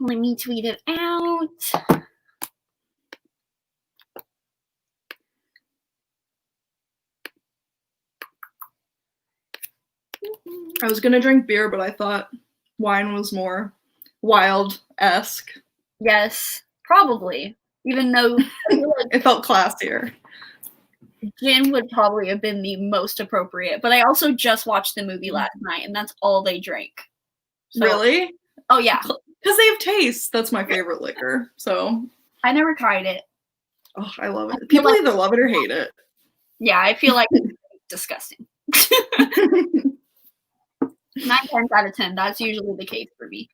Let me tweet it out. I was gonna drink beer, but I thought wine was more wild-esque. Yes, probably. Even though it felt classier. Gin would probably have been the most appropriate, but I also just watched the movie last night, and that's all they drank. So, really? Oh, yeah. Because they have taste. That's my favorite liquor, so. I never tried it. Oh, I love it. People either love it or hate it. Yeah, I feel like it's disgusting. 9 times out of 10, that's usually the case for me.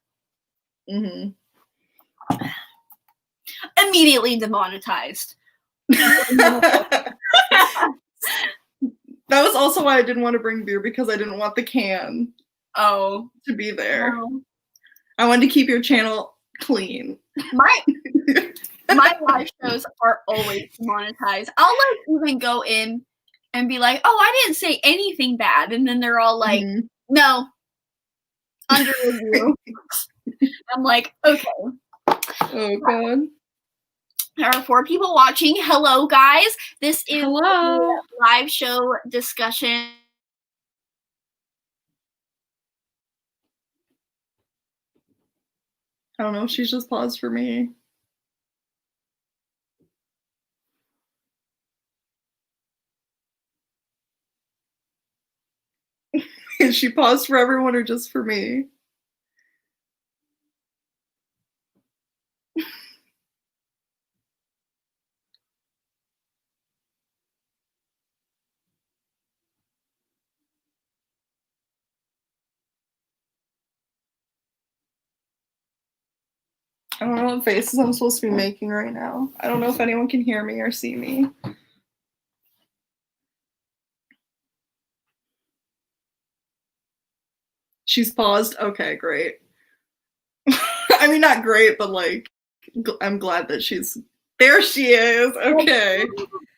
Mm-hmm. Immediately demonetized. That was also why I didn't want to bring beer, because I didn't want the can to be there. No. I wanted to keep your channel clean. My live shows are always demonetized. I'll even go in and be like, oh, I didn't say anything bad, and then they're all like, no, under review. I'm like, okay. Oh god. There are 4 people watching. Hello, guys. This is a live show discussion. I don't know. She's just paused for me. Is she paused for everyone or just for me? I don't know what faces I'm supposed to be making right now. I don't know if anyone can hear me or see me. She's paused? Okay, great. I mean, not great, but like, I'm glad that she's... There she is! Okay.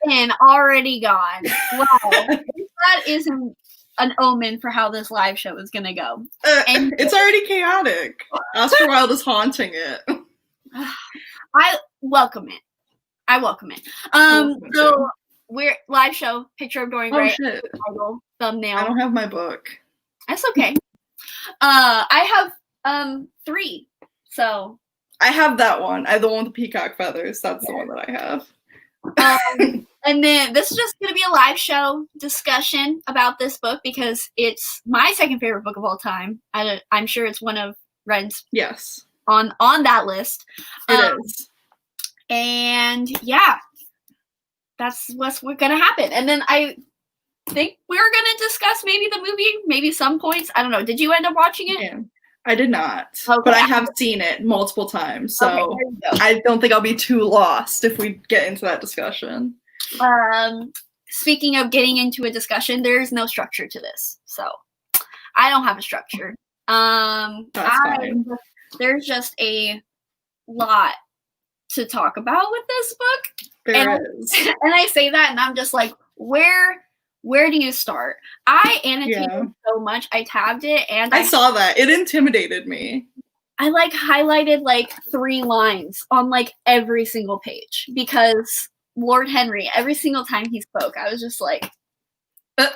And already gone. Wow. That isn't an omen for how this live show is gonna go. And it's already chaotic. Oscar Wilde is haunting it. I welcome it. So we're live show, picture of Dorian Gray, title, thumbnail. I don't have my book. That's okay. I have 3. So I have that one. I have the one with the peacock feathers. That's the one that I have. And then this is just going to be a live show discussion about this book because it's my second favorite book of all time. I'm sure it's one of Ren's. Yes. On that list. It is. And yeah, that's what's going to happen. And then I think we're going to discuss maybe the movie, maybe some points. I don't know. Did you end up watching it? Yeah. I did not, but I have seen it multiple times, so I don't think I'll be too lost if we get into that discussion. Speaking of getting into a discussion, there's no structure to this, so I don't have a structure. That's fine. There's just a lot to talk about with this book. There is. And I say that, and I'm just like, where do you start? I annotated so much. I tabbed it, and I saw that. It intimidated me. I highlighted 3 lines on every single page because Lord Henry, every single time he spoke, I was just like, an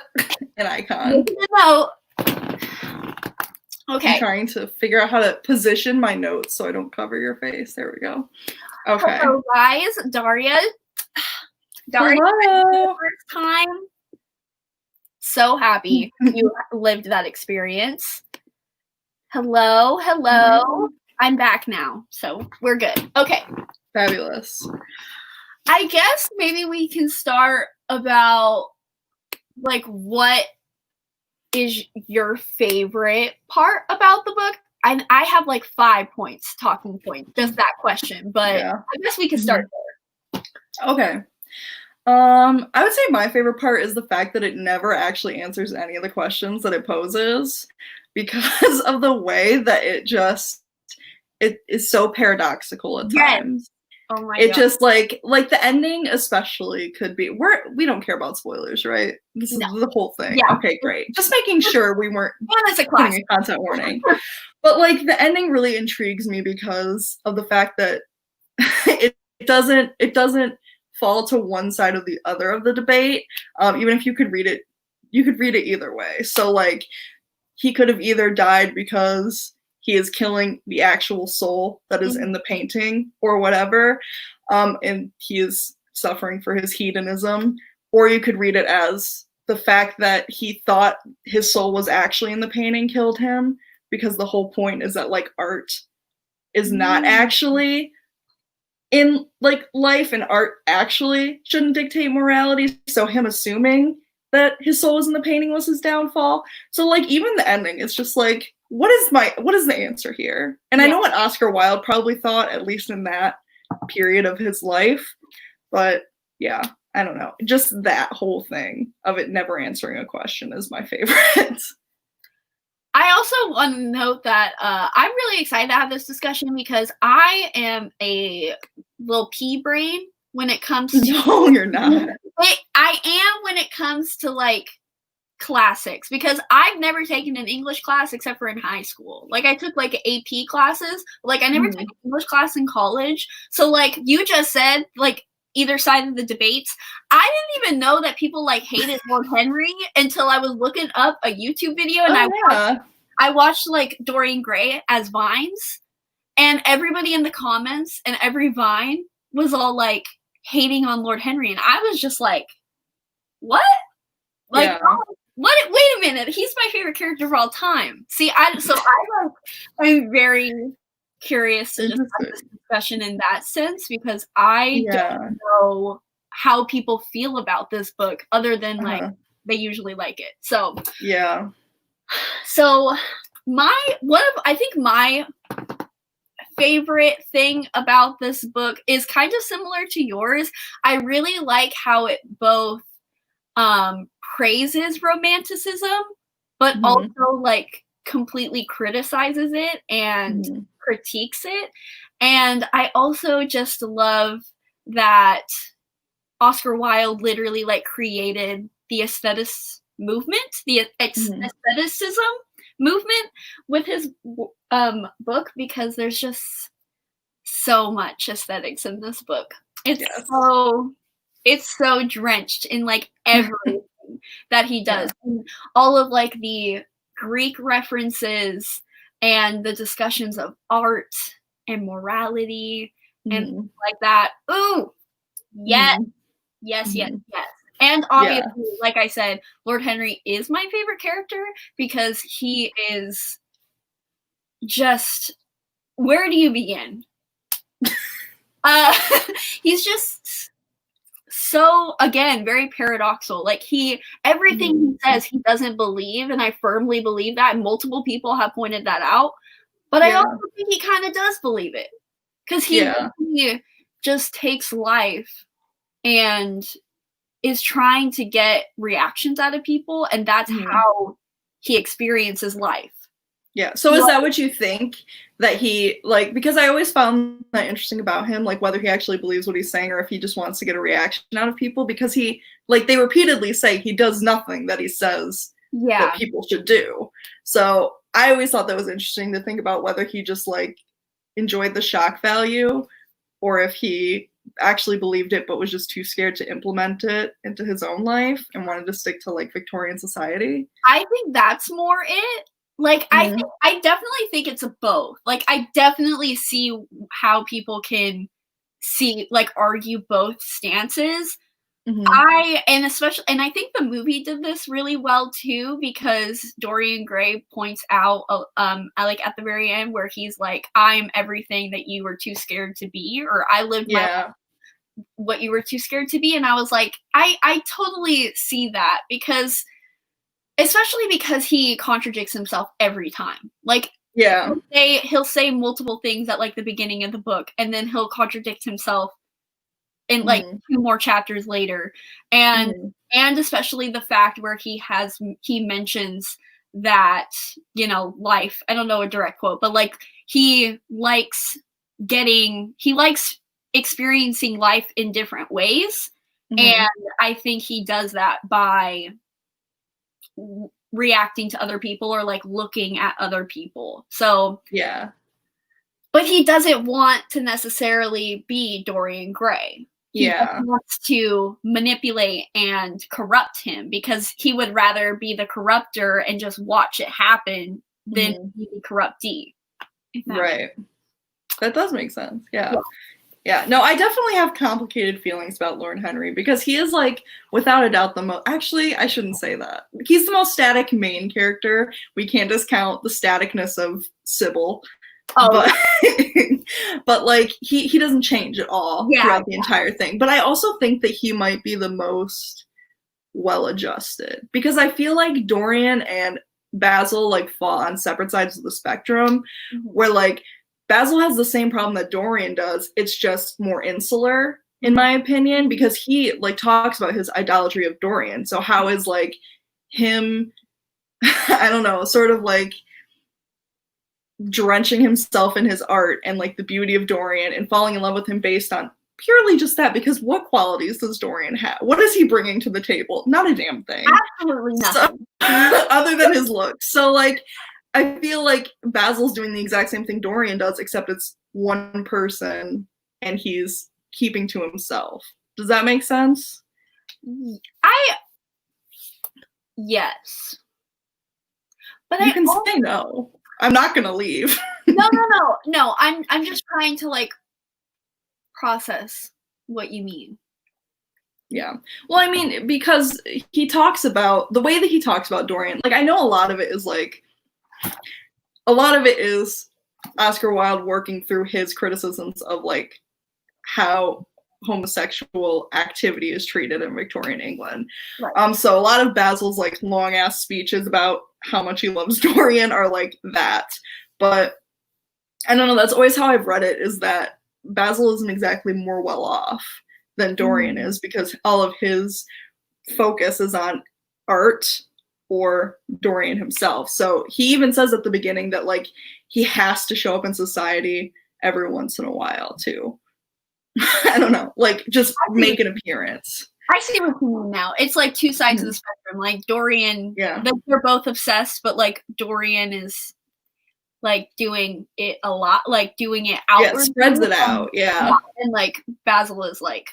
icon. No. Okay. I'm trying to figure out how to position my notes so I don't cover your face. There we go. Okay. Hello, guys. Dorian. Hello. For the first time. So happy you lived that experience. Hello. I'm back now, so we're good. Okay. Fabulous. I guess maybe we can start about what is your favorite part about the book? I have 5 points, talking points, just that question, but I guess we can start there. Okay. I would say my favorite part is the fact that it never actually answers any of the questions that it poses because of the way that it is so paradoxical at times. Oh my It god. just like the ending especially could be we don't care about spoilers, right? This is No. the whole thing. Yeah. Okay, great. Just making sure we weren't And it's a putting classic. a content warning. But like the ending really intrigues me because of the fact that it doesn't fall to one side or the other of the debate. Even if you could read it either way. So like he could have either died because he is killing the actual soul that is in the painting or whatever, and he is suffering for his hedonism, or you could read it as the fact that he thought his soul was actually in the painting killed him, because the whole point is that like art is not actually in like life, and art actually shouldn't dictate morality. So him assuming that his soul was in the painting was his downfall. So like even the ending, it's just like, what is the answer here? And I know what Oscar Wilde probably thought, at least in that period of his life, but yeah, I don't know. Just that whole thing of it never answering a question is my favorite. I also want to note that I'm really excited to have this discussion because I am a little pea brain when it comes to. No, you're not. I am when it comes to like classics, because I've never taken an English class except for in high school. Like I took like AP classes, like I never took an English class in college. So like you just said, like either side of the debates, I didn't even know that people like hated Lord Henry until I was looking up a YouTube video and I watched like Dorian Gray as vines, and everybody in the comments and every vine was all like hating on Lord Henry, and I was just like, what? Like, what? Wait a minute, he's my favorite character of all time. See, I'm very curious to just have this discussion in that sense, because I don't know how people feel about this book other than like they usually like it. So I think my favorite thing about this book is kind of similar to yours. I really like how it both praises romanticism, but also like completely criticizes it and critiques it. And I also just love that Oscar Wilde literally like created the aesthetics movement, the aestheticism movement with his book, because there's just so much aesthetics in this book. It's so drenched in like everything that he does. And all of like the Greek references and the discussions of art and morality and things like that. Ooh, yes. And obviously, like I said, Lord Henry is my favorite character because he is just, where do you begin? He's just so, again, very paradoxical. Like everything he says he doesn't believe, and I firmly believe that. Multiple people have pointed that out. But I also think he kind of does believe it, because he just takes life and is trying to get reactions out of people, and that's how he experiences life. Yeah. So is that what you think, that he, like, because I always found that interesting about him, like whether he actually believes what he's saying or if he just wants to get a reaction out of people, because he, like, they repeatedly say he does nothing that he says that people should do. So I always thought that was interesting to think about whether he just like enjoyed the shock value, or if he actually believed it but was just too scared to implement it into his own life and wanted to stick to like Victorian society. I think that's more it. Like I definitely think it's a both. Like I definitely see how people can argue both stances. I think the movie did this really well too, because Dorian Gray points out like at the very end where he's like, I'm everything that you were too scared to be, or I lived my life what you were too scared to be. And I was like, I totally see that, because especially because he contradicts himself every time. Like he'll say multiple things at like the beginning of the book, and then he'll contradict himself in like 2 more chapters later. And especially the fact where he mentions that, you know, life, I don't know a direct quote, but like he likes experiencing life in different ways. And I think he does that by reacting to other people or like looking at other people. So yeah. But he doesn't want to necessarily be Dorian Gray. He wants to manipulate and corrupt him because he would rather be the corrupter and just watch it happen than be the corruptee. Right. That does make sense. Yeah. Yeah. No, I definitely have complicated feelings about Lord Henry because he is like, without a doubt, the most. Actually, I shouldn't say that. He's the most static main character. We can't discount the staticness of Sybil. But, but like he doesn't change at all throughout the entire thing. But I also think that he might be the most well-adjusted because I feel like Dorian and Basil like fall on separate sides of the spectrum where like Basil has the same problem that Dorian does. It's just more insular in my opinion because he like talks about his idolatry of Dorian. So how is like him I don't know, sort of like drenching himself in his art and like the beauty of Dorian and falling in love with him based on purely just that because what qualities does Dorian have? What is he bringing to the table? Not a damn thing. Absolutely nothing. So, other than his looks. So like I feel like Basil's doing the exact same thing Dorian does except it's one person and he's keeping to himself. Does that make sense? Yes. But you can say no. I'm not gonna leave. No. I'm just trying to like process what you mean. Yeah. Well, I mean, because he talks about the way that he talks about Dorian. Like, I know a lot of it is Oscar Wilde working through his criticisms of like how homosexual activity is treated in Victorian England. Right. So a lot of Basil's like long ass speeches about how much he loves Dorian are like that. But I don't know, that's always how I've read it, is that Basil isn't exactly more well off than Dorian is because all of his focus is on art or Dorian himself. So he even says at the beginning that like he has to show up in society every once in a while too. I don't know, like just make an appearance. I see what you mean now. It's like two sides of the spectrum. Like Dorian, they're both obsessed, but like Dorian is like doing it a lot, like doing it outwardly. Yeah, spreads it out. Yeah. And like Basil is like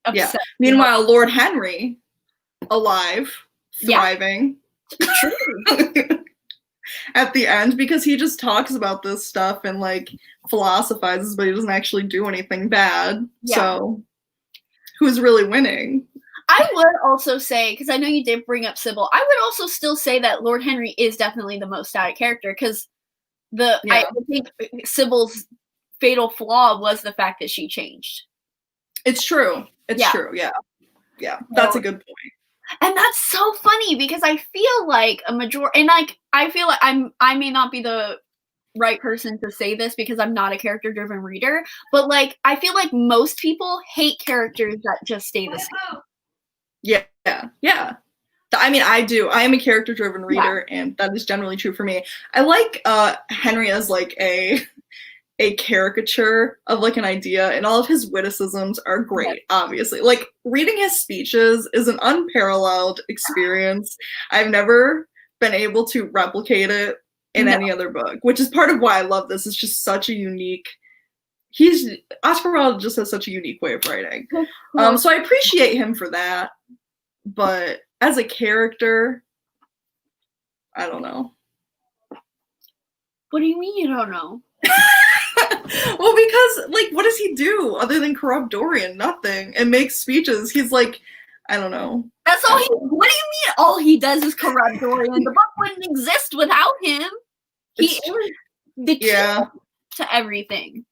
obsessed. Yeah. Meanwhile, Lord Henry, alive, thriving. At the end, because he just talks about this stuff and like philosophizes, but he doesn't actually do anything bad. Yeah. So who's really winning? I would also say, because I know you did bring up Sybil, I would also still say that Lord Henry is definitely the most static character because I think Sybil's fatal flaw was the fact that she changed. It's true. It's true. Yeah. Yeah. That's a good point. And that's so funny because I feel like a majority, and like I feel like I may not be the right person to say this because I'm not a character-driven reader, but like I feel like most people hate characters that just stay the same. Yeah. I mean, I do. I am a character-driven reader, and that is generally true for me. I like Henry as like a caricature of like an idea, and all of his witticisms are great, obviously. Like reading his speeches is an unparalleled experience. I've never been able to replicate it in any other book, which is part of why I love this. It's just such a unique, Oscar Wilde just has such a unique way of writing. So I appreciate him for that, but as a character, I don't know. What do you mean you don't know? Well, because, like, what does he do other than corrupt Dorian? Nothing. And make speeches. He's like, I don't know. That's all what do you mean all he does is corrupt Dorian? The book wouldn't exist without him. He is the key to everything.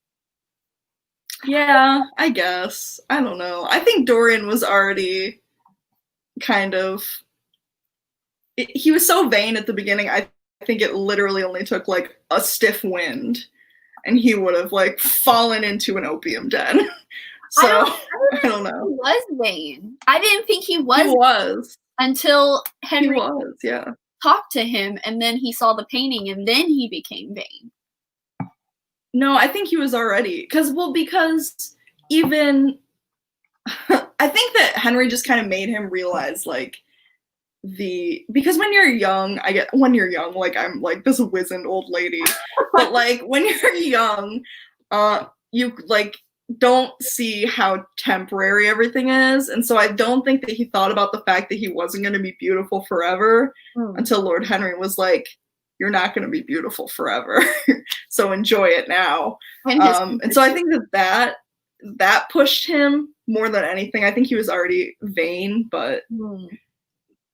Yeah, I guess. I don't know. I think Dorian was already kind of... he was so vain at the beginning, I think it literally only took, like, a stiff wind and he would have like fallen into an opium den. So I don't know. He was vain. I didn't think he was. He was until Henry yeah. talked to him, and then he saw the painting, and then he became vain. No, I think he was already because even I think that Henry just kind of made him realize like because when you're young, like I'm like this wizened old lady, but like when you're young, you like don't see how temporary everything is, and so I don't think that he thought about the fact that he wasn't going to be beautiful forever until Lord Henry was like, "You're not going to be beautiful forever, so enjoy it now." And so I think that pushed him more than anything. I think he was already vain, but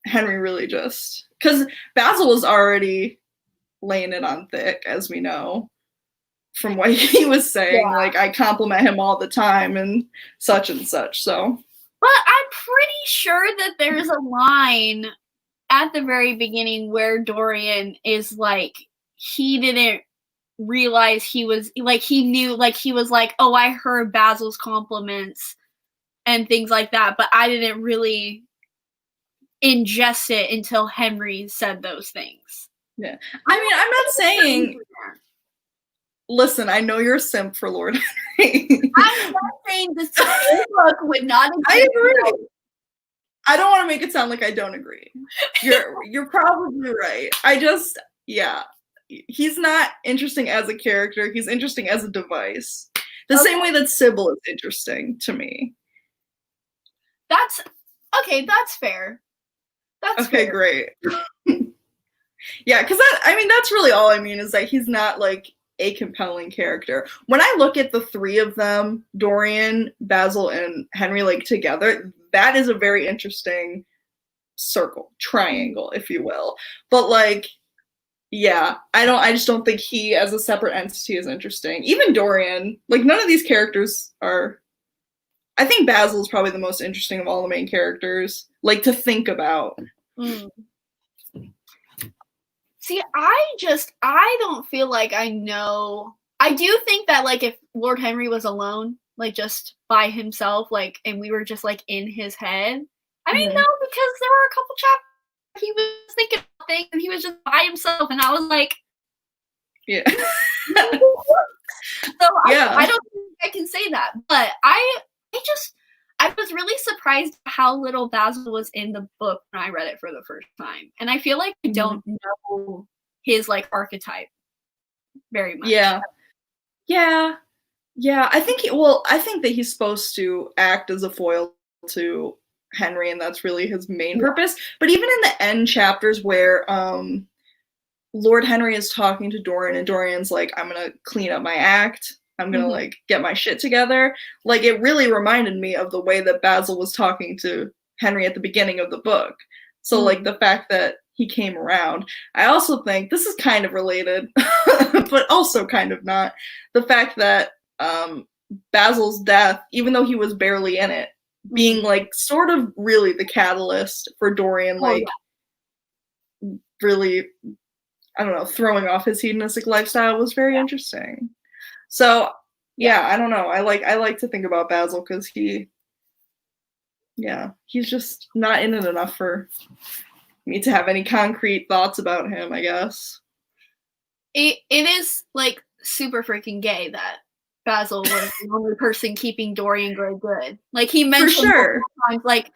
Henry really just because Basil was already laying it on thick, as we know from what he was saying. Like, I compliment him all the time and such. So, but I'm pretty sure that there's a line at the very beginning where Dorian is like, he didn't realize he was like, he knew, like he was like, oh, I heard Basil's compliments and things like that, but I didn't really ingest it until Henry said those things. Yeah, I mean, I'm not saying. Listen, I know you're a simp for Lord Henry. I'm not saying this book would not agree. I agree. I don't want to make it sound like I don't agree. You're probably right. He's not interesting as a character. He's interesting as a device. The same way that Sybil is interesting to me. That's fair. That's okay, fair. Great. Yeah, because that's really all I mean is that he's not like a compelling character. When I look at the three of them, Dorian, Basil, and Henry, like together, that is a very interesting triangle, if you will. But like, yeah, I just don't think he as a separate entity is interesting. Even Dorian, like none of these characters are. I think Basil is probably the most interesting of all the main characters, like to think about. See, I don't feel like I know. I do think that, like, if Lord Henry was alone, like, just by himself, like, and we were just, like, in his head, I didn't know because there were a couple chapters he was thinking about things and he was just by himself, and I was like, yeah. So I don't think I can say that, but I was really surprised how little Basil was in the book when I read it for the first time. And I feel like I don't know his like archetype very much. Yeah. I think that he's supposed to act as a foil to Henry, and that's really his main purpose. But even in the end chapters where Lord Henry is talking to Dorian and Dorian's like, I'm gonna clean up my act. I'm gonna like get my shit together. Like it really reminded me of the way that Basil was talking to Henry at the beginning of the book. So like the fact that he came around. I also think this is kind of related, but also kind of not. The fact that Basil's death, even though he was barely in it, being like sort of really the catalyst for Dorian, like really, I don't know, throwing off his hedonistic lifestyle was very interesting. So yeah, I don't know. I like to think about Basil because he's just not in it enough for me to have any concrete thoughts about him, I guess. It is like super freaking gay that Basil was the only person keeping Dorian Gray good. Like he mentioned times, like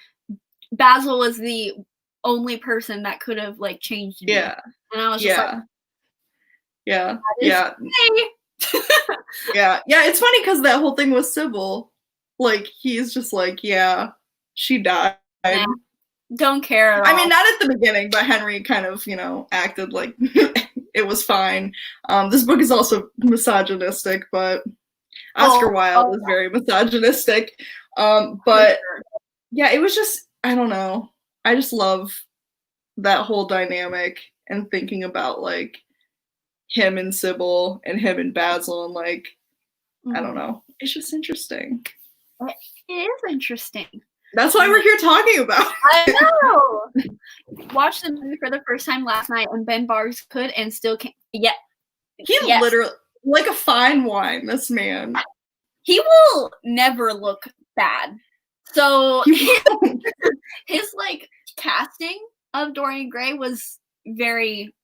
Basil was the only person that could have like changed me. Yeah. And I was just like, yeah. Yeah, it's funny because that whole thing with Sybil, like he's just like, yeah, she died. Nah, don't care at all. I mean, not at the beginning, but Henry kind of, acted like it was fine. This book is also misogynistic, but Oscar Wilde is very misogynistic. But yeah, it was just, I don't know. I just love that whole dynamic and thinking about like him and Sybil and him and Basil and like, I don't know. It's just interesting. It is interesting. That's why we're here talking about it. I know. Watched the movie for the first time last night, and Ben Barnes could and still can't. Yeah. Literally, like a fine wine, this man. He will never look bad. So his like casting of Dorian Gray was very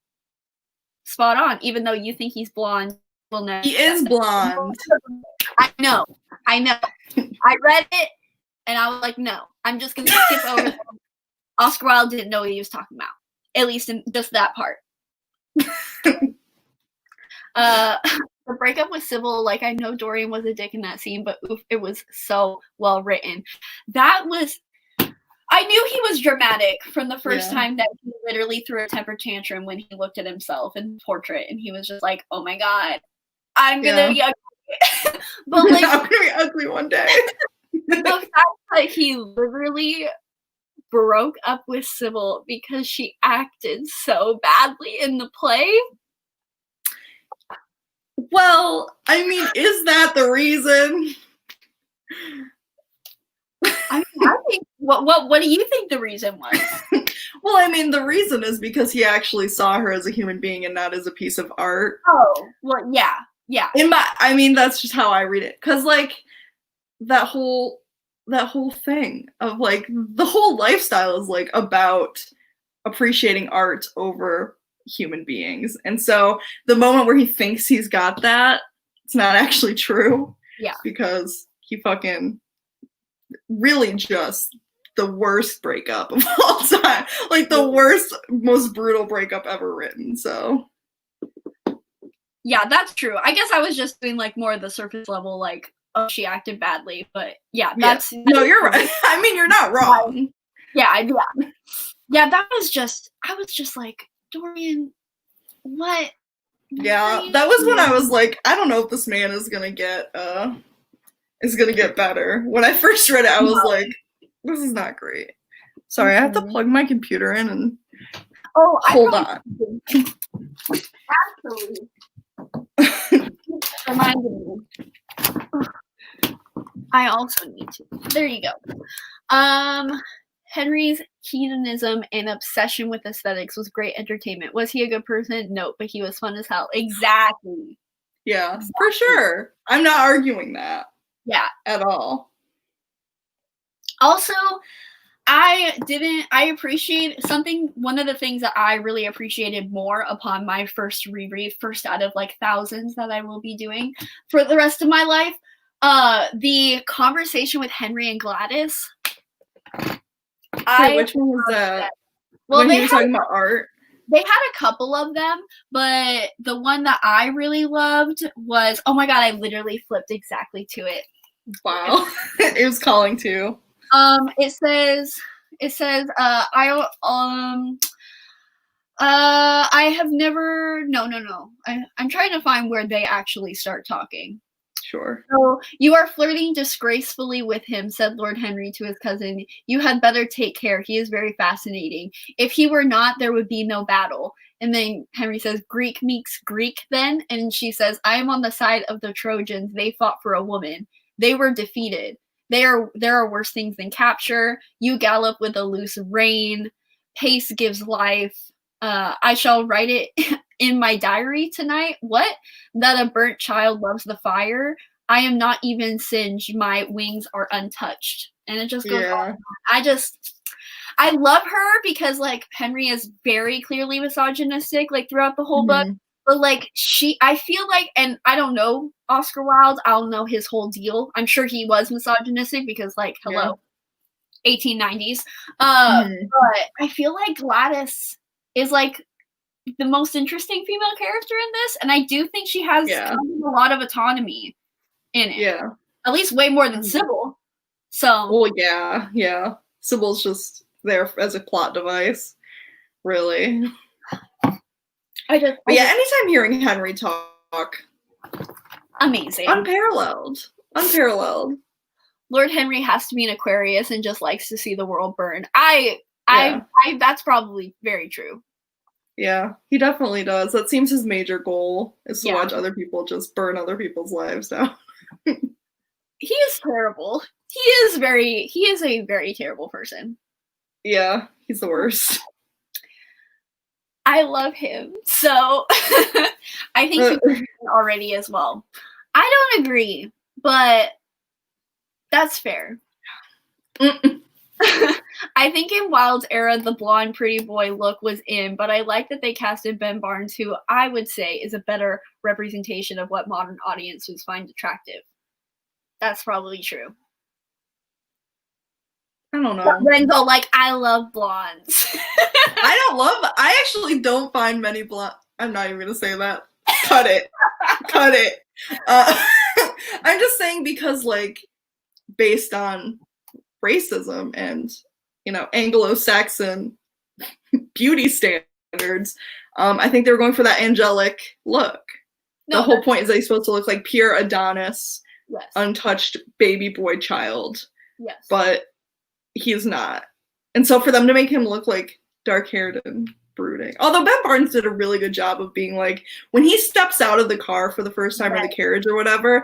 spot on, even though you think he's blonde. He is blonde. I know. I read it, and I was like, no, I'm just gonna skip over them. Oscar Wilde didn't know what he was talking about, at least in just that part. The breakup with Sybil, like, I know Dorian was a dick in that scene, but oof, it was so well written. That was, I knew he was dramatic from the first time that he literally threw a temper tantrum when he looked at himself in the portrait, and he was just like, oh my god, I'm gonna be ugly. But like, I'm gonna be ugly one day. The fact that he literally broke up with Sybil because she acted so badly in the play. Well, I mean, is that the reason? I think what do you think the reason was? Well, I mean, the reason is because he actually saw her as a human being and not as a piece of art. Oh, well, yeah. I mean, that's just how I read it. 'Cause like that whole thing of like the whole lifestyle is like about appreciating art over human beings. And so the moment where he thinks he's got that, it's not actually true. Yeah. Because he fucking really just the worst breakup of all time. Like the worst, most brutal breakup ever written. So yeah, that's true. I guess I was just doing like more of the surface level, like, oh, she acted badly, but that's no, you're right. I mean, you're not wrong. Yeah, that was just, I was just like, Dorian, what? Yeah, that was when I was like, I don't know if this man is gonna get better. When I first read it, I was like, this is not great. Sorry, I have to plug my computer in and hold on. Absolutely. Reminded me. I also need to. There you go. Henry's hedonism and obsession with aesthetics was great entertainment. Was he a good person? No, but he was fun as hell. Exactly. Yeah, for sure. I'm not arguing that. Yeah. At all. Also, I appreciate something. One of the things that I really appreciated more upon my first reread, first out of like thousands that I will be doing for the rest of my life, the conversation with Henry and Gladys. Wait, which one was that? Well, when he was talking about art? They had a couple of them, but the one that I really loved was, oh my god, I literally flipped exactly to it. Wow. It was calling too. It says I have never, no. I'm trying to find where they actually start talking. Sure. So, you are flirting disgracefully with him, said Lord Henry to his cousin. You had better take care. He is very fascinating. If he were not, there would be no battle. And then Henry says, Greek meets Greek then? And she says, I am on the side of the Trojans. They fought for a woman. They were defeated. There are worse things than capture. You gallop with a loose rein. Pace gives life. I shall write it in my diary tonight. What? That a burnt child loves the fire. I am not even singed. My wings are untouched. And it just goes on. I love her because like Henry is very clearly misogynistic like throughout the whole book. But like I feel like, and I don't know Oscar Wilde, I don't know his whole deal. I'm sure he was misogynistic because like, hello, 1890s. But I feel like Gladys is like the most interesting female character in this, and I do think she has kind of a lot of autonomy in it. Yeah. At least way more than Sybil. So. Well, yeah. Sybil's just there as a plot device, really. Anytime hearing Henry talk, amazing, unparalleled. Lord Henry has to be an Aquarius and just likes to see the world burn. That's probably very true. Yeah, he definitely does. That seems his major goal is to watch other people just burn other people's lives down. He is terrible. He is a very terrible person. Yeah, he's the worst. I love him. So I think he's already as well. I don't agree, but that's fair. I think in Wilde's era, the blonde pretty boy look was in, but I like that they casted Ben Barnes, who I would say is a better representation of what modern audiences find attractive. That's probably true. I don't know. Then go like, I love blondes. I actually don't find many blonde. I'm not even gonna say that. Cut it. Cut it. I'm just saying because, like, based on racism and, Anglo-Saxon beauty standards, I think they were going for that angelic look. The whole point is that he's supposed to look like pure Adonis, yes, untouched baby boy child. Yes. But he's not. And so for them to make him look like dark-haired and brooding. Although Ben Barnes did a really good job of being like, when he steps out of the car for the first time, right, or the carriage or whatever,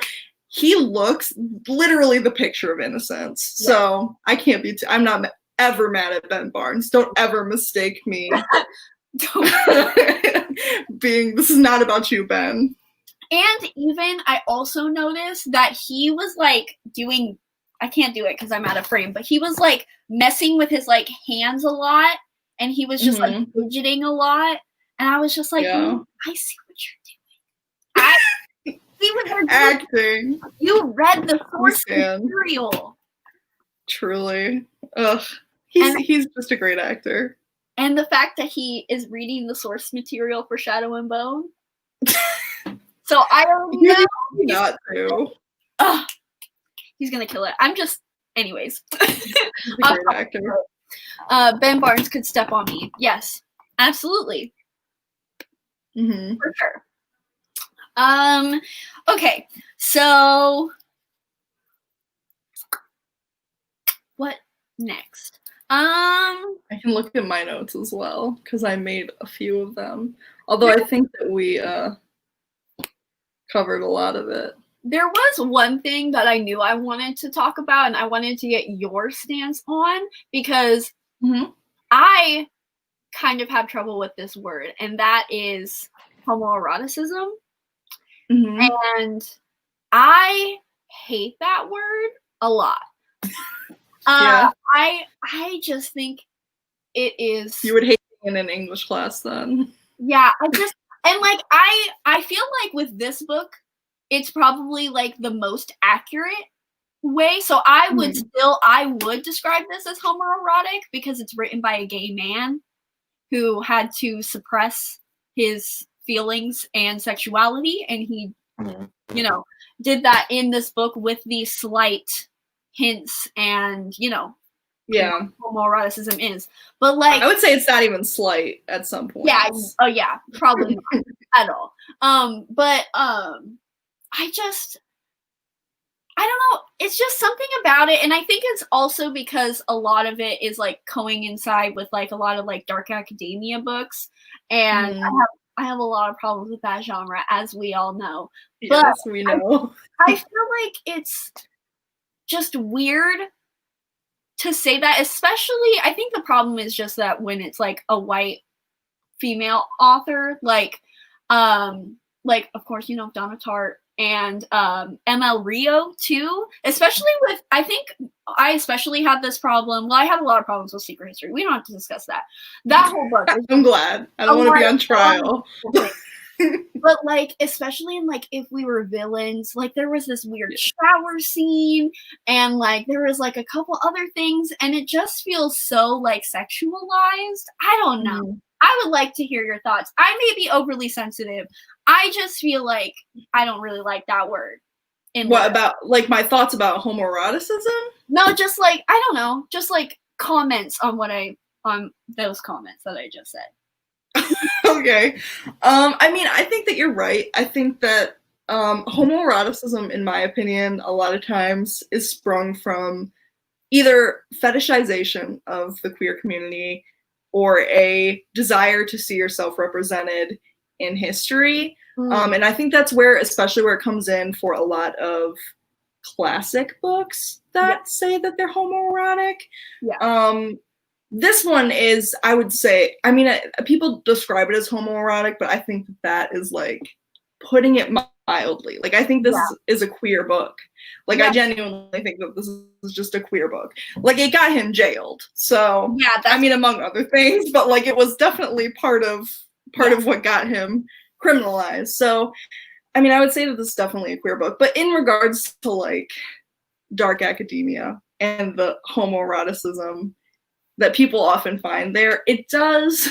he looks literally the picture of innocence. Yeah. So I can't be, I'm not ever mad at Ben Barnes. Don't ever mistake me being, this is not about you, Ben. And even I also noticed that he was like doing, I can't do it because I'm out of frame, but he was like messing with his like hands a lot, and he was just like fidgeting a lot, and I was just like, I see what you're doing. I see what you're doing. Acting. You read the source material. Truly. Ugh. He's just a great actor. And the fact that he is reading the source material for Shadow and Bone. So I don't know. Not to. He's gonna kill it. I'm just, anyways. He's a great actor. Ben Barnes could step on me. Yes, absolutely. Mm-hmm. For sure. Okay, so what next? I can look at my notes as well because I made a few of them. Although I think that we covered a lot of it. There was one thing that I knew I wanted to talk about, and I wanted to get your stance on, because I kind of have trouble with this word, and that is homoeroticism. And I hate that word a lot. Yeah. I just think it is. You would hate being in an English class then. Yeah, and like I feel like with this book, it's probably like the most accurate way. So I would describe this as homoerotic because it's written by a gay man who had to suppress his feelings and sexuality, and he did that in this book with these slight hints and homoeroticism is. But like, I would say it's not even slight at some point. Yeah. Oh yeah, probably not at all. But I don't know. It's just something about it, and I think it's also because a lot of it is like coincide with like a lot of like dark academia books, and I have a lot of problems with that genre, as we all know. Yes, but we know. I feel like it's just weird to say that, especially I think the problem is just that when it's like a white female author, like of course Donna Tartt and ML Rio too, especially with, I think I especially had this problem. Well, I had a lot of problems with Secret History. We don't have to discuss that whole book. I'm glad. I don't want to be on trial. But like, especially in like If We Were Villains, like there was this weird shower scene, and like there was like a couple other things, and it just feels so like sexualized. I don't know. I would like to hear your thoughts. I may be overly sensitive. I just feel like I don't really like that word. What about like my thoughts about homoeroticism? No, just like, I don't know, just like comments on on those comments that I just said. Okay. I mean, I think that you're right. I think that homoeroticism, in my opinion, a lot of times is sprung from either fetishization of the queer community or a desire to see yourself represented in history. And I think that's especially where it comes in for a lot of classic books that say that they're homoerotic. This one is, I would say, I mean, people describe it as homoerotic, but I think that is like putting it mildly. Like, I think this is a queer book. Like, I genuinely think that this is just a queer book. Like, it got him jailed. So, I mean, among other things, but like, it was definitely part of what got him criminalized. So, I mean, I would say that this is definitely a queer book. But in regards to like dark academia, and the homoeroticism that people often find there, it does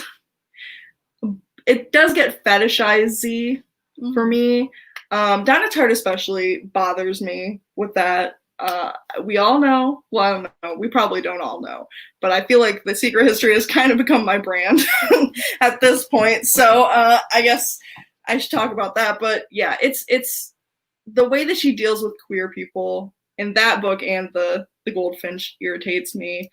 get fetishized for me. Donna Tartt especially bothers me with that. We all know, well, I don't know, we probably don't all know, but I feel like The Secret History has kind of become my brand at this point. So I guess I should talk about that. But yeah, it's the way that she deals with queer people in that book and the Goldfinch irritates me.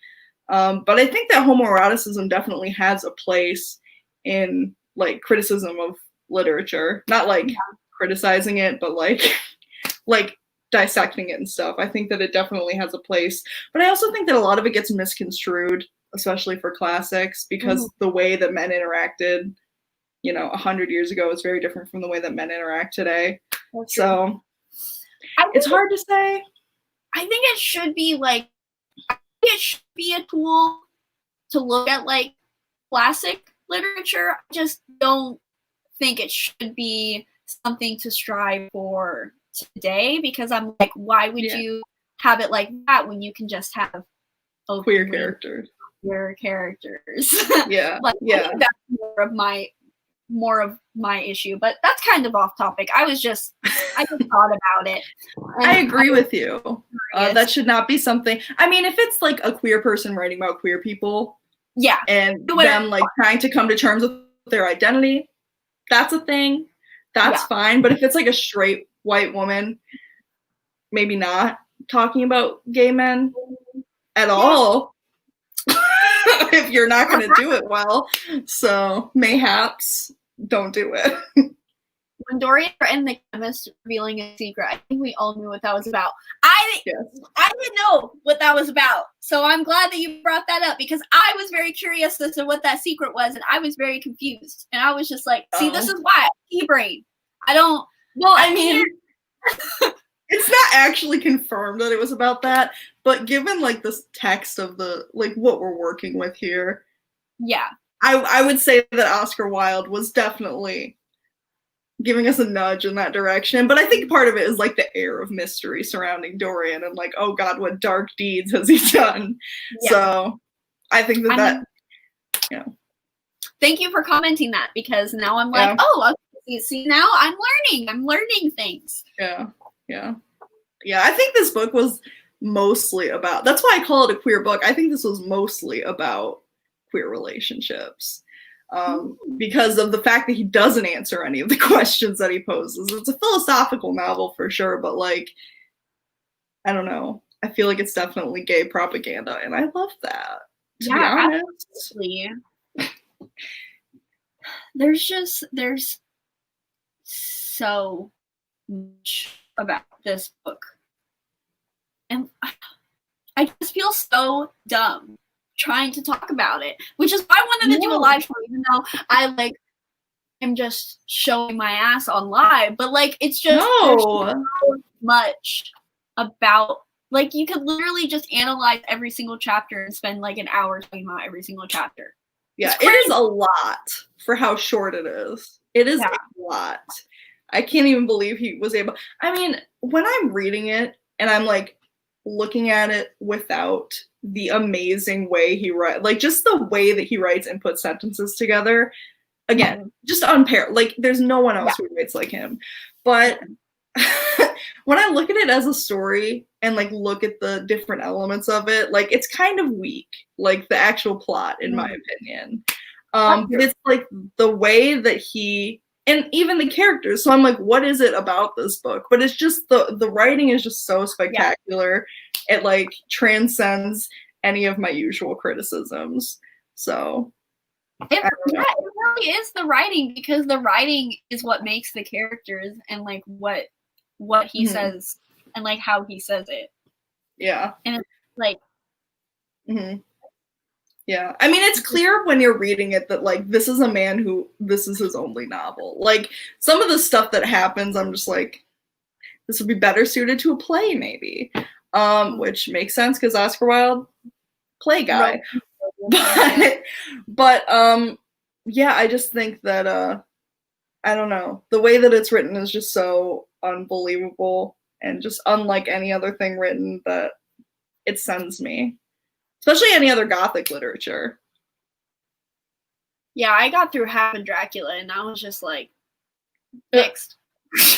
But I think that homoeroticism definitely has a place in like criticism of literature, not like criticizing it, but like dissecting it and stuff. I think that it definitely has a place, but I also think that a lot of it gets misconstrued, especially for classics, because the way that men interacted, 100 years ago is very different from the way that men interact today. So it's hard to say. I think it should be like, it should be a tool to look at like classic literature. I just don't think it should be something to strive for today, because I'm like, why would you have it like that when you can just have queer characters? Yeah. Like, I think that's more of my issue, but that's kind of off topic. I just thought about it. I agree with you. That should not be something. I mean, if it's like a queer person writing about queer people, and them like trying to come to terms with their identity, that's a thing. That's fine. But if it's like a straight white woman, maybe not talking about gay men at all, if you're not going to do it well. So mayhaps don't do it. When Dorian and the chemist revealing a secret, I think we all knew what that was about. I didn't know what that was about. So I'm glad that you brought that up, because I was very curious as to what that secret was, and I was very confused. And I was just like, see, this is why brain. I mean, it's not actually confirmed that it was about that, but given like this text of the like what we're working with here, I would say that Oscar Wilde was definitely giving us a nudge in that direction. But I think part of it is like the air of mystery surrounding Dorian and like, oh God, what dark deeds has he done? So I think that thank you for commenting that, because now I'm like, oh, see, now I'm learning things. Yeah. I think this book was mostly about, that's why I call it a queer book. I think this was mostly about queer relationships, because of the fact that he doesn't answer any of the questions that he poses. It's a philosophical novel for sure, but like, I don't know. I feel like it's definitely gay propaganda, and I love that. To be honest. Absolutely. There's so much about this book, and I just feel so dumb trying to talk about it, which is why I wanted to do a live show, even though I like am just showing my ass on live. But like, it's just there's so much about, like, you could literally just analyze every single chapter and spend like an hour talking about every single chapter. Yeah, it is a lot for how short it is. It is a lot. I can't even believe he was able. I mean, when I'm reading it and I'm like looking at it without the amazing way he writes, like just the way that he writes and puts sentences together, again, just unpaired. Like there's no one else who writes like him. But when I look at it as a story and like look at the different elements of it, like it's kind of weak, like the actual plot, in my opinion. But it's like the way that he, and even the characters. So I'm like, what is it about this book? But it's just the writing is just so spectacular. It like transcends any of my usual criticisms. So it really is the writing, because the writing is what makes the characters and like what he says and like how he says it. Yeah. And it's like yeah, I mean, it's clear when you're reading it that like this is a man who, this is his only novel. Like some of the stuff that happens, I'm just like, this would be better suited to a play maybe, which makes sense because Oscar Wilde, play guy. But yeah, I just think that I don't know, the way that it's written is just so unbelievable and just unlike any other thing written, that it sends me. Especially any other Gothic literature. Yeah, I got through half of Dracula, and I was just like, next.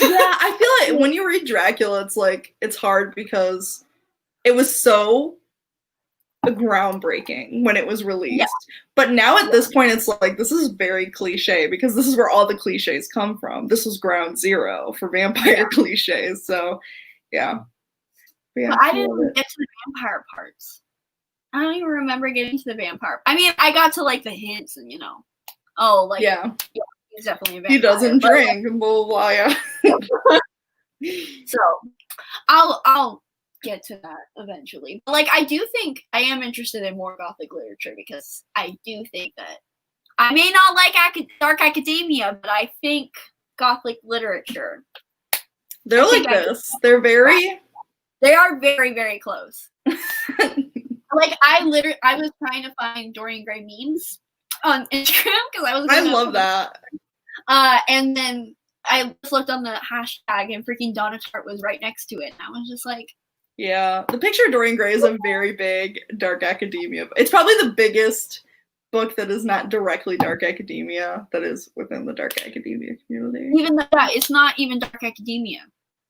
Yeah, I feel like when you read Dracula, it's like, it's hard because it was so groundbreaking when it was released. Yeah. But now at this point, it's like, this is very cliche because this is where all the cliches come from. This was ground zero for vampire cliches. So, yeah. But I didn't get to the vampire parts. I don't even remember getting to the vampire. I mean, I got to like the hints and yeah, he's definitely a vampire. He doesn't drink, blah blah, yeah. So, I'll get to that eventually. But like, I do think I am interested in more Gothic literature because I do think that I may not like dark academia, but I think Gothic literature. They're like this. They're very. They are very, very close. Like I was trying to find Dorian Gray memes on Instagram because I love that. And then I just looked on the hashtag and freaking Donna Tartt was right next to it, and I was just like, yeah, the picture of Dorian Gray is a very big dark academia. It's probably the biggest book that is not directly dark academia that is within the dark academia community. Even that, it's not even dark academia.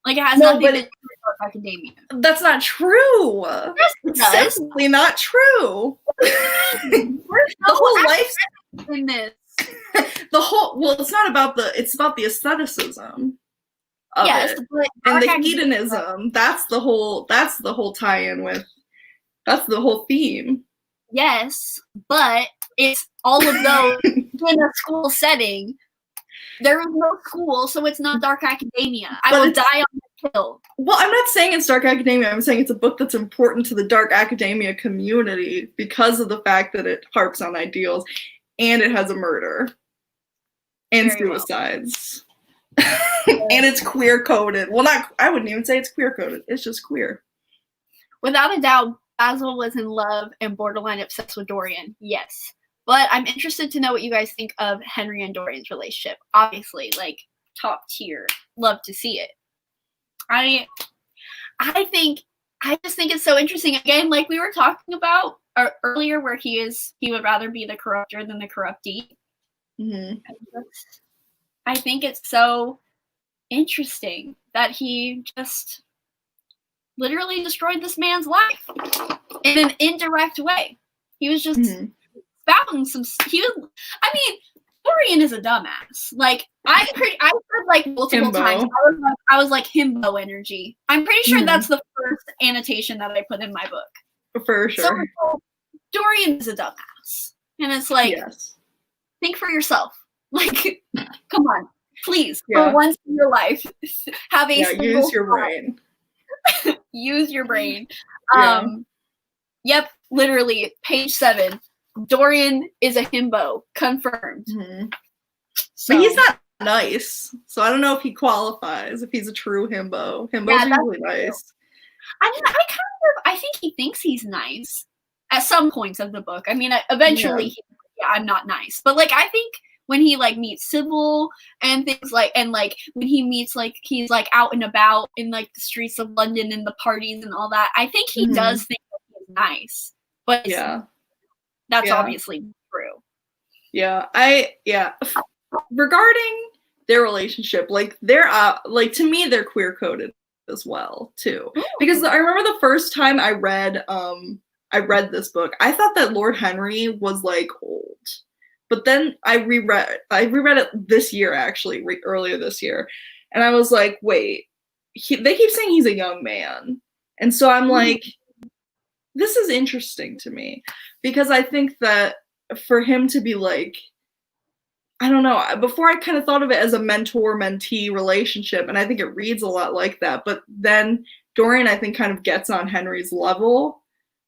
Like it has nothing to do with dark academia. That's not true. Yes, it's simply not true. The whole life in this. It's not about it's about the aestheticism of it. And the hedonism. That's the whole tie-in with, that's the whole theme. Yes, but it's all of those in a school setting. There is no school, so it's not dark academia. I will die on the hill. Well, I'm not saying it's dark academia. I'm saying it's a book that's important to the dark academia community because of the fact that it harps on ideals and it has a murder and suicides. And it's queer coded. Well, I wouldn't even say it's queer coded. It's just queer. Without a doubt, Basil was in love and borderline obsessed with Dorian. Yes. But I'm interested to know what you guys think of Henry and Dorian's relationship. Obviously, like, top tier. Love to see it. I just think it's so interesting. Again, like we were talking about earlier, where he would rather be the corruptor than the corruptee. Mm-hmm. I think it's so interesting that he just literally destroyed this man's life in an indirect way. He was just spouting Dorian is a dumbass. Like I heard like multiple times. I was like himbo energy. I'm pretty sure that's the first annotation that I put in my book. For sure. So Dorian is a dumbass, and it's like, think for yourself. Like, come on, please, for once in your life, have a use your brain. Use your brain. Yep, literally, page 7. Dorian is a himbo, confirmed. So, but he's not nice, so I don't know if he qualifies. If he's a true himbo, himbos are really nice. I mean, I think he thinks he's nice at some points of the book. I mean, eventually, I'm not nice, but like I think when he like meets Sybil and things like, and like when he meets like he's like out and about in like the streets of London and the parties and all that, I think he does think that he's nice, but that's obviously true. Regarding their relationship, like they're like to me they're queer coded as well too, because I remember the first time I read this book, I thought that Lord Henry was like old, but then I reread it this year, actually earlier this year, and I was like, wait, they keep saying he's a young man, and so I'm like, this is interesting to me, because I think that for him to be like, I don't know, before I kind of thought of it as a mentor-mentee relationship, and I think it reads a lot like that, but then Dorian, I think, kind of gets on Henry's level,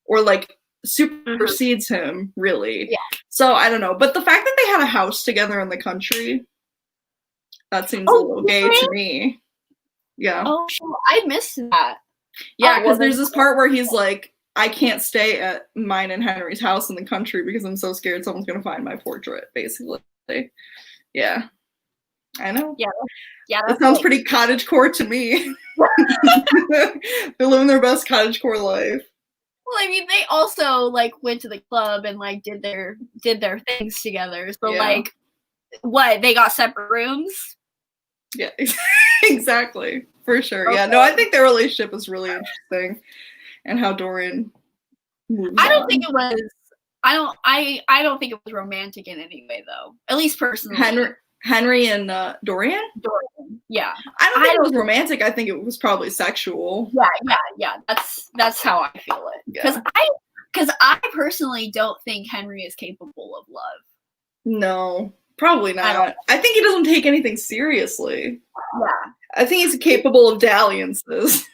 or like supersedes him, really. So I don't know, but the fact that they had a house together in the country, that seems a little gay to me. Oh, I missed that. Because there's this part where he's like, I can't stay at mine and Henry's house in the country because I'm so scared someone's gonna find my portrait, basically. Yeah, I know. That sounds pretty cottagecore to me. They're living their best cottagecore life. Well, I mean, they also like went to the club and like did their things together. So like, what, they got separate rooms? Yeah, exactly, for sure. Okay. Yeah, no, I think their relationship is really interesting, and how Dorian moves I don't on. think it was. I don't think it was romantic in any way, though. At least personally. Henry and Dorian? Dorian, yeah. I don't think it was romantic. I think it was probably sexual. Yeah. That's how I feel it. Because I personally don't think Henry is capable of love. No, probably not. I think he doesn't take anything seriously. Yeah. I think he's capable of dalliances.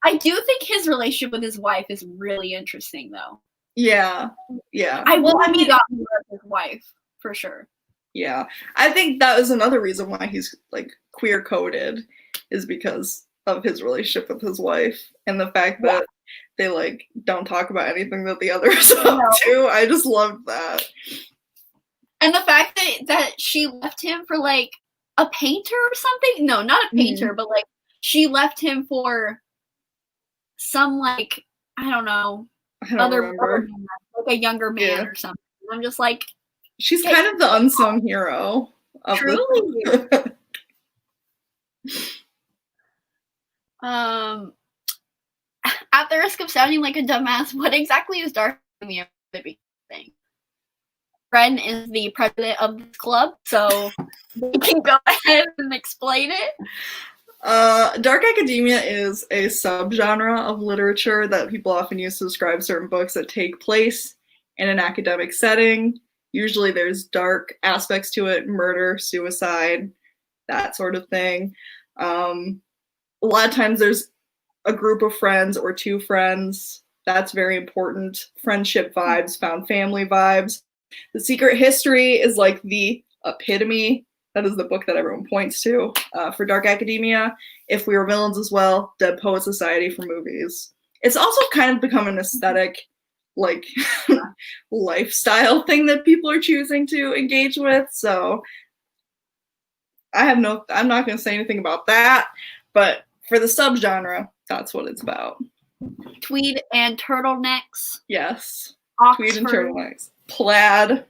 I do think his relationship with his wife is really interesting, though. Yeah. I mean, got more of his wife, for sure. Yeah. I think that was another reason why he's, like, queer-coded, is because of his relationship with his wife, and the fact that they, like, don't talk about anything that the other is up to. I just loved that. And the fact that she left him for, like, a painter or something? No, not a painter, but, like, she left him for some, like, I don't know, remember. Like a younger man or something. I'm just like, she's kind of the unsung hero. Truly. At the risk of sounding like a dumbass, what exactly is Dark Academia thing? Ren is the president of this club, so we can go ahead and explain it. Dark academia is a subgenre of literature that people often use to describe certain books that take place in an academic setting. Usually there's dark aspects to it, murder, suicide, that sort of thing. A lot of times there's a group of friends or two friends. That's very important. Friendship vibes, found family vibes. The Secret History is like the epitome. That is the book that everyone points to for Dark Academia. If We Were Villains as well, Dead Poet Society for movies. It's also kind of become an aesthetic, like, lifestyle thing that people are choosing to engage with. So I'm not going to say anything about that. But for the subgenre, that's what it's about. Tweed and turtlenecks. Yes. Oxford. Tweed and turtlenecks. Plaid.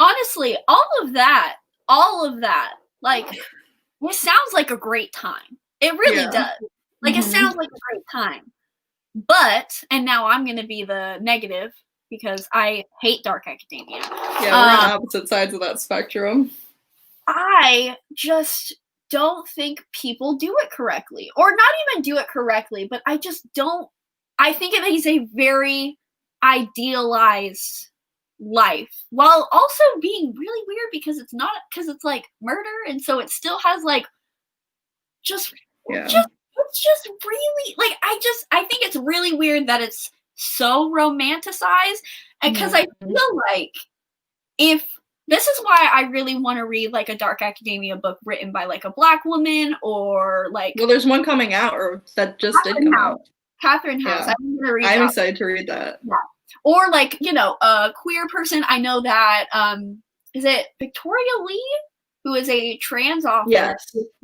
Honestly, all of that, like, it sounds like a great time. It really does. Like, it sounds like a great time. But, and now I'm going to be the negative, because I hate Dark Academia. Yeah, we're on opposite sides of that spectrum. I just don't think people do it correctly. Or not even do it correctly, but I just don't. I think it is a very idealized life, while also being really weird because it's like murder, and so it still has like it's just really, like, I think it's really weird that it's so romanticized, and because I feel like if this is why I really want to read like a Dark Academia book written by like a Black woman, or like, well, there's one coming out, or that just did come out. Catherine House. Yeah. I'm excited to read that. Yeah. Or like, you know, a queer person. I know that is it Victoria Lee, who is a trans author,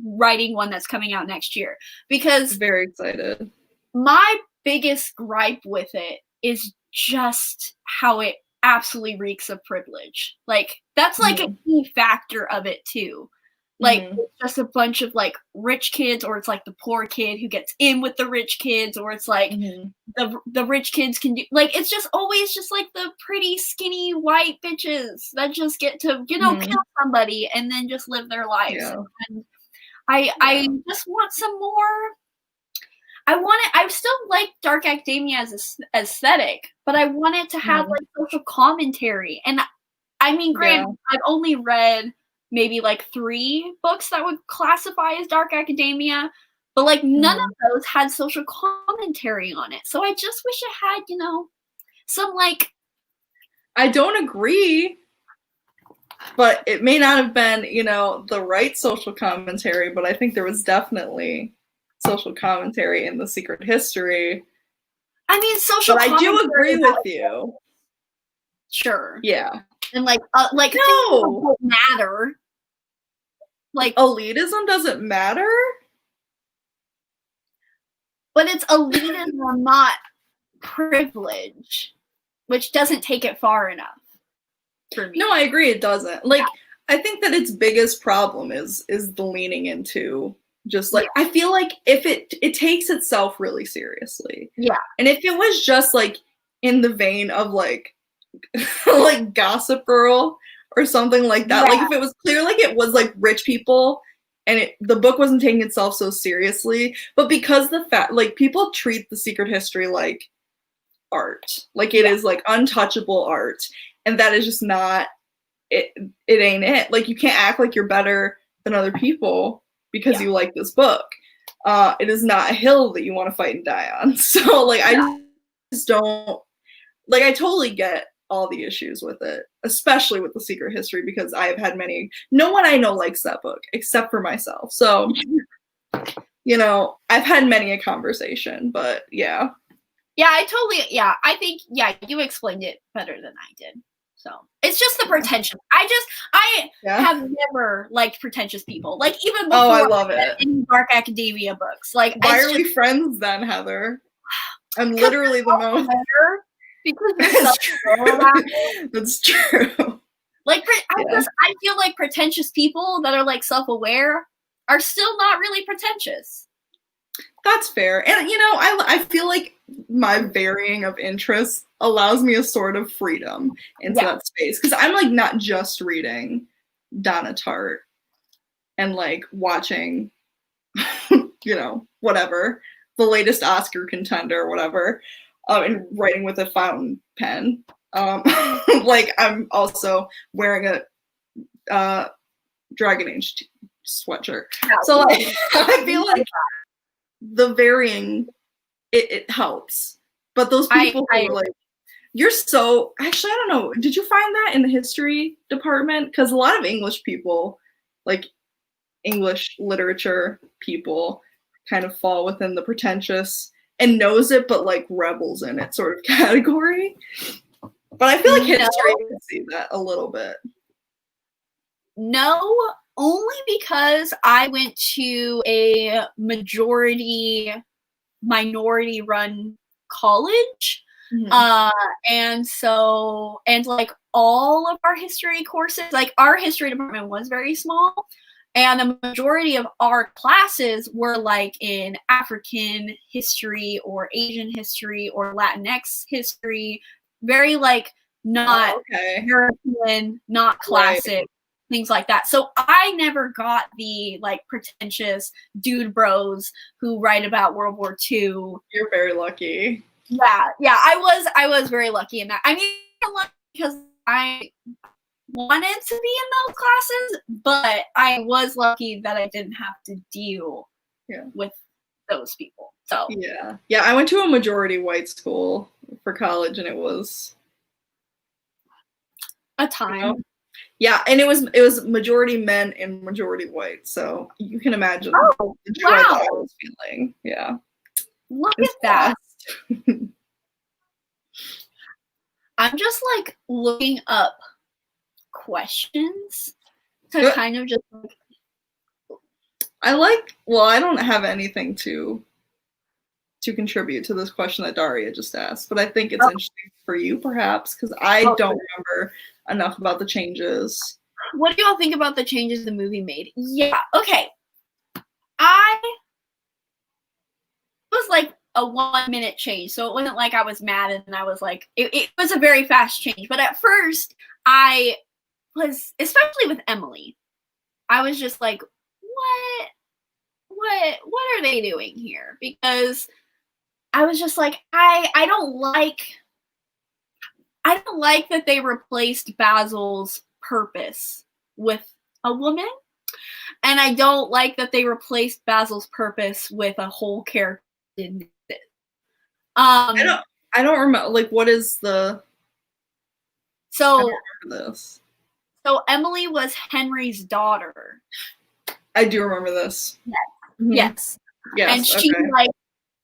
writing one that's coming out next year. Because very excited. My biggest gripe with it is just how it absolutely reeks of privilege. Like, that's like a key factor of it too. Like, it's just a bunch of like rich kids, or it's like the poor kid who gets in with the rich kids, or it's like the rich kids can do, like, it's just always just like the pretty skinny white bitches that just get to, you know, kill somebody and then just live their lives. Yeah. And I just want some more. I still like Dark Academia as a aesthetic, but I want it to have like social commentary. And I mean, granted, I've only read maybe like 3 books that would classify as Dark Academia, but like none of those had social commentary on it. So I just wish it had, you know, some like. I don't agree, but it may not have been, you know, the right social commentary, but I think there was definitely social commentary in The Secret History. I mean, social commentary. But I do agree with you. Sure. Yeah. And like no, don't matter. Like, elitism doesn't matter. but it's elitism, not privilege, which doesn't take it far enough for me. No, I agree. It doesn't. Like, I think that its biggest problem is the leaning into just like, I feel like if it takes itself really seriously. Yeah. And if it was just like in the vein of like like Gossip Girl or something like that, like if it was clear like it was like rich people and the book wasn't taking itself so seriously, but because the fact like people treat The Secret History like art, like it is like untouchable art, and that is just not it ain't it. Like you can't act like you're better than other people because you like this book. It is not a hill that you want to fight and die on. So like I just don't like, I totally get all the issues with it, especially with The Secret History, because I have had no one I know likes that book except for myself. So, you know, I've had many a conversation, but yeah. Yeah, I think, you explained it better than I did. So it's just the pretension. I have never liked pretentious people. Like even before I love it. In Dark Academia books. Like why are we friends then, Heather? I'm literally the most. Because they're That's true. Like I feel like pretentious people that are like self-aware are still not really pretentious. That's fair. And you know, I feel like my varying of interests allows me a sort of freedom into that space. Because I'm like not just reading Donna Tartt and like watching, you know, whatever, the latest Oscar contender or whatever, and writing with a fountain pen. Like I'm also wearing a Dragon Age sweatshirt. So like I feel like the varying it helps. But those people who are like, you're so actually, I don't know, did you find that in the history department? Because a lot of English people, like English literature people, kind of fall within the pretentious and knows it but like rebels in it sort of category. But I feel like history can see that a little bit. No, only because I went to a minority run college. And like all of our history courses, like our history department was very small, and the majority of our classes were like in African history or Asian history or Latinx history, very like not European, not classic, things like that. So I never got the like pretentious dude bros who write about World War II. You're very lucky. Yeah, I was very lucky in that. I mean, because I wanted to be in those classes, but I was lucky that I didn't have to deal with those people. So yeah, I went to a majority white school for college, and it was a time. You know? Yeah, and it was majority men and majority white, so you can imagine the joy that I was feeling. Yeah, look at that. I'm just like looking up questions to kind of just I don't have anything to contribute to this question that Daria just asked, but I think it's interesting for you perhaps, because I don't remember enough about the changes. What do y'all think about the changes the movie made? Yeah, okay. I was like a 1-minute change, so it wasn't like I was mad and I was like, it was a very fast change. But at first, I was, especially with Emily, I was just like, what are they doing here? Because I was just like, I don't like that they replaced Basil's purpose with a woman, and I don't like that they replaced Basil's purpose with a whole character. I don't remember, like, what is the I don't remember this. So Emily was Henry's daughter. I do remember this. Yes. Mm-hmm. Yes.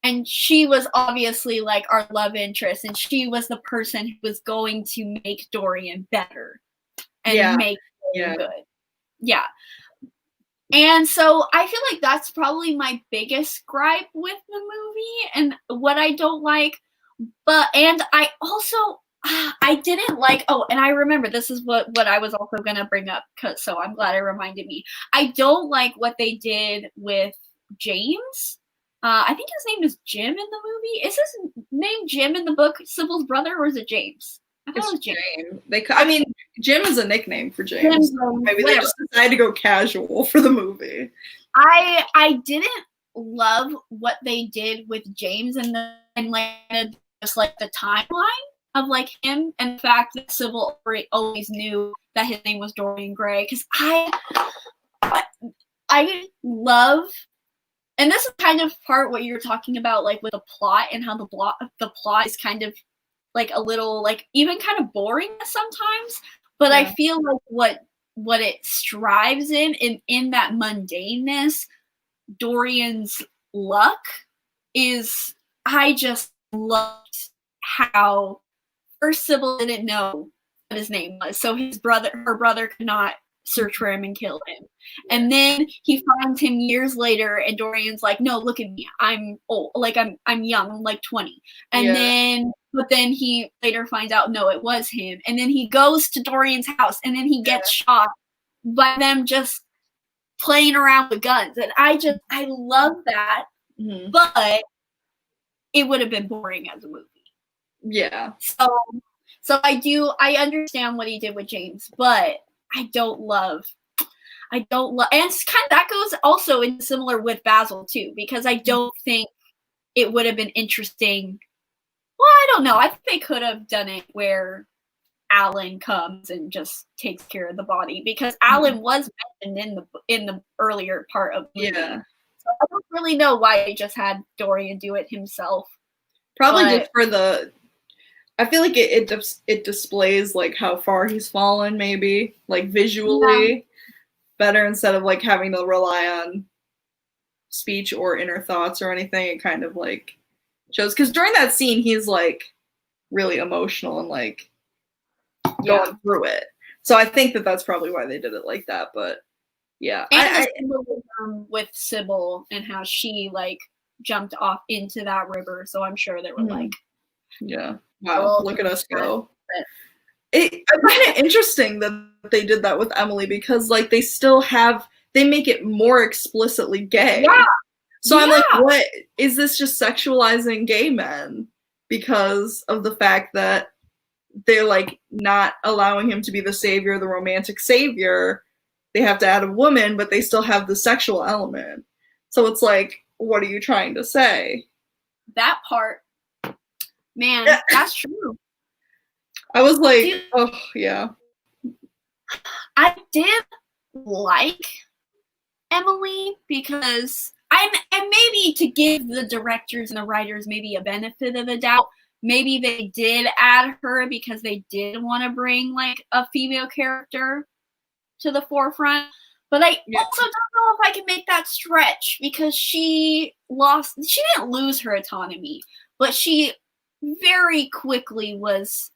And she was obviously like our love interest, and she was the person who was going to make Dorian better and make him good. Yeah. And so I feel like that's probably my biggest gripe with the movie. what I don't like. And I also I didn't like. Oh, and I remember this is what I was also gonna bring up. So I'm glad it reminded me. I don't like what they did with James. I think his name is Jim in the movie. Is his name Jim in the book, Sybil's brother, or is it James? I thought it was James. I mean, Jim is a nickname for James. Maybe they just decided to go casual for the movie. I didn't love what they did with James and just like the timeline of like him and the fact that Sybil always knew that his name was Dorian Gray, because I love, and this is kind of part what you were talking about, like with the plot and how the plot is kind of like a little like even kind of boring sometimes, but yeah. I feel like what it strives in that mundaneness, Dorian's luck is, I just loved how first Sybil didn't know what his name was, so her brother could not search for him and kill him. And then he finds him years later, and Dorian's like, no, look at me, I'm old, like I'm young, I'm like 20. And but then he later finds out, no, it was him. And then he goes to Dorian's house, and then he gets shot by them just playing around with guns. And I love that. Mm-hmm. But it would have been boring as a movie. Yeah. So I understand what he did with James, but I don't love, and it's kind of, that goes also in similar with Basil too, because I don't think it would have been interesting. Well, I don't know. I think they could have done it where Alan comes and just takes care of the body, because Alan was mentioned in the earlier part of the movie. So I don't really know why they just had Dorian do it himself. Probably just for I feel like it displays like how far he's fallen, maybe like visually better, instead of like having to rely on speech or inner thoughts or anything. It kind of like shows, because during that scene he's like really emotional and like going through it. So I think that's probably why they did it like that. But yeah, and with Sybil and how she like jumped off into that river. So I'm sure they were like, wow, look at us go. I find it interesting that they did that with Emily, because like they make it more explicitly gay. Yeah. So I'm like, what is this, just sexualizing gay men because of the fact that they're like not allowing him to be the savior, the romantic savior. They have to add a woman, but they still have the sexual element. So it's like, what are you trying to say? That part, man, that's true. I was like, oh yeah. I did like Emily because and maybe to give the directors and the writers maybe a benefit of the doubt, maybe they did add her because they did want to bring like a female character to the forefront. But I also don't know if I can make that stretch, because she didn't lose her autonomy, but she very quickly was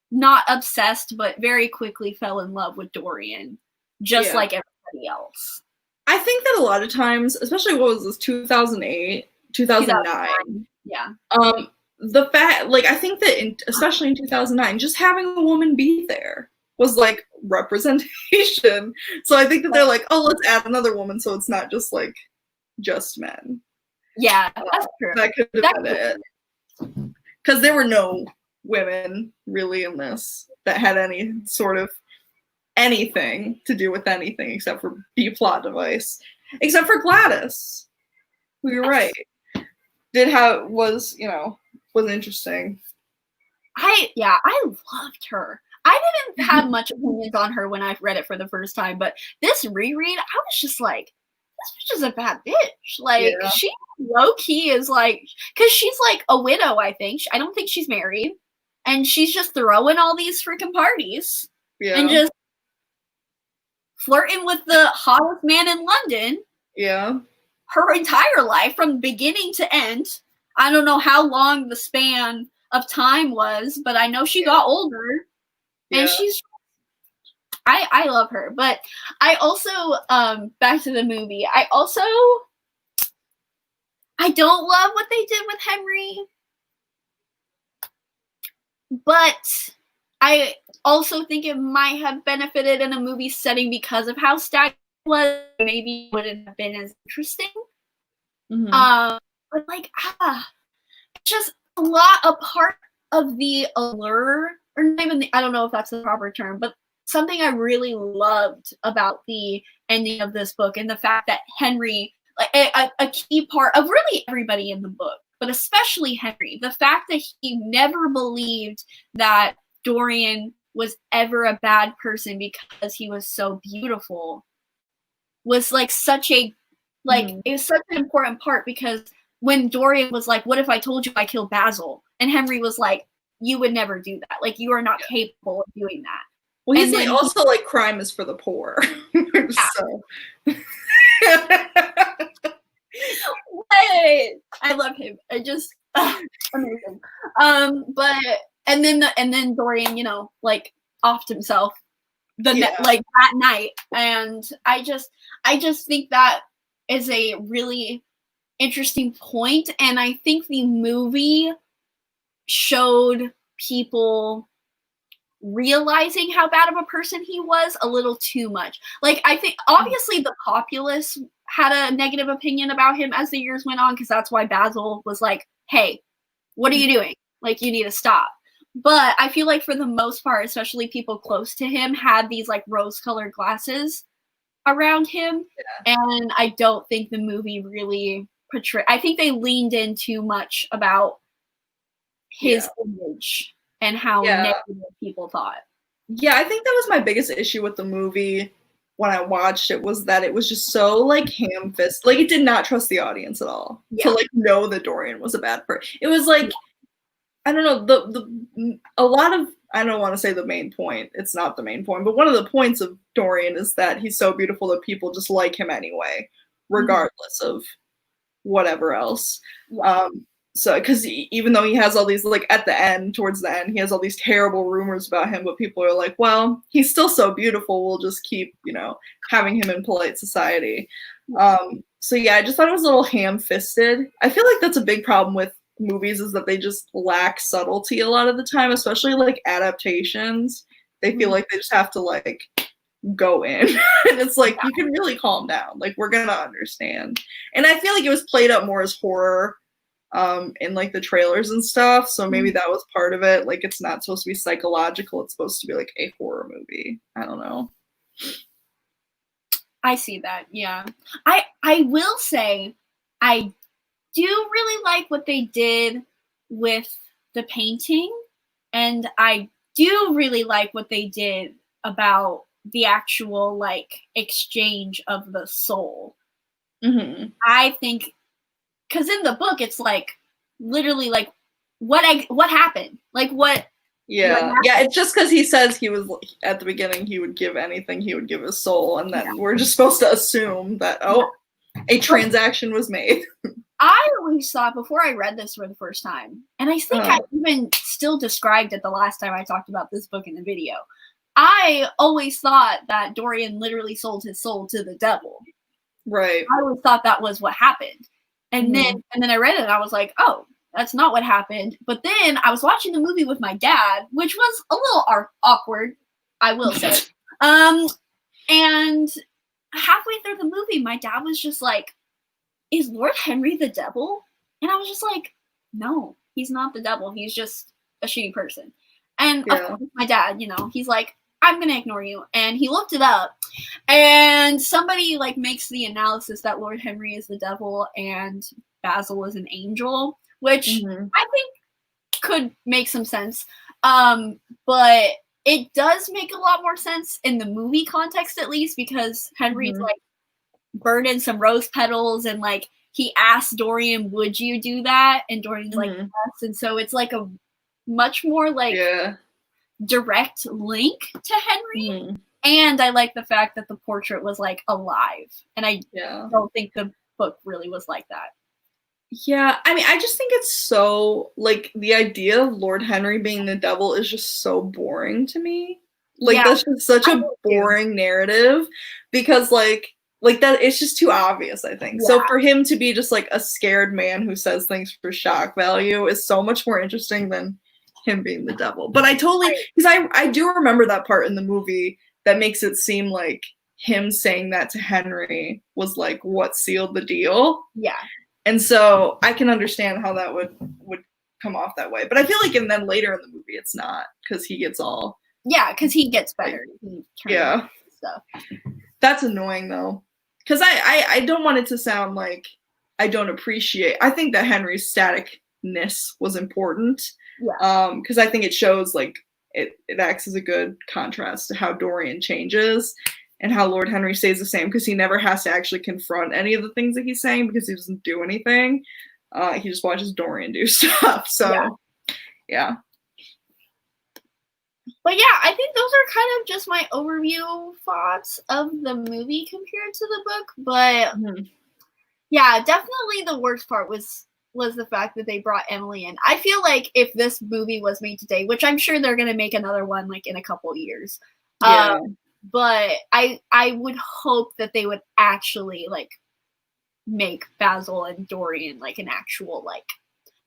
not obsessed, but very quickly fell in love with Dorian, just like everybody else. I think that a lot of times, especially what was this, 2008, 2009? Yeah. The fact, like, I think that especially in 2009, just having a woman be there was like representation. So I think that they're like, oh, let's add another woman so it's not just like just men. Yeah, that's true. That could have been it. Because there were no women really in this that had any sort of anything to do with anything except for be a plot device. Except for Gladys. Who you're right. Was interesting. I loved her. I didn't have much opinions on her when I read it for the first time, but this reread, I was just like, this bitch is a bad bitch. Like, she low-key is like, because she's like a widow, I think. I don't think she's married. And she's just throwing all these freaking parties. Yeah. And just flirting with the hottest man in London. Yeah. Her entire life, from beginning to end. I don't know how long the span of time was, but I know she got older. And she's, I love her. But I also, back to the movie, I also, I don't love what they did with Henry, but I also think it might have benefited in a movie setting because of how stagnant it was. Maybe it wouldn't have been as interesting. But like, just a part of the allure, or not even I don't know if that's the proper term, but something I really loved about the ending of this book and the fact that Henry, like a key part of really everybody in the book, but especially Henry, the fact that he never believed that Dorian was ever a bad person because he was so beautiful was like such a it was such an important part, because when Dorian was like, what if I told you I killed Basil? And Henry was like, you would never do that. Like, you are not capable of doing that. Well, he's like also like crime is for the poor. So. I love him. I just amazing. But and then Dorian, like offed himself like that night, and I just think that is a really interesting point, and I think the movie showed people realizing how bad of a person he was a little too much. Like, I think obviously the populace had a negative opinion about him as the years went on, because that's why Basil was like, hey, what are you doing? Like, you need to stop. But I feel like for the most part, especially people close to him, had these like rose-colored glasses around him. And I don't think the movie really portrayed. I think they leaned in too much about his image and how negative people thought. Yeah, I think that was my biggest issue with the movie when I watched it, was that it was just so like ham-fisted. Like, it did not trust the audience at all to like know that Dorian was a bad person. It was like, I don't know, a lot of, I don't want to say the main point, it's not the main point, but one of the points of Dorian is that he's so beautiful that people just like him anyway, regardless of whatever else. So, because even though he has all these, like, at the end, towards the end, he has all these terrible rumors about him, but people are like, well, he's still so beautiful, we'll just keep, having him in polite society. So yeah, I just thought it was a little ham-fisted. I feel like that's a big problem with movies, is that they just lack subtlety a lot of the time, especially like adaptations. They feel like they just have to like go in and it's like, you can really calm down, like, we're gonna understand. And I feel like it was played up more as horror in like the trailers and stuff, so maybe that was part of it. Like, it's not supposed to be psychological, it's supposed to be like a horror movie. I don't know. I see that. I will say I do really like what they did with the painting, and I do really like what they did about the actual like exchange of the soul. I think, because in the book it's like literally like what happened, like what it's just because he says he was, at the beginning, he would give anything, he would give his soul, and then we're just supposed to assume that a transaction was made. I always thought, before I read this for the first time, and I think I even still described it the last time I talked about this book in the video, I always thought that Dorian literally sold his soul to the devil. Right. I always thought that was what happened. And then I read it and I was like, oh, that's not what happened. But then I was watching the movie with my dad, which was a little awkward, I will say. And halfway through the movie, my dad was just like, is Lord Henry the devil? And I was just like, no, he's not the devil. He's just a shitty person. And of course, my dad, he's like, I'm going to ignore you. And he looked it up. And somebody like makes the analysis that Lord Henry is the devil and Basil is an angel, which I think could make some sense. But it does make a lot more sense in the movie context, at least, because Henry's like burning some rose petals, and like he asked Dorian, would you do that? And Dorian's like, yes. And so it's like a much more like direct link to Henry. And I like the fact that the portrait was like alive, and I don't think the book really was like that. Yeah, I mean, I just think it's so, like, the idea of Lord Henry being the devil is just so boring to me. Like, that's just such a boring narrative, because, like, like that, it's just too obvious, I think. Yeah. So for him to be just like a scared man who says things for shock value is so much more interesting than him being the devil. But I totally, because I do remember that part in the movie that makes it seem like him saying that to Henry was like what sealed the deal. Yeah. And so I can understand how that would come off that way. But I feel like and then later in the movie it's not, because he gets all because he gets better. He yeah. Stuff. That's annoying though. Because I don't want it to sound like I don't appreciate. I think that Henry's staticness was important. Yeah. Because I think it shows like it acts as a good contrast to how Dorian changes and how Lord Henry stays the same, because he never has to actually confront any of the things that he's saying because he doesn't do anything. He just watches Dorian do stuff. So yeah. But yeah, I think those are kind of just my overview thoughts of the movie compared to the book. But yeah, definitely the worst part was the fact that they brought Emily in. I feel like if this movie was made today, which I'm sure they're gonna make another one like in a couple years. Yeah. But I would hope that they would actually like make Basil and Dorian like an actual like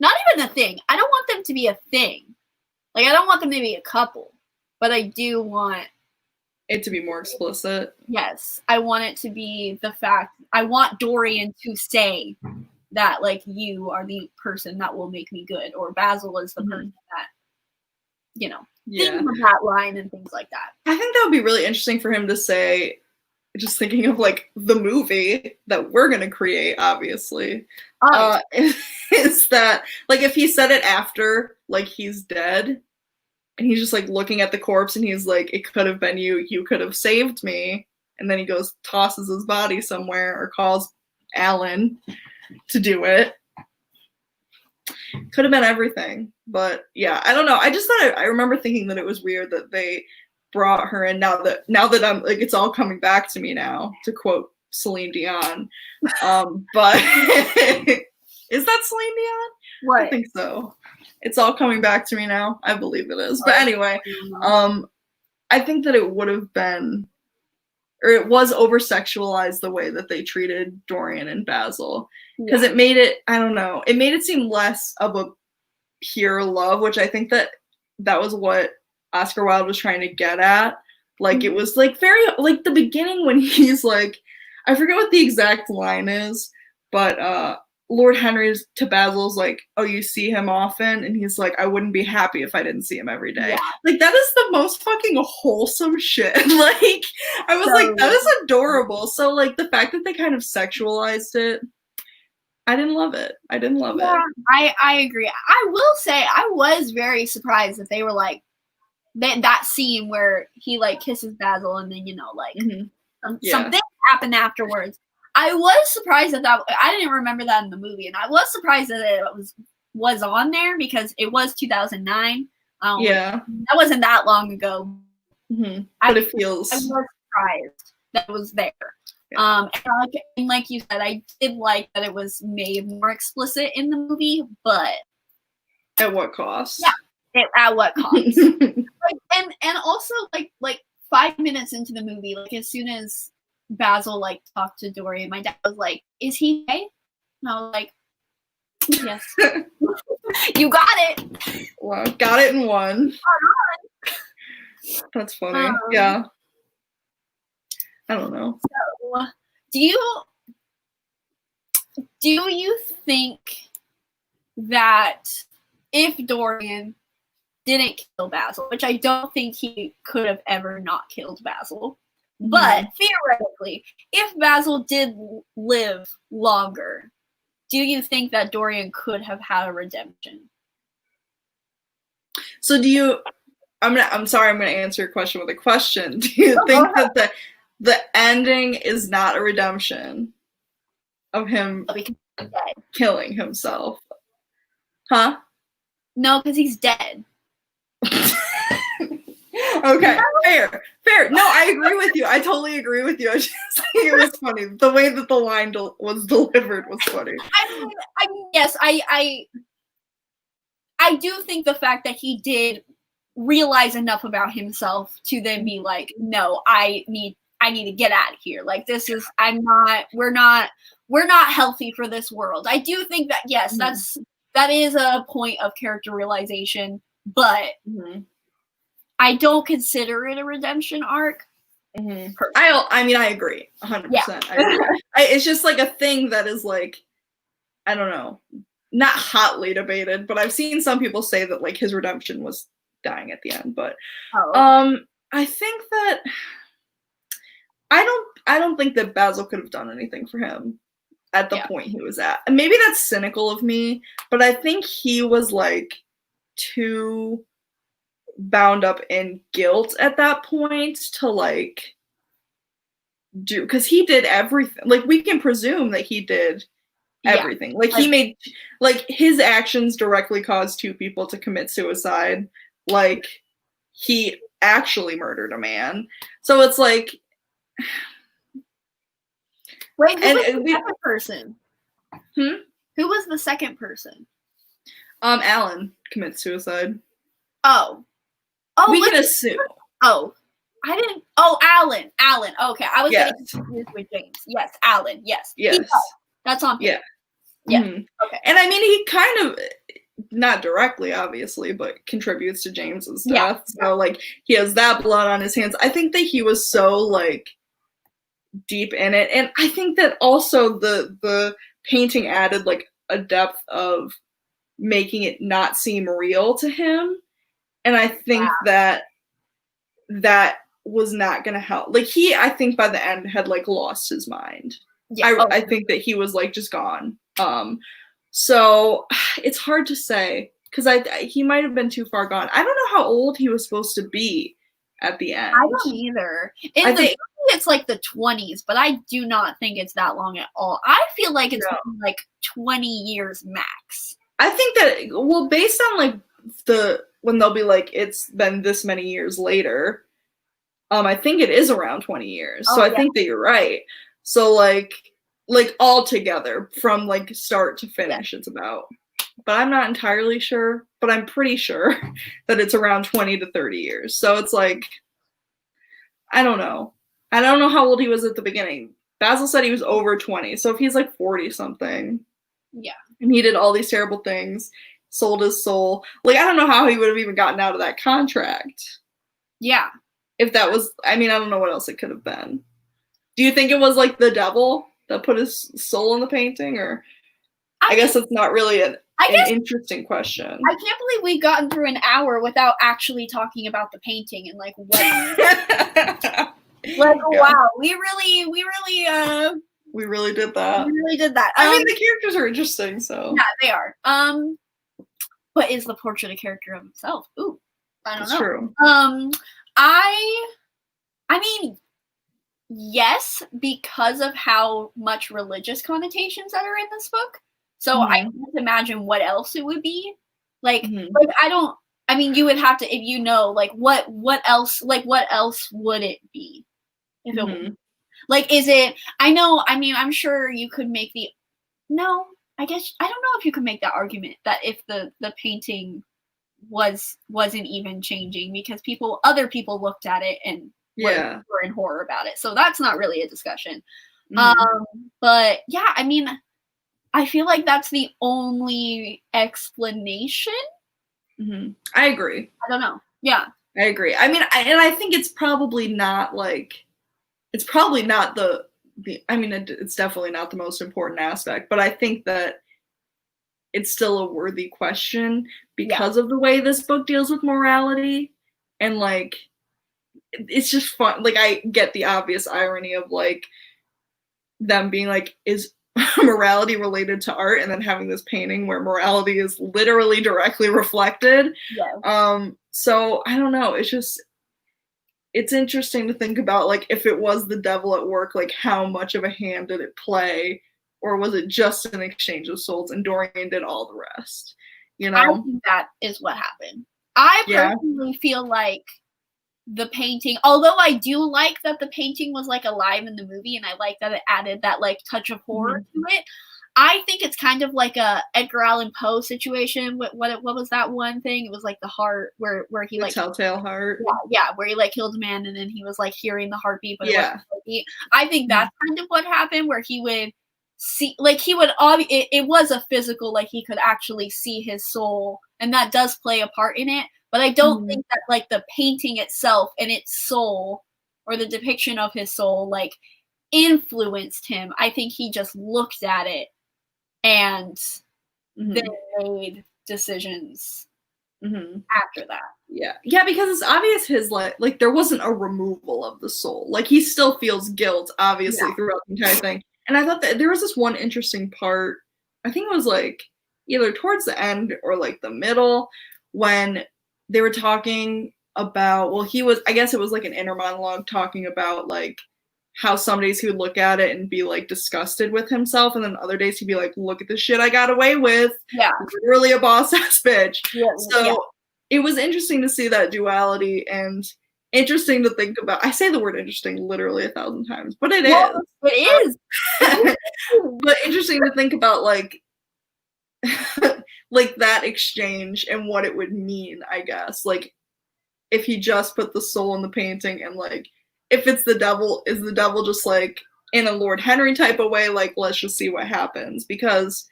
not even a thing. I don't want them to be a thing. Like I don't want them to be a couple. But I do want it to be more explicit. Yes. I want it to be the fact I want Dorian to say that like you are the person that will make me good, or Basil is the person that, you know, things of that line and things like that. I think that would be really interesting for him to say, just thinking of like the movie that we're gonna create, obviously. Is that like if he said it after like he's dead and he's just like looking at the corpse and he's like, it could have been you could have saved me, and then he goes tosses his body somewhere or calls Alan to do it. Could have been everything. But yeah, I don't know. I just thought I remember thinking that it was weird that they brought her in now that I'm like, it's all coming back to me now, to quote Celine Dion. But is that Celine Dion? What? I think so. It's all coming back to me now. I believe it is. But anyway, I think that it would have been, or it was over-sexualized the way that they treated Dorian and Basil. Because it made it, I don't know, it made it seem less of a pure love, which I think that was what Oscar Wilde was trying to get at. Like, it was like very, like the beginning when he's like, I forget what the exact line is, but Lord Henry's to Basil's like, oh, you see him often? And he's like, I wouldn't be happy if I didn't see him every day. Yeah. Like, that is the most fucking wholesome shit. Like, I was like, that is adorable. So, like, the fact that they kind of sexualized it, I didn't love it. I agree. I will say I was very surprised that they were like, that scene where he like kisses Basil and then, you know, like something happened afterwards. I was surprised that I didn't remember that in the movie, and I was surprised that it was on there because it was 2009. That wasn't that long ago. But it feels. I was surprised that it was there. And like you said, I did like that it was made more explicit in the movie, but at what cost? Yeah, at what cost? and also like 5 minutes into the movie, like as soon as Basil like talked to Dorian, my dad was like, "Is he gay?" And I was like, "Yes." You got it. Wow, got it in one. That's funny. Yeah. I don't know. So, do you think that if Dorian didn't kill Basil, which I don't think he could have ever not killed Basil, but theoretically, if Basil did live longer, do you think that Dorian could have had a redemption? So I'm sorry, I'm gonna answer your question with a question. Do you think that the ending is not a redemption of him killing himself? Huh? No, because he's dead. Okay, fair. No, I agree with you. I totally agree with you. I just think it was funny. The way that the line was delivered was funny. I mean, yes, I do think the fact that he did realize enough about himself to then be like, no, I need I need to get out of here. Like this is we're not healthy for this world. I do think that yes, that is a point of character realization, but I don't consider it a redemption arc. I agree 100%. Yeah. I agree. It's just like a thing that is like, I don't know, not hotly debated, but I've seen some people say that like his redemption was dying at the end. But I think that I don't think that Basil could have done anything for him at the point he was at. And maybe that's cynical of me, but I think he was like too bound up in guilt at that point to like do, because he did everything. Like we can presume that he did everything. Like he made, like his actions directly caused 2 people to commit suicide. Like he actually murdered a man. So it's like, wait, who was the second person? Who was the second person? Alan commits suicide. Oh, we can assume. Oh, I didn't. Oh, Alan. Okay, I was getting confused with James. Yes, Alan. Yes. That's on paper. Yeah. Okay. And I mean, he kind of, not directly, obviously, but contributes to James's death. So like, he has that blood on his hands. I think that he was so like deep in it, and I think that also the painting added like a depth of making it not seem real to him. And I think that was not going to help. Like I think by the end had like lost his mind. Yeah. I think that he was like just gone. So it's hard to say because he might have been too far gone. I don't know how old he was supposed to be at the end. I don't either. In the movie, it's like the 20s, but I do not think it's that long at all. I feel like it's like 20 years max. I think that, well, based on like when they'll be like, it's been this many years later, I think it is around 20 years. So I think that you're right. So like all together from like start to finish, it's about, but I'm not entirely sure, but I'm pretty sure that it's around 20 to 30 years. So it's like, I don't know how old he was at the beginning. Basil said he was over 20. So if he's like 40 something. Yeah. And he did all these terrible things, sold his soul. Like, I don't know how he would have even gotten out of that contract. Yeah. If that was, I mean, I don't know what else it could have been. Do you think it was like the devil that put his soul in the painting? Or I guess it's not really an interesting question. I can't believe we've gotten through an hour without actually talking about the painting and like what. Wow, we really did that. We really did that. I mean, the characters are interesting, so yeah, they are. But is the portrait a character of himself? Ooh, I don't know. True. I mean, yes, because of how much religious connotations that are in this book. So I can't imagine what else it would be. Like I mean, you would have to, if you know, like what else would it be? If it would, like, is it, I'm sure you could make I guess, I don't know if you could make that argument that if the painting wasn't even changing because other people looked at it and were in horror about it. So that's not really a discussion. But yeah, I mean, I feel like that's the only explanation. I agree. I don't know. Yeah. I agree. I mean, I think it's probably not like, it's probably not it's definitely not the most important aspect, but I think that it's still a worthy question because of the way this book deals with morality. And like, it's just fun. Like, I get the obvious irony of like them being like, is morality related to art, and then having this painting where morality is literally directly reflected. So I don't know, it's interesting to think about, like, if it was the devil at work, like how much of a hand did it play, or was it just an exchange of souls and Dorian did all the rest, you know? I think that is what happened. I personally feel like the painting, although I do like that the painting was like alive in the movie, and I like that it added that like touch of horror to it, I think it's kind of like a Edgar Allan Poe situation. What was that one thing? It was like the heart where he The like Telltale Heart. yeah, where he like killed a man and then he was like hearing the heartbeat, but it wasn't heartbeat. I think that's kind of what happened, where he would see, like he would it was a physical, like he could actually see his soul, and that does play a part in it. But I don't think that like the painting itself and its soul, or the depiction of his soul, like influenced him. I think he just looked at it and then made decisions after that. Yeah, because it's obvious his like there wasn't a removal of the soul. Like he still feels guilt, obviously, throughout the entire thing. And I thought that there was this one interesting part, I think it was like either towards the end or like the middle, when they were talking about, well, I guess it was like an inner monologue talking about like how some days he would look at it and be like disgusted with himself, and then other days he'd be like, look at the shit I got away with. Yeah. Really a boss ass bitch. It was interesting to see that duality, and interesting to think about. I say the word interesting literally 1,000 times, but it is. It is. But interesting to think about like like that exchange and what it would mean, I guess. Like if he just put the soul in the painting, and like if it's the devil, is the devil just like in a Lord Henry type of way, like let's just see what happens? Because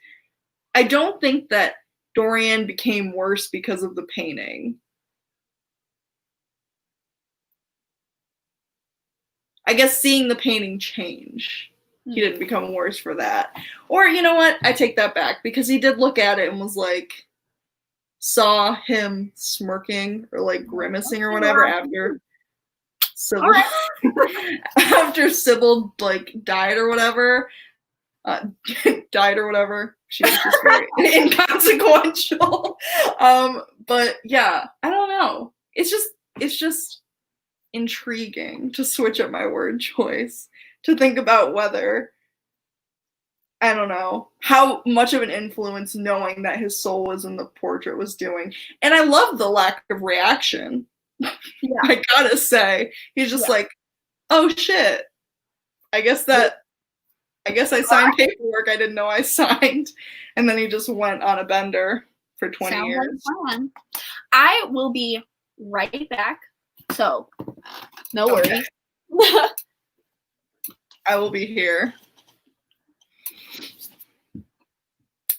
I don't think that Dorian became worse because of the painting. I guess seeing the painting change, he didn't become worse for that. Or you know what? I take that back, because he did look at it and was like, saw him smirking or like grimacing or whatever after Sybil, after Sybil like died or whatever. She was just very inconsequential. But yeah, I don't know. It's just intriguing, to switch up my word choice, to think about whether, I don't know, how much of an influence knowing that his soul was in the portrait was doing. And I love the lack of reaction. Yeah. I gotta say, he's just like, oh shit, I guess I signed paperwork I didn't know I signed. And then he just went on a bender for 20 years. Like fun. I will be right back, so no worries. I will be here.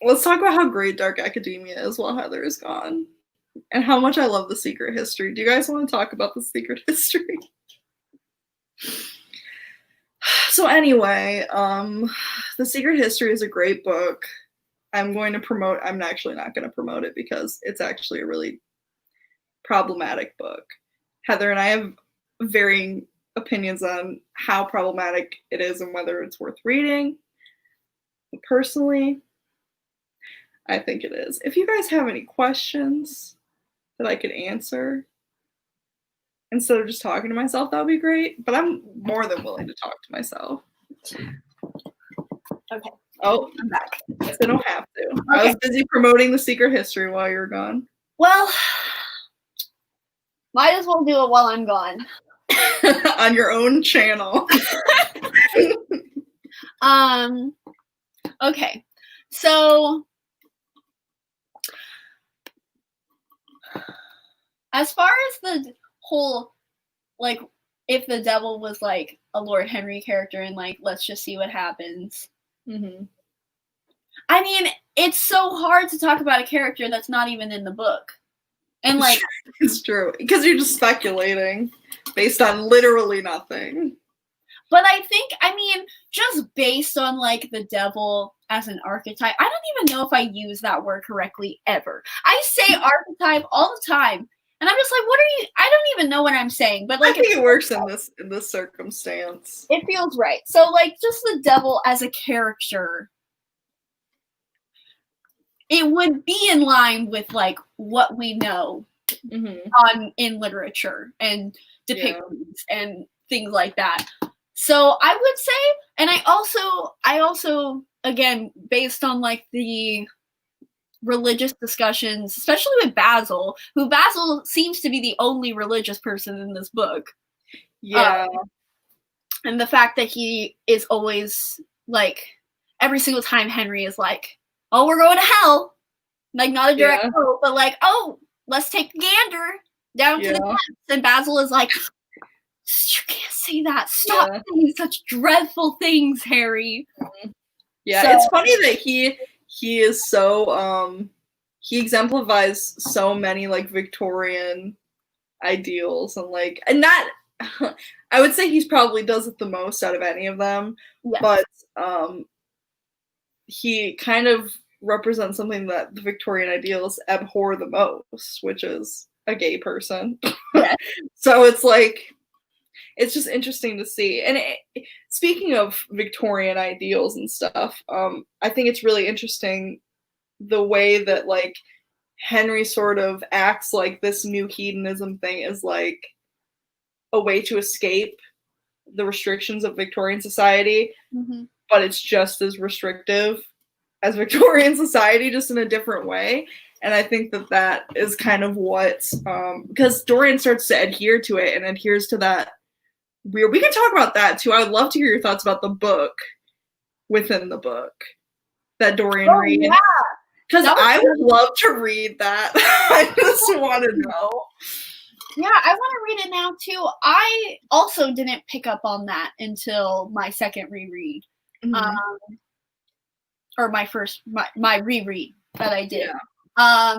Let's talk about how great Dark Academia is while Heather is gone, and how much I love The Secret History. Do you guys want to talk about The Secret History? So anyway, The Secret History is a great book. I'm actually not going to promote it, because it's actually a really problematic book. Heather and I have varying opinions on how problematic it is and whether it's worth reading. Personally, I think it is. If you guys have any questions that I could answer instead of just talking to myself, that would be great. But I'm more than willing to talk to myself. Okay. Oh, I'm back. I don't have to. Okay. I was busy promoting The Secret History while you were gone. Well, might as well do it while I'm gone. On your own channel. Okay. So as far as the whole, like, if the devil was like a Lord Henry character and like, let's just see what happens. I mean, it's so hard to talk about a character that's not even in the book. And like, it's true, because you're just speculating based on literally nothing. But I think, I mean, just based on like the devil as an archetype, I don't even know if I use that word correctly ever. I say archetype all the time, and I'm just like, what are you? I don't even know what I'm saying. But like, I think it works in this circumstance. It feels right. So like, just the devil as a character, it would be in line with like what we know in literature and depictions and things like that. So I would say, and I also again, based on like the religious discussions, especially with Basil seems to be the only religious person in this book. Yeah. And the fact that he is always like every single time Henry is like, oh, we're going to hell. Like, not a direct quote, but like, oh, let's take the gander down to the depths. And Basil is like, you can't say that. Stop saying such dreadful things, Harry. Yeah, so, it's funny that he is so he exemplifies so many like Victorian ideals and like, and not I would say he's probably does it the most out of any of them, but he kind of represents something that the Victorian ideals abhor the most, which is a gay person. So it's like, it's just interesting to see. And speaking of Victorian ideals and stuff, I think it's really interesting the way that like Henry sort of acts like this new hedonism thing is like a way to escape the restrictions of Victorian society, but it's just as restrictive as Victorian society, just in a different way. And I think that that is kind of what, because Dorian starts to adhere to it and adheres to that weird. We can talk about that too. I would love to hear your thoughts about the book within the book that Dorian reads. Yeah. Because I would love to read that. I just want to know. Yeah, I want to read it now too. I also didn't pick up on that until my second reread. Or my reread that I did. I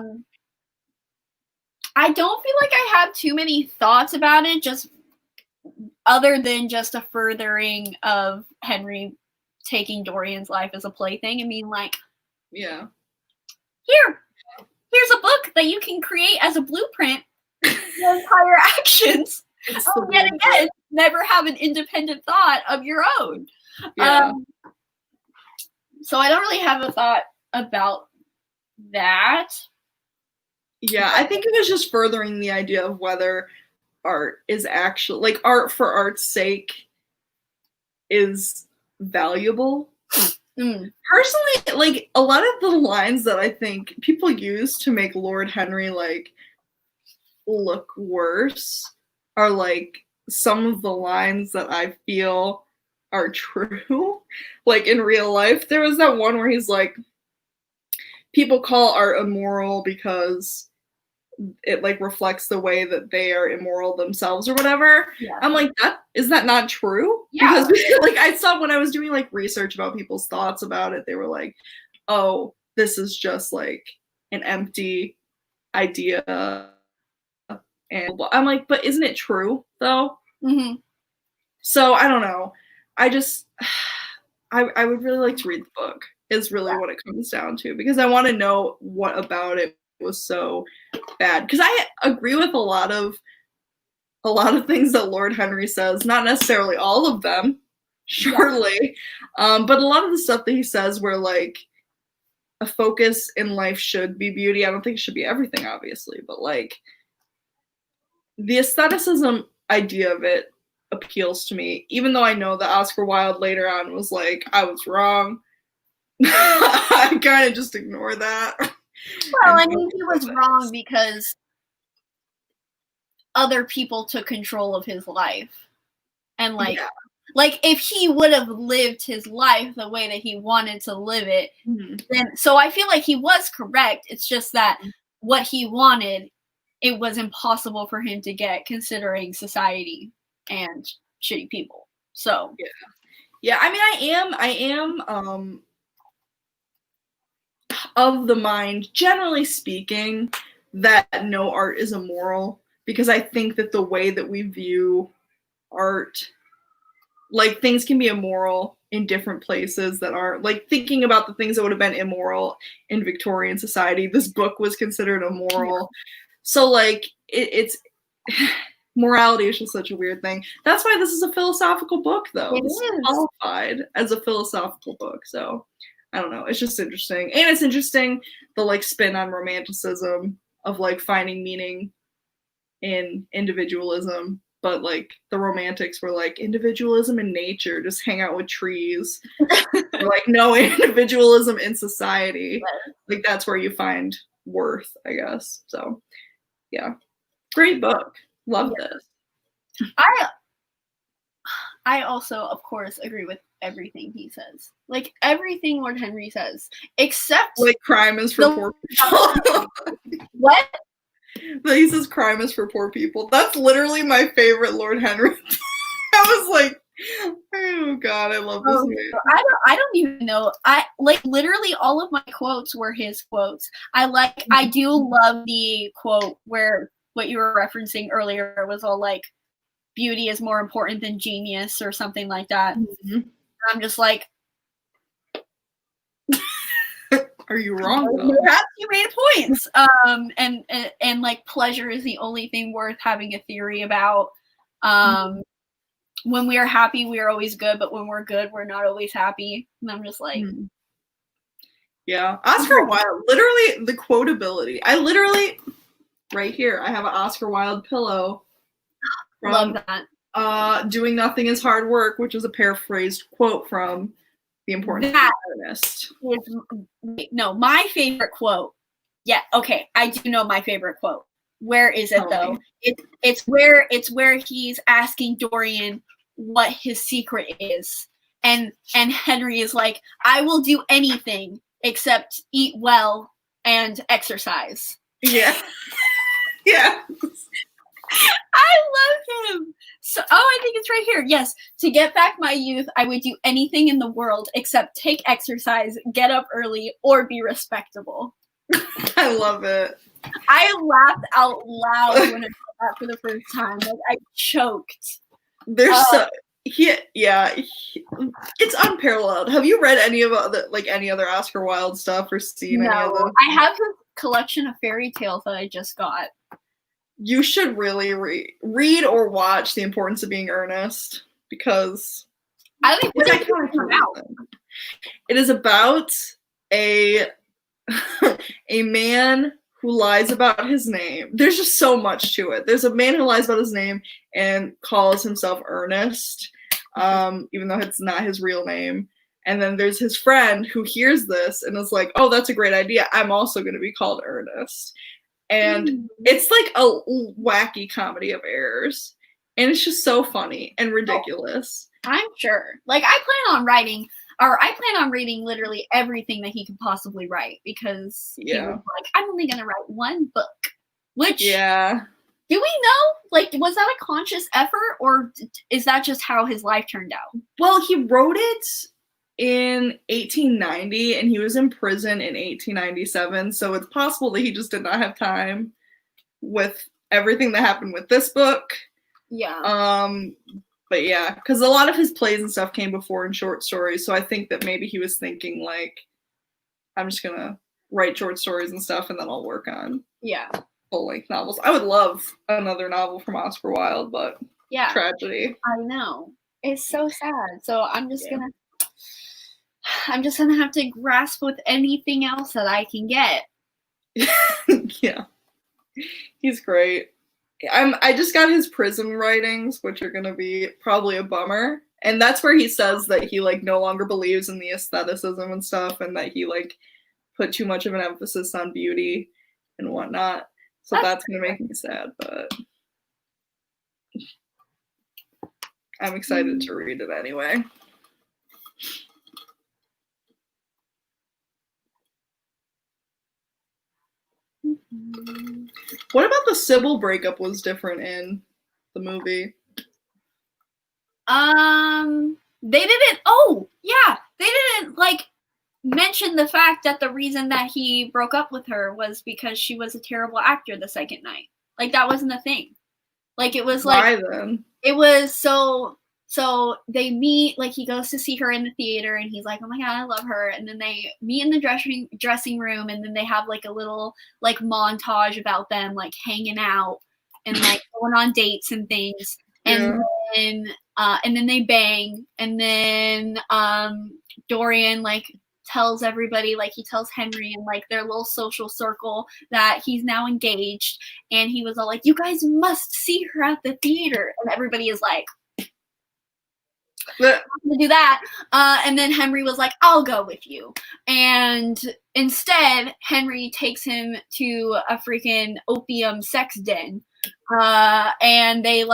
don't feel like I have too many thoughts about it, just other than just a furthering of Henry taking Dorian's life as a plaything and being like, here's a book that you can create as a blueprint for your entire actions. Yet again, never have an independent thought of your own. So I don't really have a thought about that. Yeah, I think it was just furthering the idea of whether art is actually, like, art for art's sake is valuable. Personally, like, a lot of the lines that I think people use to make Lord Henry, like, look worse are, like, some of the lines that I feel are true. Like, in real life, there was that one where he's like, people call art immoral because it like reflects the way that they are immoral themselves or whatever. I'm like, is that not true? Because like I saw when I was doing like research about people's thoughts about it, they were like, oh, this is just like an empty idea. And I'm like, but isn't it true though? So I don't know. I just I would really like to read the book is really what it comes down to, because I want to know what about it was so bad. Because I agree with a lot of things that Lord Henry says, not necessarily all of them, surely, but a lot of the stuff that he says where like a focus in life should be beauty. I don't think it should be everything, obviously, but like the aestheticism idea of it appeals to me, even though I know that Oscar Wilde later on was like, I was wrong. I kind of just ignore that. Well, I mean, he was wrong because other people took control of his life. And like if he would have lived his life the way that he wanted to live it, then so I feel like he was correct. It's just that what he wanted, it was impossible for him to get considering society and shitty people. So I mean, I am of the mind, generally speaking, that no art is immoral, because I think that the way that we view art, like things can be immoral in different places that aren't, like thinking about the things that would have been immoral in Victorian society, this book was considered immoral. So like it's morality is just such a weird thing. That's why this is a philosophical book, though. This is qualified as a philosophical book. So I don't know. It's just interesting. And it's interesting the like spin on romanticism of like finding meaning in individualism. But like the romantics were like individualism in nature, just hang out with trees. Like no individualism in society. Like that's where you find worth, I guess. So yeah. Great book. Love this. I also, of course, agree with everything he says. Like, everything Lord Henry says. Except... Like, crime is for poor people. What? But he says crime is for poor people. That's literally my favorite Lord Henry. I was like, oh god, I love this movie. I don't even know. I like literally all of my quotes were his quotes. I do love the quote where what you were referencing earlier was all like, beauty is more important than genius or something like that. Mm-hmm. I'm just like, are you wrong? Perhaps you made points. And like, pleasure is the only thing worth having a theory about. When we are happy, we are always good, but when we're good, we're not always happy. And I'm just like, yeah. Oscar Wilde, literally the quotability. I literally, right here, I have an Oscar Wilde pillow. Love that. Doing nothing is hard work, which is a paraphrased quote from The Importance of Being Earnest. No, my favorite quote. Yeah, okay, I do know my favorite quote. Where is it though? It's where he's asking Dorian what his secret is, and Henry is like, I will do anything except eat well and exercise. Yeah. Yeah. I love him. So, I think it's right here. Yes. To get back my youth, I would do anything in the world except take exercise, get up early, or be respectable. I love it. I laughed out loud when I heard that for the first time. Like, I choked. There's it's unparalleled. Have you read any of any other Oscar Wilde stuff or seen any of them? I have a collection of fairy tales that I just got. You should really read or watch The Importance of Being Earnest, because I think it's about. It is about a man who lies about his name. There's just so much to it. There's a man who lies about his name and calls himself Ernest, even though it's not his real name. And then there's his friend who hears this and is like, oh, that's a great idea. I'm also going to be called Ernest. And it's like a wacky comedy of errors. And it's just so funny and ridiculous. I'm sure. Like, I plan on reading literally everything that he could possibly write, because he was like, I'm only going to write one book. Which, do we know? Like, was that a conscious effort, or is that just how his life turned out? Well, he wrote it in 1890, and he was in prison in 1897, so it's possible that he just did not have time with everything that happened with this book. Yeah. But yeah, because a lot of his plays and stuff came before in short stories, so I think that maybe he was thinking, like, I'm just gonna write short stories and stuff, and then I'll work on full-length novels. I would love another novel from Oscar Wilde, but tragedy. I know. It's so sad. So I'm just gonna have to grasp with anything else that I can get. Yeah. He's great. I just got his prison writings, which are gonna be probably a bummer. And that's where he says that he like no longer believes in the aestheticism and stuff, and that he like put too much of an emphasis on beauty and whatnot. So that's gonna make me sad, but I'm excited to read it anyway. What about the Sybil breakup was different in the movie? They didn't. Oh, yeah, they didn't like mention the fact that the reason that he broke up with her was because she was a terrible actor the second night. Like, that wasn't a thing. Like, it was like, why then? It was so they meet, like, he goes to see her in the theater, and he's like, oh my god, I love her. And then they meet in the dressing room, and then they have, like, a little, like, montage about them, like, hanging out and, like, going on dates and things. And then they bang. And then Dorian, like, tells everybody, like, he tells Henry and, like, their little social circle that he's now engaged. And he was all like, you guys must see her at the theater. And everybody is like, I'm gonna do that. And then Henry was like, I'll go with you. And instead, Henry takes him to a freaking opium sex den. And they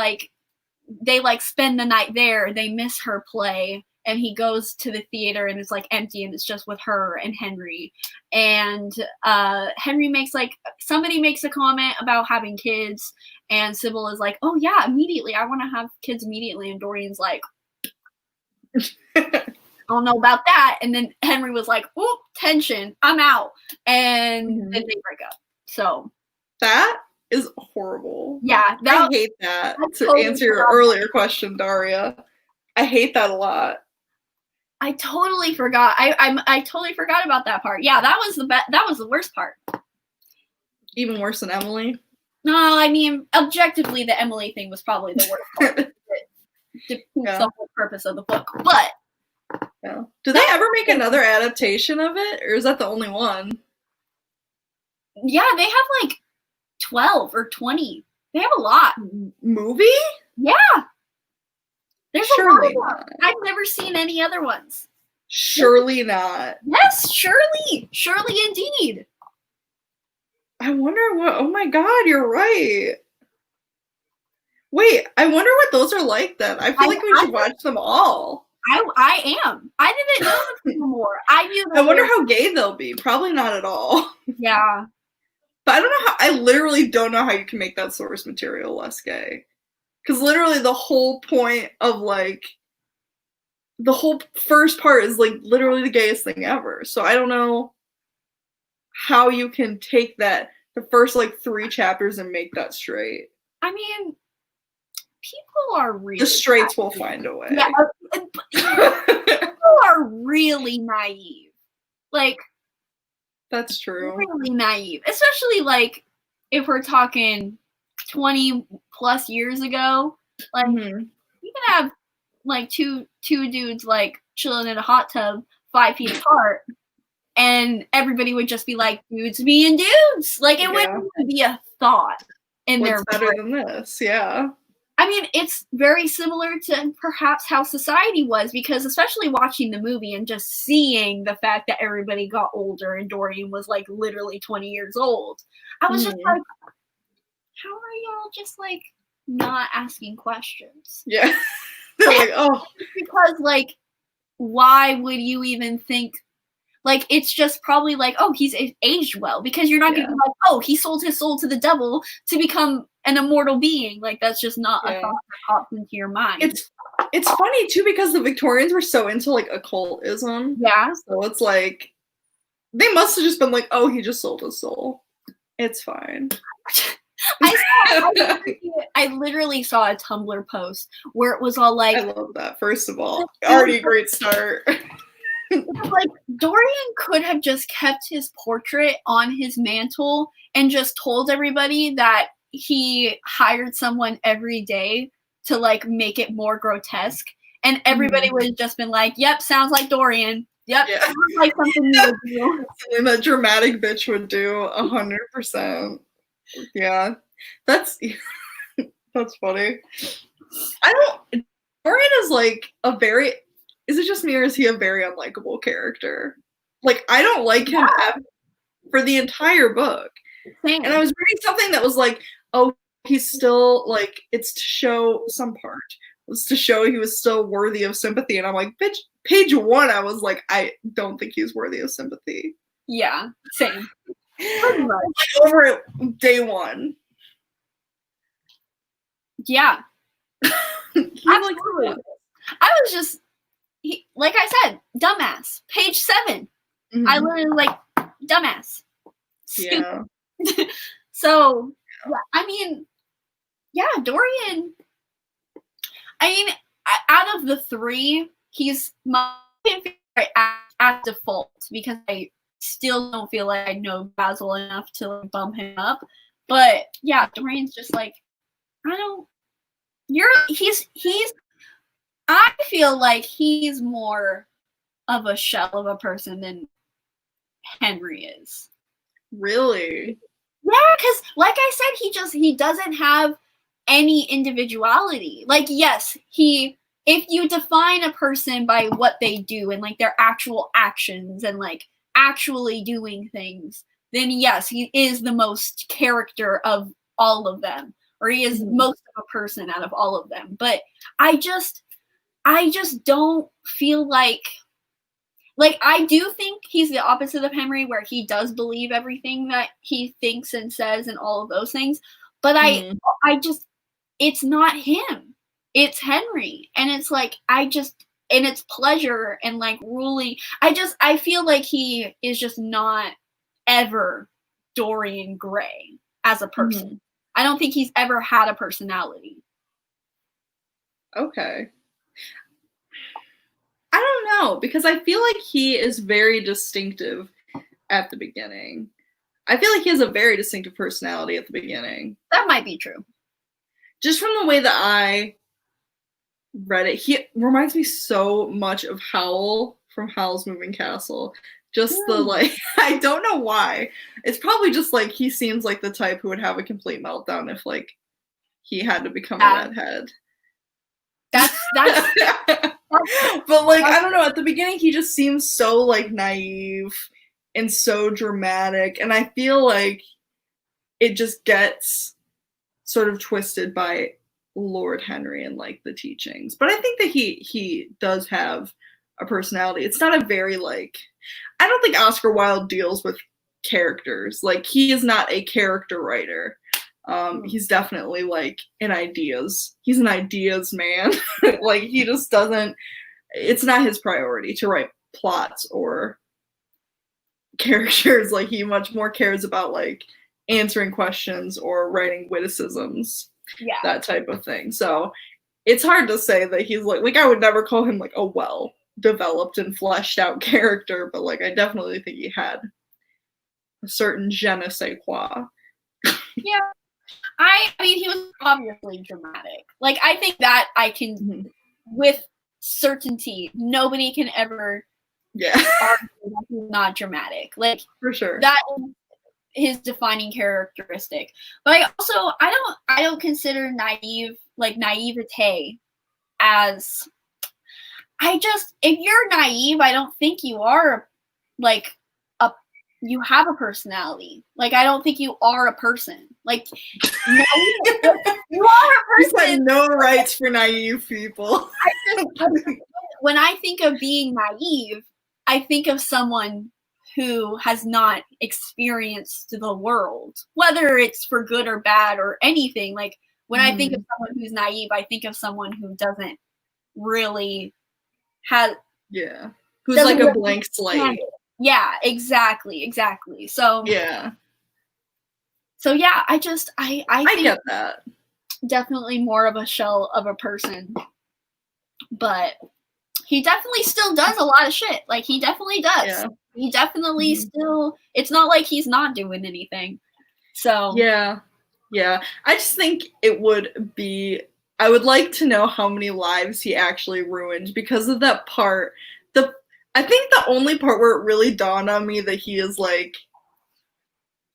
spend the night there. They miss her play. and he goes to the theater and it's like empty and it's just with her and Henry. And Henry makes somebody makes a comment about having kids, and Sybil is like, oh yeah, immediately, I want to have kids immediately. And Dorian's like, I don't know about that. And then Henry was like, "Oop, tension, I'm out." And then they break up. So that is horrible. Yeah, I hate that. To answer your earlier question, Daria, I hate that a lot. I totally forgot. I totally forgot about that part. Yeah, that was the worst part. Even worse than Emily? No, I mean, objectively, the Emily thing was probably the worst part. It defeats the whole purpose of the book. But yeah. Do they ever make another adaptation of it, or is that the only one? Yeah, they have like 12 or 20. They have a lot. Movie? Yeah. There's surely a lot of them. I've never seen any other ones. Surely not. Yes, surely. Surely indeed. I wonder what. Oh my god, you're right. Wait, I wonder what those are like then. I feel like we should watch them all. I am. I didn't know them anymore. I wonder how gay they'll be. Probably not at all. Yeah. But I don't know how. I literally don't know how you can make that source material less gay. Because literally the whole point of like the whole first part is like literally the gayest thing ever. So I don't know how you can take that the first like 3 chapters and make that straight. I mean, people are really the straights will find a way. Yeah, people are really naive. Like, that's true. Really naive, especially like if we're talking 20 plus years ago. Like, you can have like two dudes like chilling in a hot tub 5 feet apart, and everybody would just be like, dudes being dudes. Like, it wouldn't even be a thought in What's their better than this? Yeah. I mean, it's very similar to perhaps how society was, because especially watching the movie and just seeing the fact that everybody got older and Dorian was like literally 20 years old, I was just like, how are y'all just like not asking questions? Yeah. They're like, oh. Because like, why would you even think? Like, it's just probably like, oh, he's aged well, because you're not going to be like, oh, he sold his soul to the devil to become an immortal being. Like, that's just not a thought that pops into your mind. It's funny too, because the Victorians were so into like occultism. Yeah. So it's like they must have just been like, oh, he just sold his soul. It's fine. I literally saw a Tumblr post where it was all like, I love that. First of all, already a great start. Like, Dorian could have just kept his portrait on his mantle and just told everybody that he hired someone every day to like make it more grotesque, and everybody would have just been like, yep, sounds like Dorian. Yep, sounds like something you would do. Something that dramatic bitch would do 100%. Yeah, that's funny. Dorian is like a very. Is it just me, or is he a very unlikable character? Like, I don't like him for the entire book. Same. And I was reading something that was like, oh, he's still, like, it's to show some part. It was to show he was still worthy of sympathy. And I'm like, bitch, page 1, I was like, I don't think he's worthy of sympathy. Yeah, same. Over at day 1. Yeah. Absolutely. I was just, like I said, dumbass. Page 7. I literally like, dumbass. Yeah. So, yeah, I mean, yeah, Dorian. I mean, out of the 3, he's my favorite at default, because I still don't feel like I know Basil enough to like bump him up. But yeah, Dorian's just like, I feel like he's more of a shell of a person than Henry is. Really? Yeah, because like I said, he doesn't have any individuality. Like, yes, if you define a person by what they do and like their actual actions and like actually doing things, then yes, he is the most character of all of them, or he is most of a person out of all of them. But I I just don't feel like I do think he's the opposite of Henry, where he does believe everything that he thinks and says and all of those things. But I just, it's not him. It's Henry. And it's like, and it's pleasure and like ruling. I feel like he is just not ever Dorian Gray as a person. I don't think he's ever had a personality. Okay. I don't know, because I feel like he is very distinctive at the beginning. I feel like he has a very distinctive personality at the beginning. That might be true. Just from the way that I read it, he reminds me so much of Howl from Howl's Moving Castle. Just the like, I don't know why. It's probably just like he seems like the type who would have a complete meltdown if like he had to become a redhead. That's but like I don't know, at the beginning he just seems so like naive and so dramatic, and I feel like it just gets sort of twisted by Lord Henry and like the teachings. But I think that he does have a personality. It's not a very like, I don't think Oscar Wilde deals with characters. Like he is not a character writer. He's definitely like he's an ideas man. Like he just doesn't, it's not his priority to write plots or characters. Like he much more cares about like answering questions or writing witticisms, that type of thing. So it's hard to say that he's like I would never call him like a well developed and fleshed out character, but like I definitely think he had a certain je ne sais quoi. Yeah. I mean, he was obviously dramatic. Like, I think that I can, with certainty, nobody can ever argue that he's not dramatic. Like, for sure, that is his defining characteristic. But I don't consider naivete as, if you're naive, I don't think you are like you have a personality. Like, I don't think you are a person. Like, you are a person. You have no rights for naive people. When I think of being naive, I think of someone who has not experienced the world, whether it's for good or bad or anything. Like, when I think of someone who's naive, I think of someone who doesn't really have... Yeah. Who's like a blank slate. Yeah, exactly. So yeah, I think get that. Definitely more of a shell of a person, but he definitely still does a lot of shit. Like he definitely does. Yeah. He definitely still. It's not like he's not doing anything. So yeah. I just think it would be. I would like to know how many lives he actually ruined because of that part. I think the only part where it really dawned on me that he is like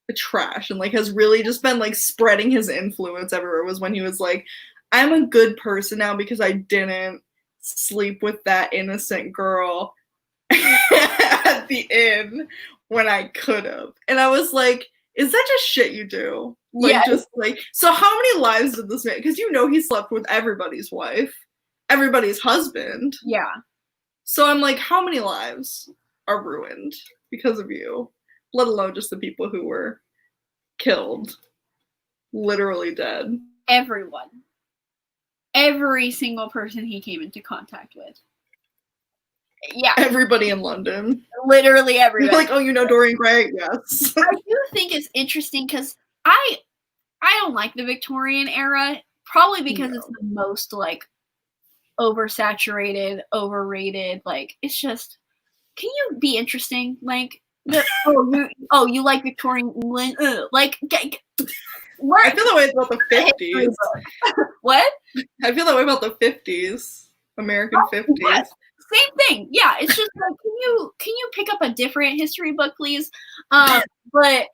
a trash and like has really just been like spreading his influence everywhere was when he was like, I'm a good person now because I didn't sleep with that innocent girl at the inn when I could have. And I was like, is that just shit you do? Like, just like, so how many lives did this man? Because you know he slept with everybody's wife, everydy's husband. Yeah. So I'm like, how many lives are ruined because of you? Let alone just the people who were killed, literally dead. Everyone. Every single person he came into contact with. Yeah. Everybody in London. Literally everybody. Like, oh, you know Dorian Gray? Yes. I do think it's interesting because I don't like the Victorian era, probably because it's the most like oversaturated, overrated. Like, it's just, can you be interesting? Like, you like Victorian England? Like, what? I feel that way about the 50s. What? I feel that way about the 50s, American 50s. Yes. Same thing. Yeah, it's just like, can you pick up a different history book, please? But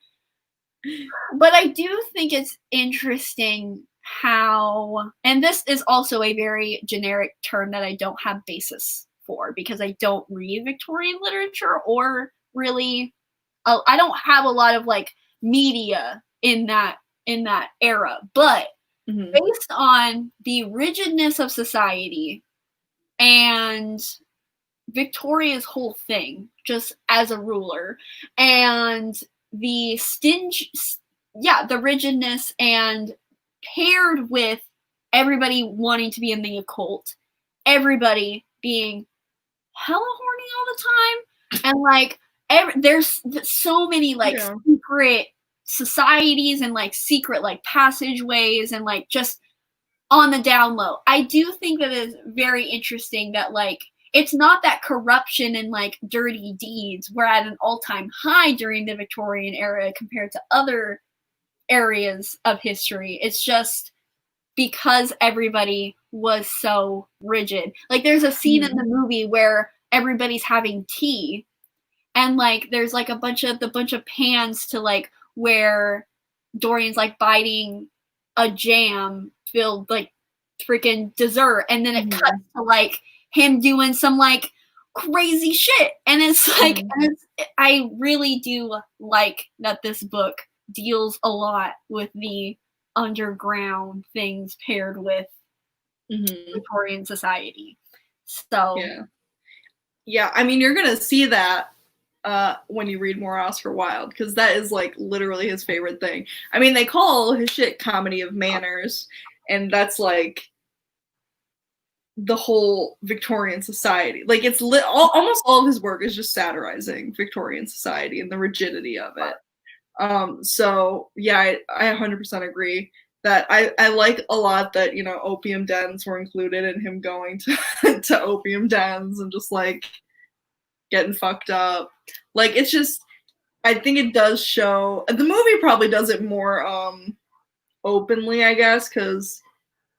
I do think it's interesting how, and this is also a very generic term that I don't have basis for because I don't read Victorian literature or really, I don't have a lot of like media in that era, but based on the rigidness of society and Victoria's whole thing, just as a ruler, and the the rigidness, and paired with everybody wanting to be in the occult, everybody being hella horny all the time, and like there's so many like secret societies and like secret like passageways and like just on the down low. I do think that it's very interesting that like it's not that corruption and like dirty deeds were at an all-time high during the Victorian era compared to other areas of history. It's just because everybody was so rigid. Like there's a scene in the movie where everybody's having tea, and like there's like a bunch of pans to like where Dorian's like biting a jam filled like freaking dessert, and then it cuts to like him doing some like crazy shit, and it's like I really do like that this book deals a lot with the underground things paired with Victorian society. So yeah, I mean, you're gonna see that when you read more Oscar Wilde, because that is like literally his favorite thing. I mean, they call his shit comedy of manners, and that's like the whole Victorian society. Like it's almost all of his work is just satirizing Victorian society and the rigidity of it. So yeah, I 100% agree that I like a lot that, you know, opium dens were included in him going to to opium dens and just like getting fucked up. Like it's just, I think it does show, the movie probably does it more openly, I guess, because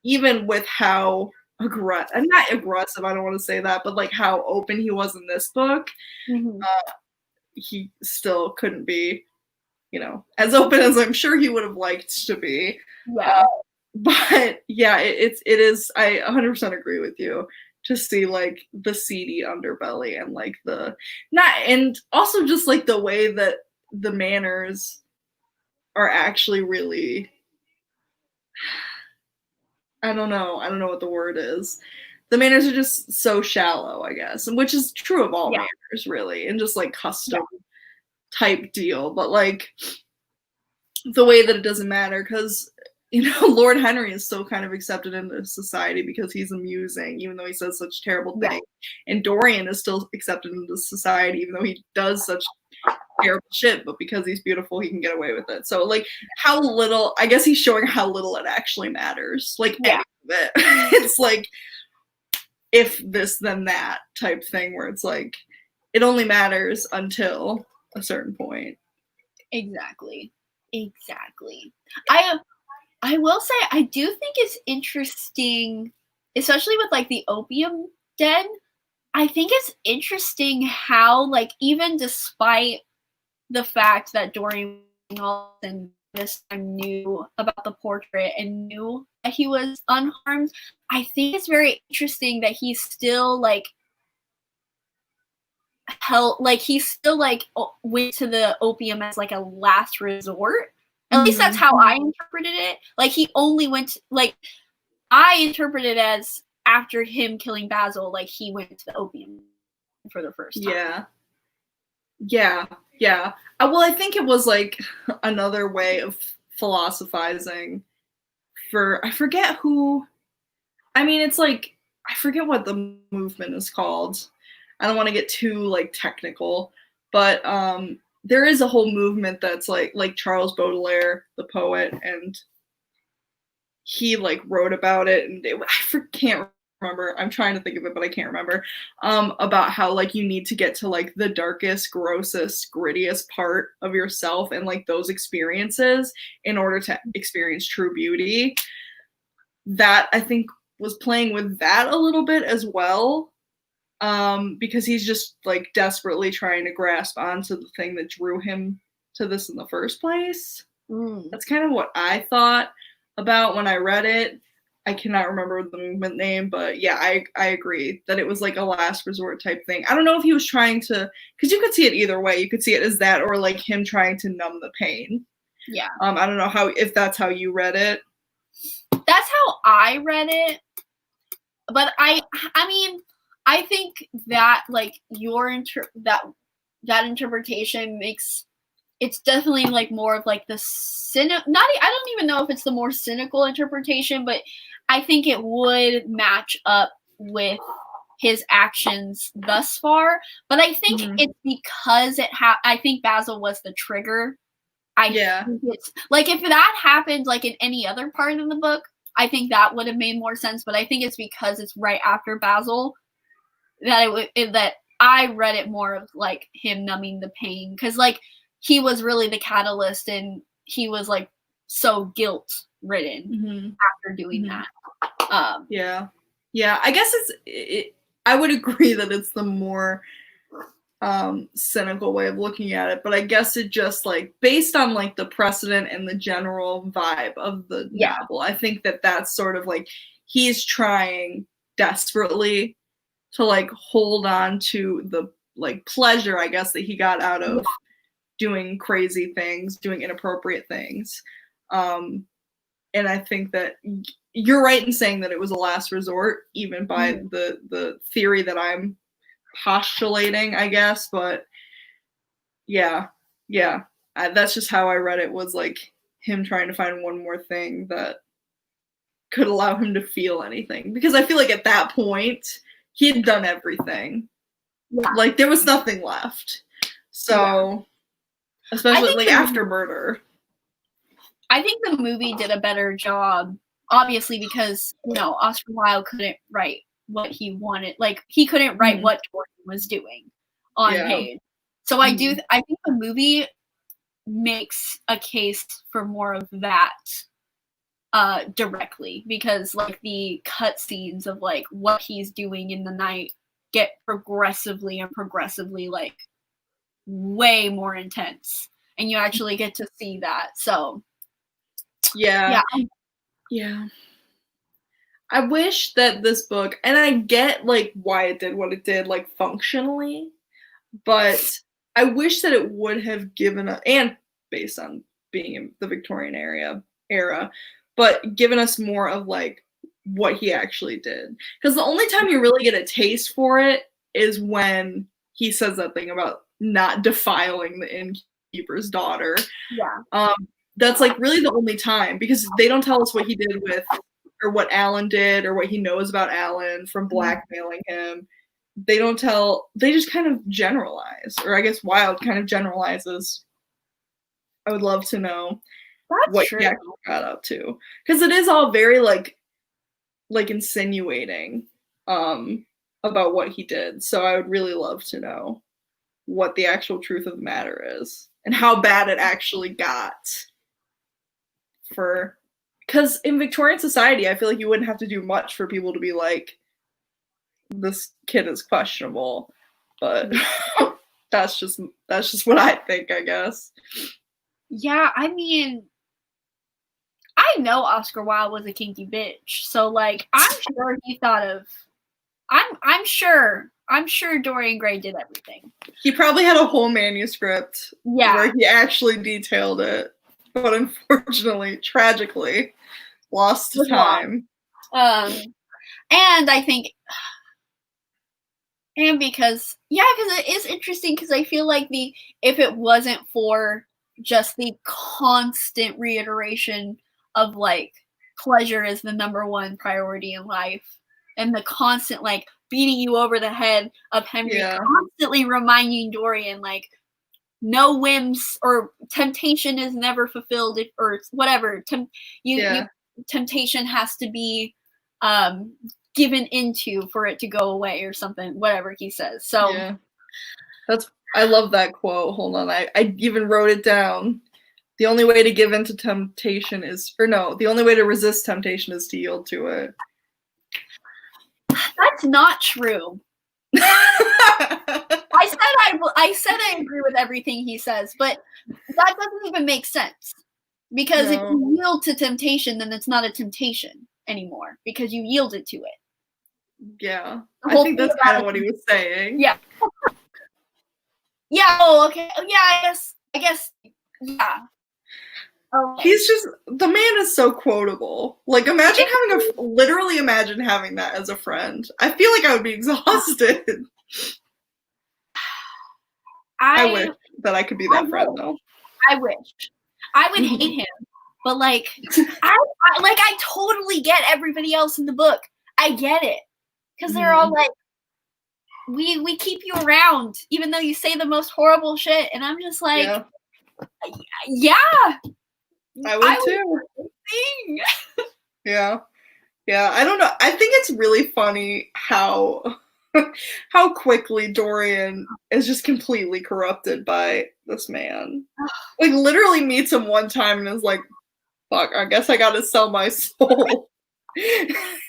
even with how not aggressive, I don't want to say that, but like how open he was in this book, he still couldn't be, you know, as open as I'm sure he would have liked to be. Yeah. But yeah, it is, I 100% agree with you, to see like the seedy underbelly and like the and also just like the way that the manners are actually really, I don't know what the word is. The manners are just so shallow, I guess, and which is true of all manners really, and just like custom type deal. But like the way that it doesn't matter, because you know Lord Henry is still kind of accepted into society because he's amusing, even though he says such terrible things. And Dorian is still accepted into society, even though he does such terrible shit, but because he's beautiful, he can get away with it. So like how little, I guess he's showing how little it actually matters. Like any of it. It's like if this then that type thing where it's like it only matters until a certain point. Exactly. I will say I do think it's interesting, especially with like the opium den. I think it's interesting how like even despite the fact that Dorian and this time knew about the portrait and knew that he was unharmed, I think it's very interesting that he still like he still like went to the opium as like a last resort. At least that's how I interpreted it. Like he only went like I interpreted it as after him killing Basil, like he went to the opium for the first time. Yeah. Well, I think it was like another way of philosophizing for, I forget who, I mean, it's like, I forget what the movement is called. I don't want to get too like technical, but there is a whole movement that's like Charles Baudelaire, the poet, and he like wrote about it, and can't remember. I'm trying to think of it, but I can't remember. About how like you need to get to like the darkest, grossest, grittiest part of yourself and like those experiences in order to experience true beauty. That I think was playing with that a little bit as well. Because he's just like desperately trying to grasp onto the thing that drew him to this in the first place. That's kind of what I thought about when I read it. I cannot remember the movement name, but yeah, I agree that it was like a last resort type thing. I don't know if he was trying to, because you could see it either way. You could see it as that or like him trying to numb the pain. Yeah. I don't know if that's how you read it. That's how I read it. but I mean, I think that like that interpretation makes it's definitely like more of like the I don't even know if it's the more cynical interpretation, but I think it would match up with his actions thus far. But I think it's because I think Basil was the trigger. I think it's like if that happened like in any other part of the book, I think that would have made more sense. But I think it's because it's right after Basil that I read it more of like him numbing the pain, because like he was really the catalyst and he was like so guilt ridden after doing that. I guess I would agree that it's the more cynical way of looking at it, but I guess it just like based on like the precedent and the general vibe of the novel, I think that that's sort of like he's trying desperately to like hold on to the like pleasure, I guess, that he got out of doing crazy things, doing inappropriate things. And I think that you're right in saying that it was a last resort, even by the theory that I'm postulating, I guess. But that's just how I read it, was like him trying to find one more thing that could allow him to feel anything. Because I feel like at that point, he had done everything. Yeah. Like, there was nothing left. So, especially like after murder. I think the movie did a better job, obviously, because, you know, Oscar Wilde couldn't write what he wanted. Like, he couldn't write what Dorian was doing on page. So I think the movie makes a case for more of that directly, because like the cutscenes of like what he's doing in the night get progressively like way more intense, and you actually get to see that. So yeah. I wish that this book, and I get like why it did what it did, like functionally, but I wish that it would have given us, and based on being in the Victorian era, but given us more of like what he actually did. Because the only time you really get a taste for it is when he says that thing about not defiling the innkeeper's daughter. That's like really the only time, because they don't tell us what he did with, or what Alan did, or what he knows about Alan from blackmailing him. They don't tell, they just kind of generalize, or I guess Wilde kind of generalizes. I would love to know what he actually got up to, because it is all very like insinuating about what he did. So I would really love to know what the actual truth of the matter is, and how bad it actually got. Because in Victorian society, I feel like you wouldn't have to do much for people to be like, this kid is questionable. But that's just what I think, I guess. Yeah, I mean, I know Oscar Wilde was a kinky bitch, so like I'm sure he thought of I'm sure Dorian Gray did everything. He probably had a whole manuscript where he actually detailed it, but unfortunately, tragically, lost to time. And I think, and because it is interesting, because I feel like if it wasn't for just the constant reiteration of like pleasure is the number one priority in life, and the constant like beating you over the head of Henry constantly reminding Dorian like no whims or temptation is never fulfilled, or whatever. Temptation has to be given into for it to go away, or something, whatever he says. So I love that quote. Hold on, I even wrote it down. The only way to give in to temptation the only way to resist temptation is to yield to it. That's not true. I said I agree with everything he says, but that doesn't even make sense. Because if you yield to temptation, then it's not a temptation anymore, because you yielded to it. Yeah. I think that's kind of what he was saying. Yeah. Yeah, oh, okay. Yeah, I guess, yeah. Okay. He's just, the man is so quotable. Like, literally imagine having that as a friend. I feel like I would be exhausted. I wish that I could be that friend, though. I wish. I would hate him, but like, I totally get everybody else in the book. I get it, because they're all like, we keep you around even though you say the most horrible shit, and I'm just like, yeah, I would too. Yeah. I don't know. I think it's really funny how quickly Dorian is just completely corrupted by this man. Like, literally meets him one time and is like, fuck, I guess I gotta sell my soul.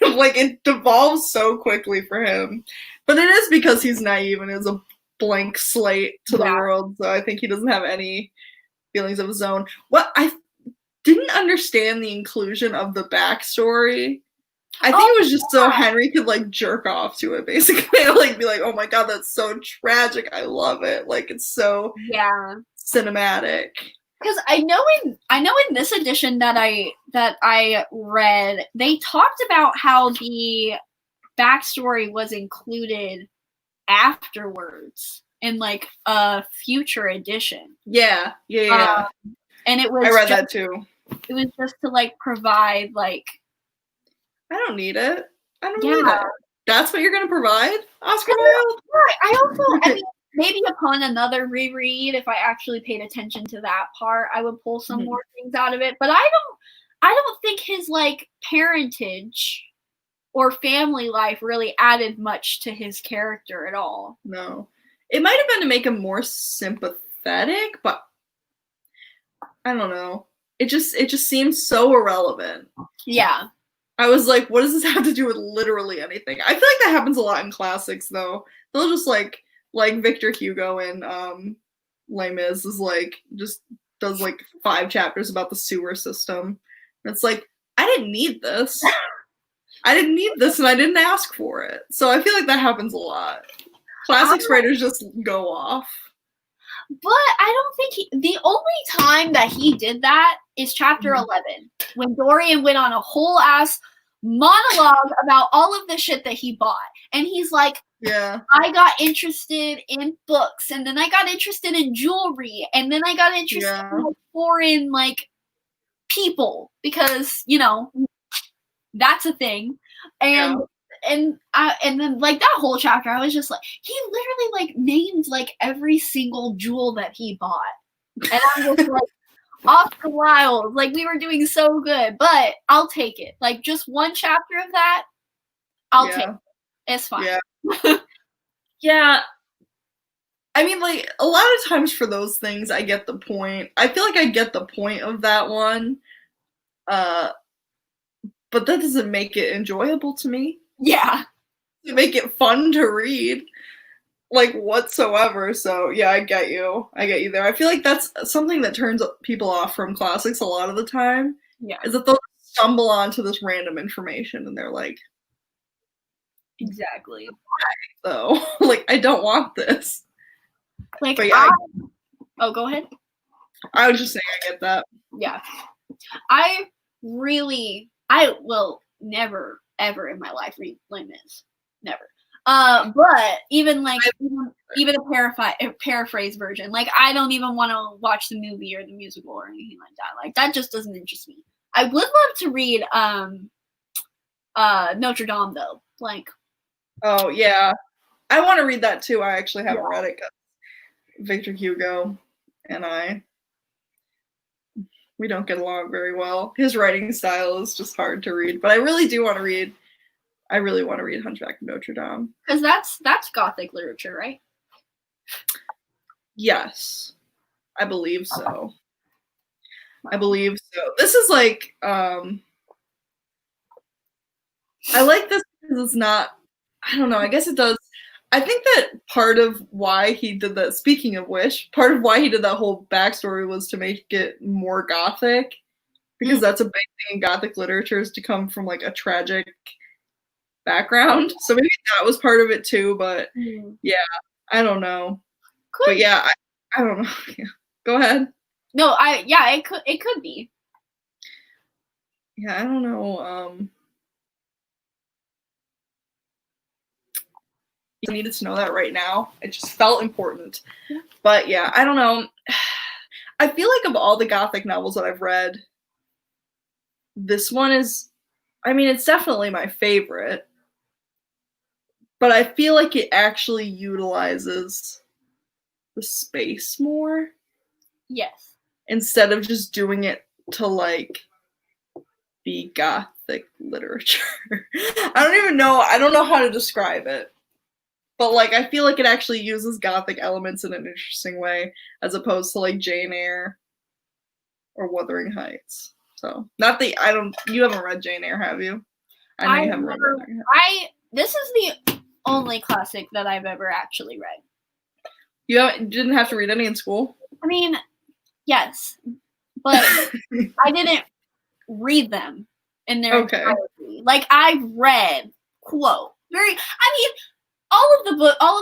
Like, it devolves so quickly for him. But it is because he's naive and is a blank slate to the world, so I think he doesn't have any feelings of his own. What I didn't understand the inclusion of the backstory. I think it was just so Henry could like jerk off to it, basically. Like, be like, oh my god, that's so tragic. I love it. Like, it's so cinematic. Because I know in this edition that I read, they talked about how the backstory was included afterwards in like a future edition. Yeah. And it was I read that too. It was just to like provide like, I don't need it. I don't need it. That's what you're gonna provide, Oscar Wilde? I mean, maybe upon another reread, if I actually paid attention to that part, I would pull some more things out of it. But I don't think his like parentage or family life really added much to his character at all. No. It might have been to make him more sympathetic, but I don't know. It just seems so irrelevant. Yeah. I was like, what does this have to do with literally anything? I feel like that happens a lot in classics, though. They'll just like Victor Hugo in Les Mis is like, just does like 5 chapters about the sewer system. And it's like, I didn't need this. I didn't need this and I didn't ask for it. So I feel like that happens a lot. Classics writers just go off. But I don't think the only time that he did that is chapter 11, when Dorian went on a whole ass monologue about all of the shit that he bought. And he's like, I got interested in books, and then I got interested in jewelry, and then I got interested in like, foreign like people, because, you know, that's a thing. And and then like that whole chapter, I was just like, he literally like named like every single jewel that he bought, and I'm just like, Oscar Wilde, like we were doing so good, but I'll take it. Like just one chapter of that, I'll take it. It's fine. Yeah. I mean, like a lot of times for those things, I get the point. I feel like I get the point of that one, but that doesn't make it enjoyable to me. Yeah. To make it fun to read, like, whatsoever. So, yeah, I get you there. I feel like that's something that turns people off from classics a lot of the time. Yeah. Is that they'll stumble onto this random information and they're like, exactly. So, like, I don't want this. Like, but yeah, oh, go ahead. I was just saying I get that. Yeah. I will never, ever in my life read Les Mis. Never. But even like even a paraphrase version, like I don't even want to watch the movie or the musical or anything like that. Like that just doesn't interest me. I would love to read Notre Dame though. Like, oh yeah, I want to read that too. I actually haven't read it. Victor Hugo and we don't get along very well. His writing style is just hard to read, but I really want to read Hunchback of Notre Dame. Because that's Gothic literature, right? Yes, I believe so. I believe so. This is like, I like this because it's not, I don't know, I guess it does. I think that part of why he did that, speaking of which, part of why he did that whole backstory was to make it more Gothic, because that's a big thing in Gothic literature, is to come from like a tragic background. So maybe that was part of it too, but yeah, I don't know. But yeah, I don't know. Go ahead. No, it could be. Yeah, I don't know. I needed to know that right now. It just felt important. Yeah. But yeah, I don't know. I feel like of all the Gothic novels that I've read, this one is, I mean, it's definitely my favorite. But I feel like it actually utilizes the space more. Yes. Instead of just doing it to like be Gothic literature. I don't know how to describe it. But like I feel like it actually uses Gothic elements in an interesting way, as opposed to like Jane Eyre or Wuthering Heights. So not the you haven't read Jane Eyre, have you? I know you haven't read Wuthering Heights. This is the only classic that I've ever actually read. You didn't have to read any in school? I mean, yes, but I didn't read them in their entirety. Like I've read all of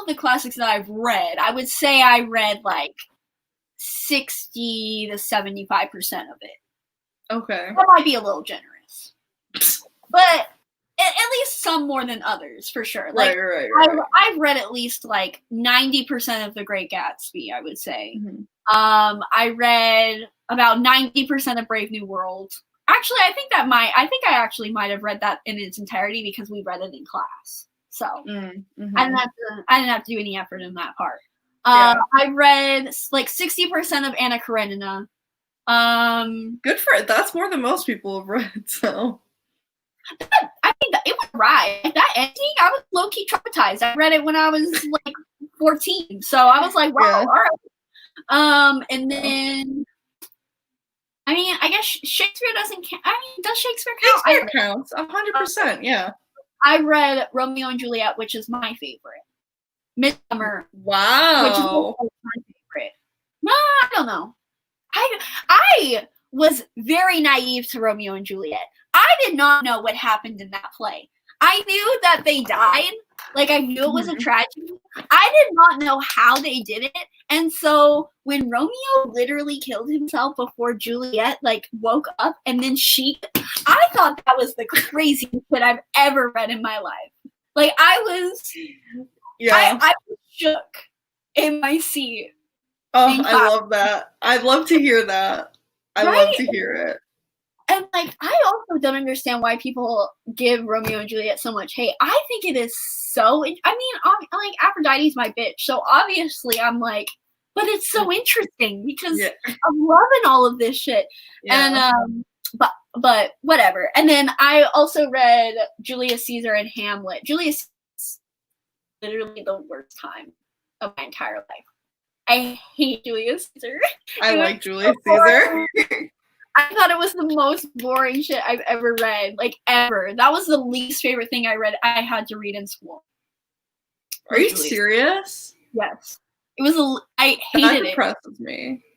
the classics that I've read, I would say I read like 60 to 75% of it. Okay. That might be a little generous. But at least some more than others, for sure. Like right. I've read at least like 90% of The Great Gatsby, I would say. Mm-hmm. I read about 90% of Brave New World. Actually, I think I actually might have read that in its entirety because we read it in class. So mm-hmm. I didn't have to do any effort in that part. I read like 60% of Anna Karenina. Good for it. That's more than most people have read. So I mean, it was right. That ending, I was low key traumatized. I read it when I was like 14, so I was like, wow, all right. And then, I mean, I guess Shakespeare doesn't count. I mean, does Shakespeare count? Shakespeare counts 100%. Yeah. I read Romeo and Juliet, which is my favorite. Midsummer. Wow. Which is my favorite. No, I don't know. I was very naive to Romeo and Juliet. I did not know what happened in that play. I knew that they died. Like, I knew it was a tragedy. I did not know how they did it. And so when Romeo literally killed himself before Juliet, like, woke up and then I thought that was the craziest shit I've ever read in my life. Like, I was shook in my seat. Oh, I love that. I'd love to hear that. I love to hear it. And like, I also don't understand why people give Romeo and Juliet so much hate. I think it is so. I mean, like Aphrodite's my bitch, so obviously I'm like, but it's so interesting because I'm loving all of this shit. Yeah. And but whatever. And then I also read Julius Caesar and Hamlet. Julius Caesar is literally the worst time of my entire life. I hate Julius Caesar. I like Julius Caesar. I thought it was the most boring shit I've ever read, like ever. That was the least favorite thing I had to read in school. Are you serious? Yes. It was I hated it.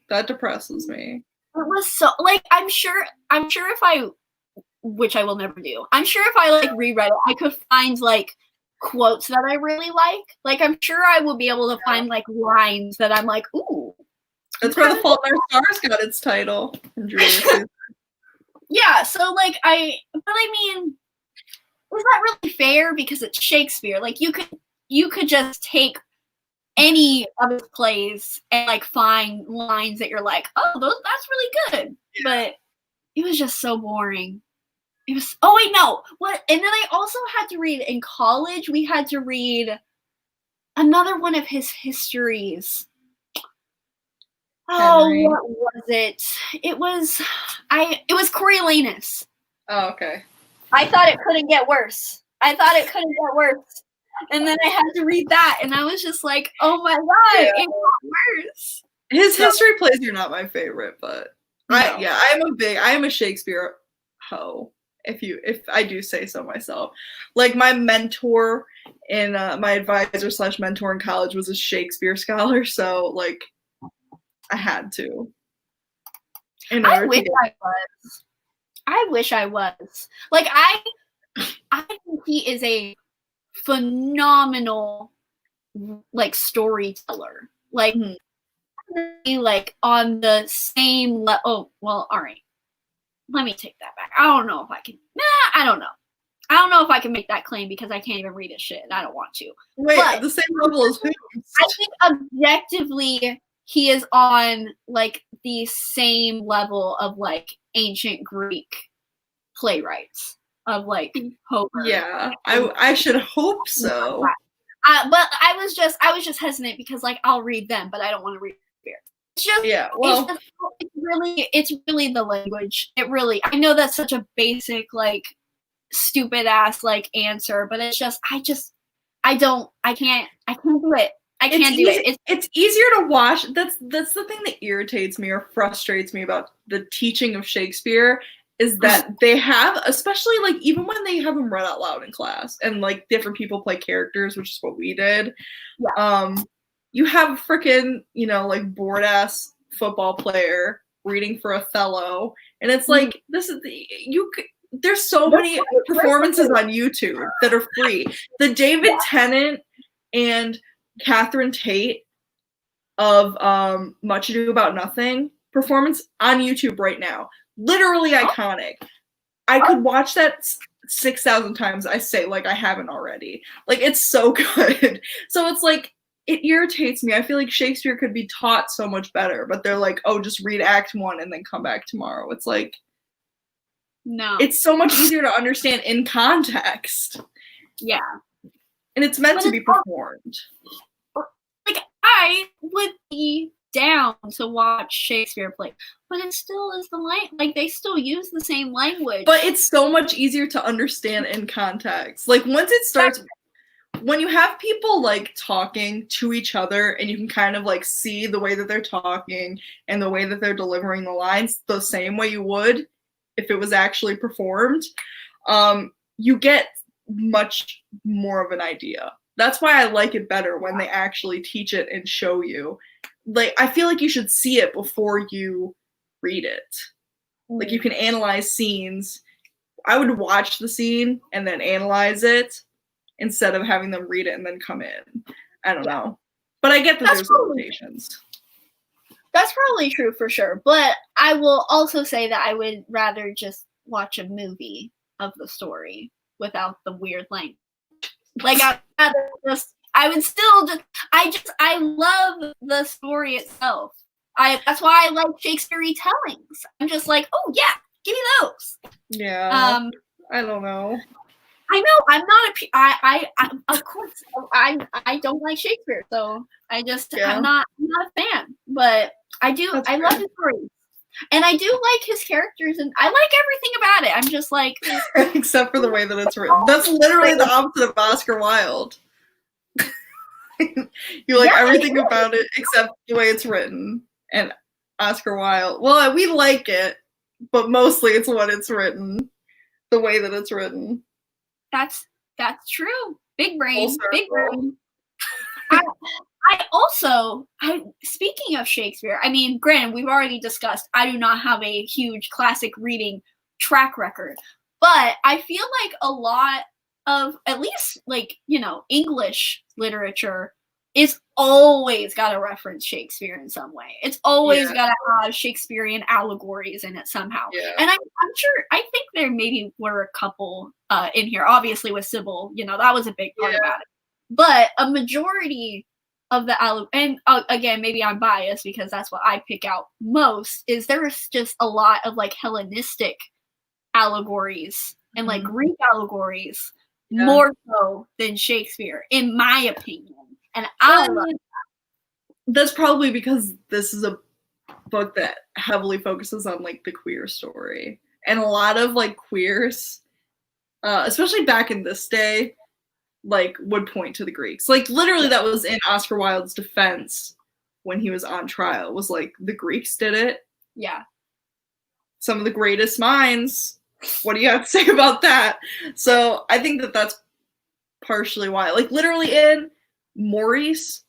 That depresses me. It was so like I'm sure if which I will never do. I'm sure if I like reread it, I could find like quotes that I really like. Like I'm sure I will be able to find like lines that I'm like, ooh. That's where The Fault in Our Stars got its title from Julius Caesar. Yeah, so like but I mean, is that really fair? Because it's Shakespeare. Like you could just take any of his plays and like find lines that you're like, oh, that's really good. But it was just so boring. It was. Oh wait, no. What? And then I also had to read in college. We had to read another one of his histories. Henry. Oh, what was it? It was Coriolanus. Oh, okay. I thought it couldn't get worse. And then I had to read that, and I was just like, "Oh my god, it got worse." His history plays are not my favorite, but no. I am a Shakespeare hoe. If I do say so myself. Like my mentor in my advisor / mentor in college was a Shakespeare scholar, so like I had to. I wish I was. Like I think he is a phenomenal like storyteller. Like definitely like on the same level. Oh, well, all right. Let me take that back. I don't know if I can. I don't know. I don't know if I can make that claim because I can't even read his shit and I don't want to. Wait, but the same level as who? I think objectively he is on like the same level of like ancient Greek playwrights of like Homer. Yeah, I should hope so. But I was just hesitant because like I'll read them, but I don't want to read Shakespeare. It's just it's really the language. It really, I know that's such a basic like stupid ass like answer, but it's just I can't do it. I can't do it. It's easier to watch. That's the thing that irritates me or frustrates me about the teaching of Shakespeare is that they have, especially like even when they have them read out loud in class and like different people play characters, which is what we did. Yeah. You have a freaking, like bored ass football player reading for Othello, and it's like there's so many performances on YouTube that are free. The David Tennant and Catherine Tate of Much Ado About Nothing performance on YouTube right now. Literally iconic. I could watch that 6,000 times. I say like I haven't already. Like it's so good. So it's like it irritates me. I feel like Shakespeare could be taught so much better, but they're like, oh, just read Act 1 and then come back tomorrow. It's like, no. It's so much easier to understand in context. Yeah. And it's meant to be performed. Like I would be down to watch Shakespeare play, but it still is like they still use the same language. But it's so much easier to understand in context. Like once it starts, when you have people like talking to each other and you can kind of like see the way that they're talking and the way that they're delivering the lines the same way you would if it was actually performed, you get much more of an idea. That's why I like it better when they actually teach it and show you. Like, I feel like you should see it before you read it. Like, you can analyze scenes. I would watch the scene and then analyze it instead of having them read it and then come in. I don't know. But I get that there's limitations. That's probably true for sure. But I will also say that I would rather just watch a movie of the story without the weird language. Like, I love the story itself. That's why I like Shakespeare retellings. I'm just like, oh yeah, give me those. Yeah. I don't know. I know I'm not of course I don't like Shakespeare, so I'm not a fan. But I love his stories. And I do like his characters, and I like everything about it. I'm just like except for the way that it's written. That's literally the opposite of Oscar Wilde. You like everything about it except the way it's written. And Oscar Wilde, well, we like it, but mostly it's what it's written, the way that it's written. That's true. Big brain. Speaking of Shakespeare, I mean, granted, we've already discussed I do not have a huge classic reading track record, but I feel like a lot of, at least like, English literature is always got to reference Shakespeare in some way. It's always got to have Shakespearean allegories in it somehow. Yeah. And I'm sure, I think there maybe were a couple in here, obviously with Sybil, that was a big part about it. But a majority of the and again, maybe I'm biased because that's what I pick out most, is there's just a lot of like Hellenistic allegories and like Greek allegories more so than Shakespeare, in my opinion. And I love that. That's probably because this is a book that heavily focuses on like the queer story. And a lot of like queers, especially back in this day, like would point to the Greeks. Like literally that was in Oscar Wilde's defense when he was on trial, was like the Greeks did it. Yeah. Some of the greatest minds. What do you have to say about that? So I think that that's partially why. Like literally in Morris,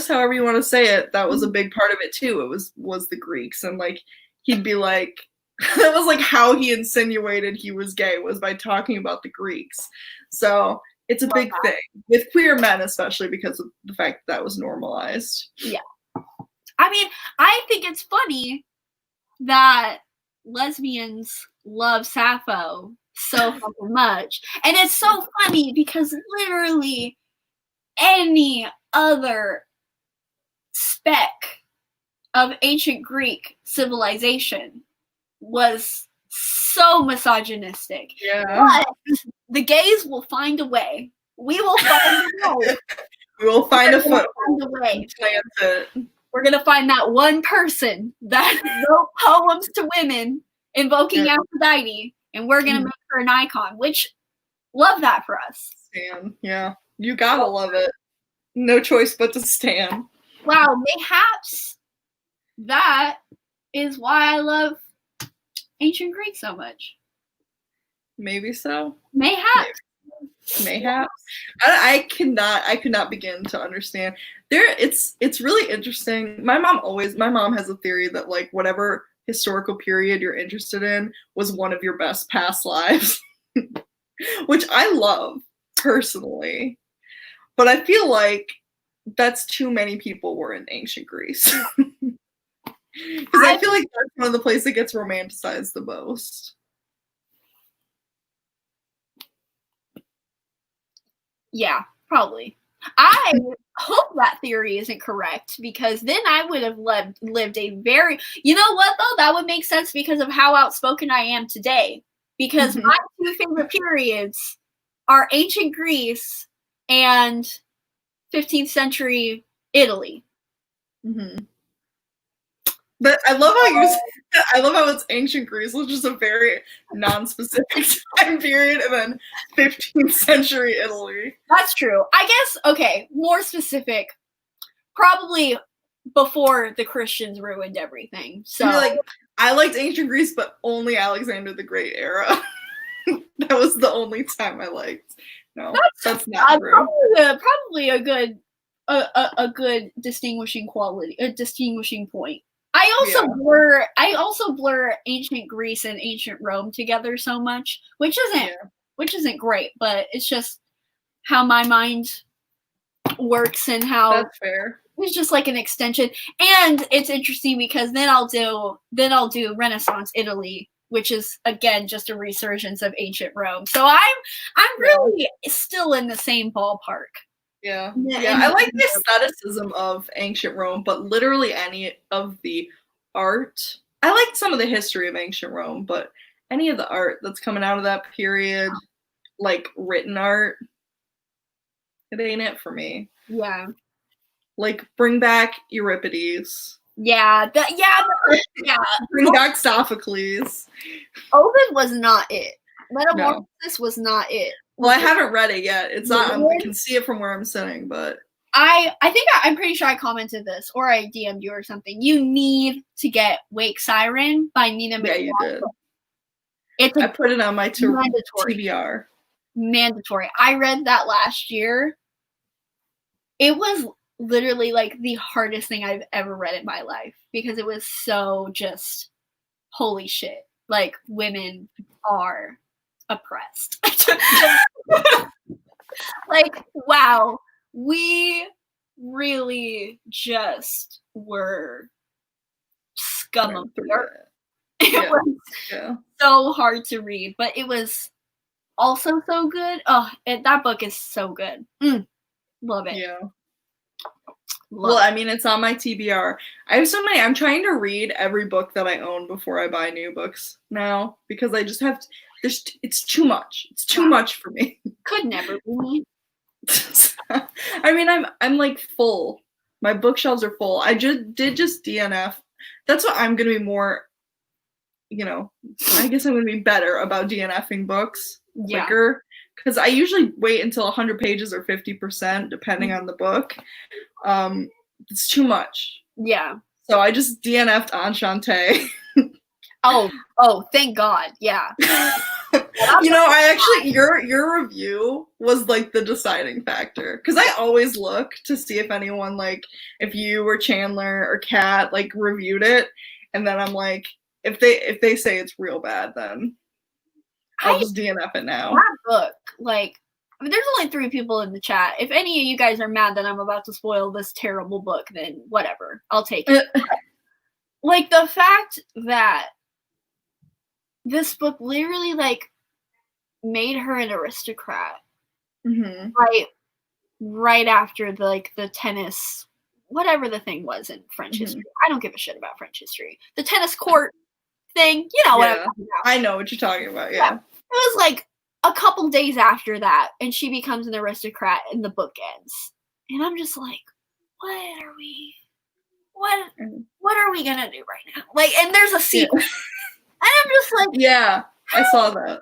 however you want to say it, that was a big part of it too. It was the Greeks, and like he'd be like, that was like how he insinuated he was gay, was by talking about the Greeks. So it's a big thing with queer men, especially because of the fact that was normalized. Yeah. I mean, I think it's funny that lesbians love Sappho so fucking much. And it's so funny because literally any other speck of ancient Greek civilization was so misogynistic. Yeah. But the gays will find a way. We will find a way. We will find a way. It. We're going to find that one person that wrote poems to women invoking Aphrodite, and we're going to make her an icon, which, love that for us. Stan, yeah. You gotta love it. No choice but to stan. Wow, mayhaps that is why I love ancient Greek so much. Maybe so. Mayhaps. I could not begin to understand. It's really interesting. My mom has a theory that like whatever historical period you're interested in was one of your best past lives. Which I love personally. But I feel like that's too many people were in ancient Greece. Because I feel like that's one of the places that gets romanticized the most. Yeah, probably. I hope that theory isn't correct, because then I would have lived a very, you know what though, that would make sense because of how outspoken I am today. Because my two favorite periods are ancient Greece and 15th century Italy. But I love how it's ancient Greece, which is a very non-specific time period, and then 15th century Italy. That's true. I guess, okay, more specific, probably before the Christians ruined everything. So like, I liked ancient Greece, but only Alexander the Great era. That was the only time I liked. No, that's not true. Probably a good distinguishing quality, a distinguishing point. I also blur ancient Greece and ancient Rome together so much, which isn't great, but it's just how my mind works and how that's fair. It's just like an extension. And it's interesting because then I'll do Renaissance Italy, which is again just a resurgence of ancient Rome. So I'm really still in the same ballpark. Yeah. I like the aestheticism of ancient Rome, but literally any of the art. I like some of the history of ancient Rome, but any of the art that's coming out of that period, like written art, it ain't it for me. Yeah. Like, bring back Euripides. Yeah. Bring back Sophocles. Ovid was not it. Metamorphosis was not it. Well, I haven't read it yet. It's not. I can see it from where I'm sitting, but I think I'm pretty sure I commented this, or I DM'd you or something. You need to get Wake Siren by Nina McWalker. Yeah, you did. I put it on my TBR. Mandatory. I read that last year. It was literally like the hardest thing I've ever read in my life because it was so just holy shit. Like, women are oppressed. Like, wow, we really just were scum of the earth. It was so hard to read, but it was also so good. Oh, that book is so good. Love it. Yeah. Well, I mean, it's on my TBR. I have so many. I'm trying to read every book that I own before I buy new books now because I just have to. It's too much. It's too much for me. Could never be. I mean, I'm like full. My bookshelves are full. I did DNF. That's what I'm gonna be more. I guess I'm gonna be better about DNFing books quicker because I usually wait until 100 pages or 50% depending on the book. It's too much. Yeah. So I just DNF'd Enchante. Oh, thank God. Yeah. I actually your review was like the deciding factor because I always look to see if anyone if you or Chandler or Kat reviewed it, and then I'm like, if they say it's real bad, then I'll just DNF it now. That book, I mean, there's only 3 people in the chat. If any of you guys are mad that I'm about to spoil this terrible book, then whatever. I'll take it. Like, the fact that this book literally, like, made her an aristocrat. Mm-hmm. Right after the tennis, whatever the thing was in French history. I don't give a shit about French history. The tennis court thing, you know what I'm talking about. I know what you're talking about, yeah. It was like a couple days after that, and she becomes an aristocrat and the book ends. And I'm just like, what are we gonna do right now? Like, and there's a sequel. And I'm just like, yeah, I saw that.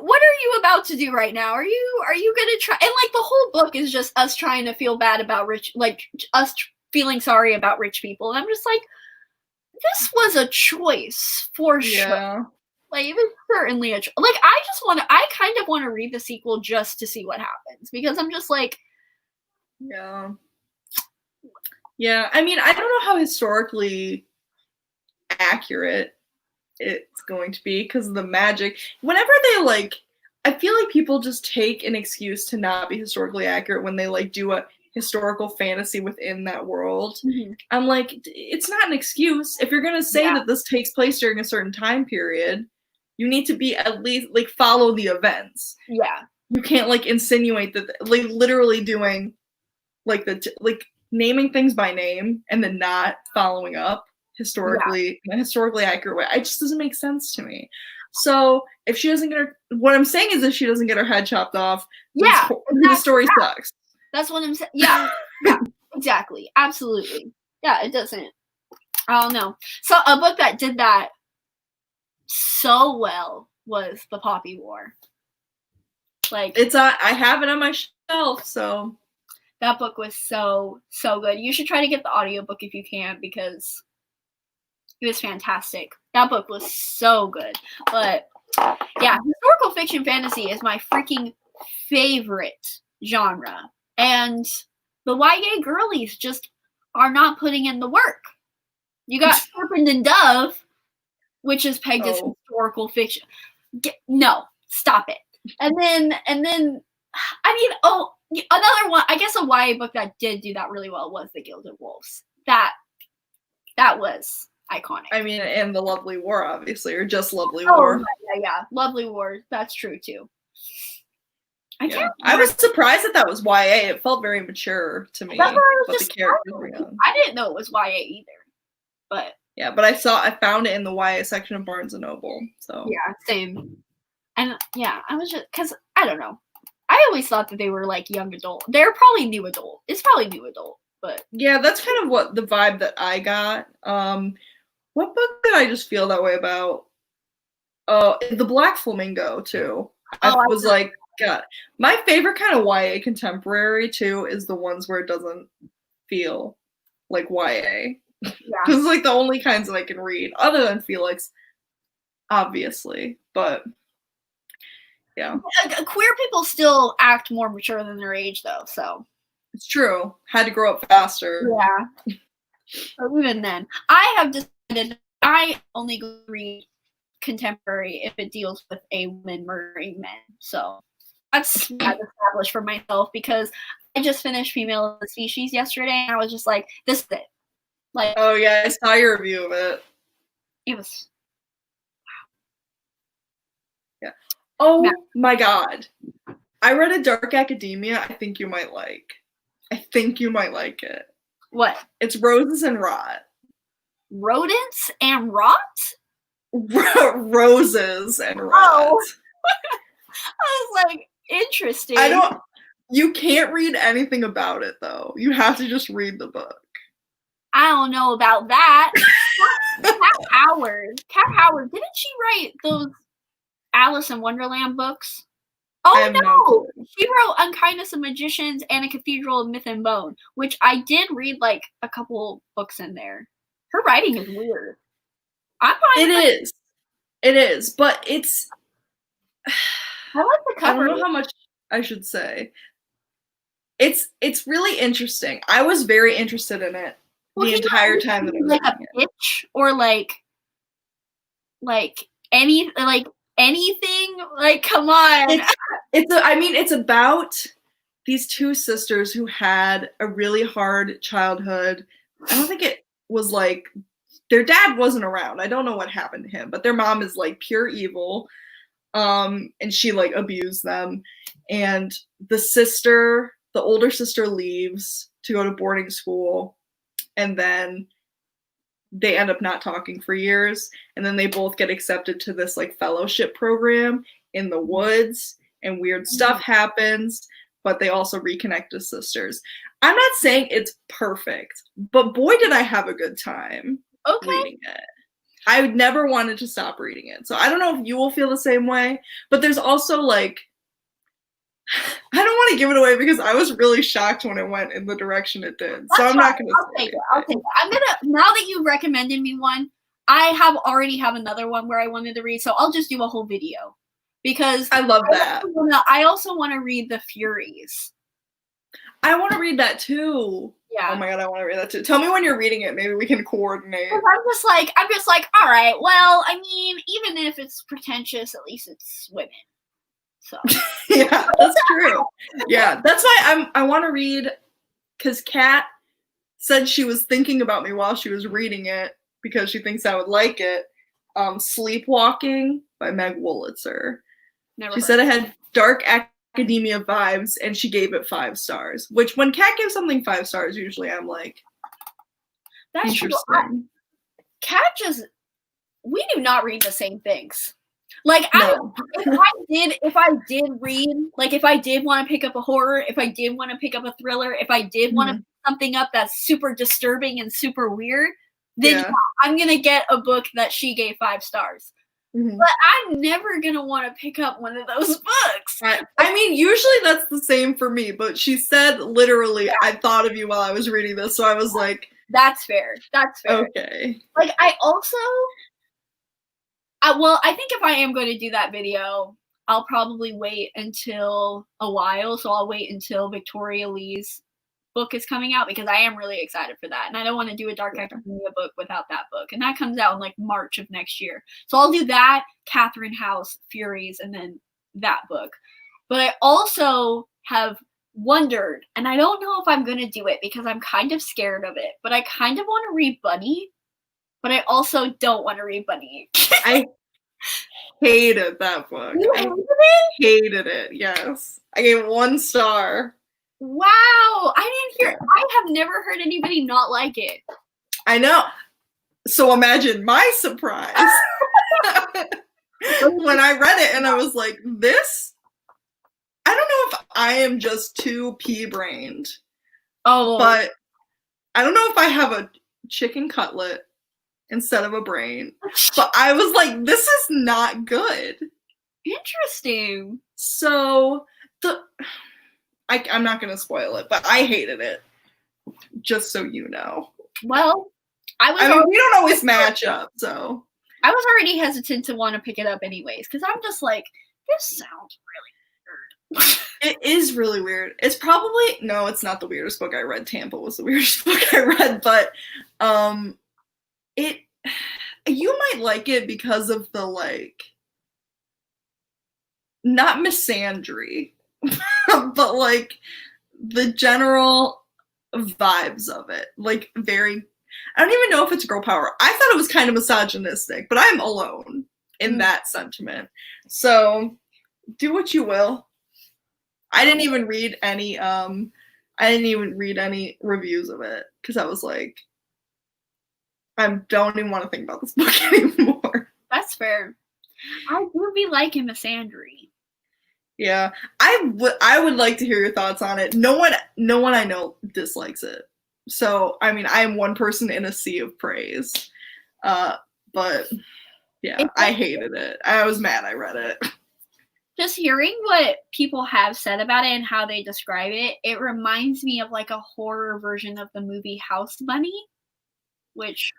What are you about to do right now? Are you gonna try? And like the whole book is just us trying to feel bad about us feeling sorry about rich people. And I'm just like, this was a choice for sure. Like, it was certainly a choice. Like, I kind of want to read the sequel just to see what happens, because I'm just like, yeah. I mean, I don't know how historically accurate it's going to be because of the magic. Whenever they like, I feel like people just take an excuse to not be historically accurate when they like do a historical fantasy within that world. Mm-hmm. I'm like, it's not an excuse. If you're gonna say that this takes place during a certain time period, you need to be at least like follow the events. Yeah. You can't like insinuate that, like literally doing like like naming things by name and then not following up historically in a historically accurate way. It just doesn't make sense to me. So if she doesn't get what I'm saying is if she doesn't get her head chopped off, the story sucks. That's what I'm saying. Yeah, exactly. Absolutely. Yeah, it doesn't. I don't know. So a book that did that so well was The Poppy War. Like, I have it on my shelf, so that book was so good. You should try to get the audiobook if you can, because it was fantastic. That book was so good. But yeah, historical fiction fantasy is my freaking favorite genre. And the YA girlies just are not putting in the work. You got Serpent and Dove, which is pegged as historical fiction. No, stop it. And then I mean, another one, I guess a YA book that did do that really well was The Gilded Wolves. That was iconic. I mean, and The Lovely War, obviously, or just Lovely War. Yeah. Lovely War, that's true too. I was surprised that was YA. It felt very mature to me. That's what I was but just the characters were young. I didn't know it was YA either. But yeah, but I found it in the YA section of Barnes and Noble. So yeah, same. And yeah, I was just because I don't know. I always thought that they were like young adult. They're probably new adult. It's probably new adult, but yeah, that's kind of what the vibe that I got. What book did I just feel that way about? Oh, The Black Flamingo too. I was like, God, my favorite kind of YA contemporary too is the ones where it doesn't feel like YA. Yeah, because like the only kinds that I can read, other than Felix, obviously, but. Yeah. Queer people still act more mature than their age, though, so. It's true. Had to grow up faster. Yeah. But even then, I have decided I only read contemporary if it deals with a woman murdering men. So that's what I've established for myself, because I just finished Female of the Species yesterday, and I was just like, this is it. Like, oh, yeah, I saw your review of it. It was. Oh my God. I read A Dark Academia. I think you might like it. What? It's Roses and Rot. Rodents and rot? Roses and Rot. Oh. I was like, interesting. You can't read anything about it though. You have to just read the book. I don't know about that. Cat Howard, didn't she write those Alice in Wonderland books? Oh no! She wrote Unkindness of Magicians and A Cathedral of Myth and Bone, which I did read like a couple books in there. Her writing is weird. It is, but it's. I like the cover. I don't know how much I should say. It's really interesting. I was very interested in it the entire time that I was like a pitch or like any like anything? Like, come on. It's about these two sisters who had a really hard childhood. I don't think it was like their dad wasn't around. I don't know what happened to him, but their mom is like pure evil. And she like abused them. And the older sister leaves to go to boarding school, and then they end up not talking for years, and then they both get accepted to this like fellowship program in the woods, and weird stuff happens, but they also reconnect as sisters. I'm not saying it's perfect, but boy did I have a good time reading it. I never wanted to stop reading it. So I don't know if you will feel the same way, but there's also like, I don't want to give it away because I was really shocked when it went in the direction it did. So I'm not going to say it. I'll take it. Now that you recommended me one, I already have another one where I wanted to read, so I'll just do a whole video because I love that. I also want to read The Furies. I want to read that too. Yeah. Oh my god, I want to read that too. Tell me when you're reading it. Maybe we can coordinate. I'm just like, all right. Well, I mean, even if it's pretentious, at least it's women. So yeah, that's true. Yeah, that's why I want to read, because Kat said she was thinking about me while she was reading it because she thinks I would like it. Sleepwalking by Meg Wolitzer. She said it had dark academia vibes, and she gave it 5 stars. Which, when Kat gives something 5 stars, usually I'm like, that's interesting. Kat we do not read the same things. Like, no. if I did read, like, if I did want to pick up a horror, if I did want to pick up a thriller, if I did want to pick something up that's super disturbing and super weird, then I'm going to get a book that she gave 5 stars. But I'm never going to want to pick up one of those books. I mean, usually that's the same for me, but she said literally, I thought of you while I was reading this, so I was like... That's fair. That's fair. Okay. Like, I also... well, I think if I am going to do that video, I'll probably wait until a while. So I'll wait until Victoria Lee's book is coming out, because I am really excited for that. And I don't want to do a dark academia book without that book. And that comes out in like March of next year. So I'll do that, Catherine House, Furies, and then that book. But I also have wondered, and I don't know if I'm going to do it because I'm kind of scared of it, but I kind of want to read Bunny. But I also don't want to read Bunny. I hated that book. You hated it, yes. I gave 1 star. Wow. I didn't hear. I have never heard anybody not like it. I know. So imagine my surprise when I read it and I was like, this? I don't know if I am just too pea-brained. Oh. But I don't know if I have a chicken cutlet instead of a brain. But I was like, this is not good. Interesting. So I'm not going to spoil it, but I hated it. Just so you know. Well, we don't always match up, so. I was already hesitant to want to pick it up anyways, because I'm just like, this sounds really weird. It is really weird. It's probably, no, it's not the weirdest book I read. Tampa was the weirdest book I read, but you might like it because of the, like, not misandry, but like the general vibes of it. Like, very, I don't even know if it's girl power. I thought it was kind of misogynistic, but I'm alone in that sentiment. So do what you will. I didn't even read any reviews of it because I was like, I don't even want to think about this book anymore. That's fair. I do be liking misandry. Yeah, I would like to hear your thoughts on it. No one I know dislikes it. So, I mean, I am one person in a sea of praise. But yeah, I hated it. I was mad I read it. Just hearing what people have said about it and how they describe it, it reminds me of like a horror version of the movie House Bunny, which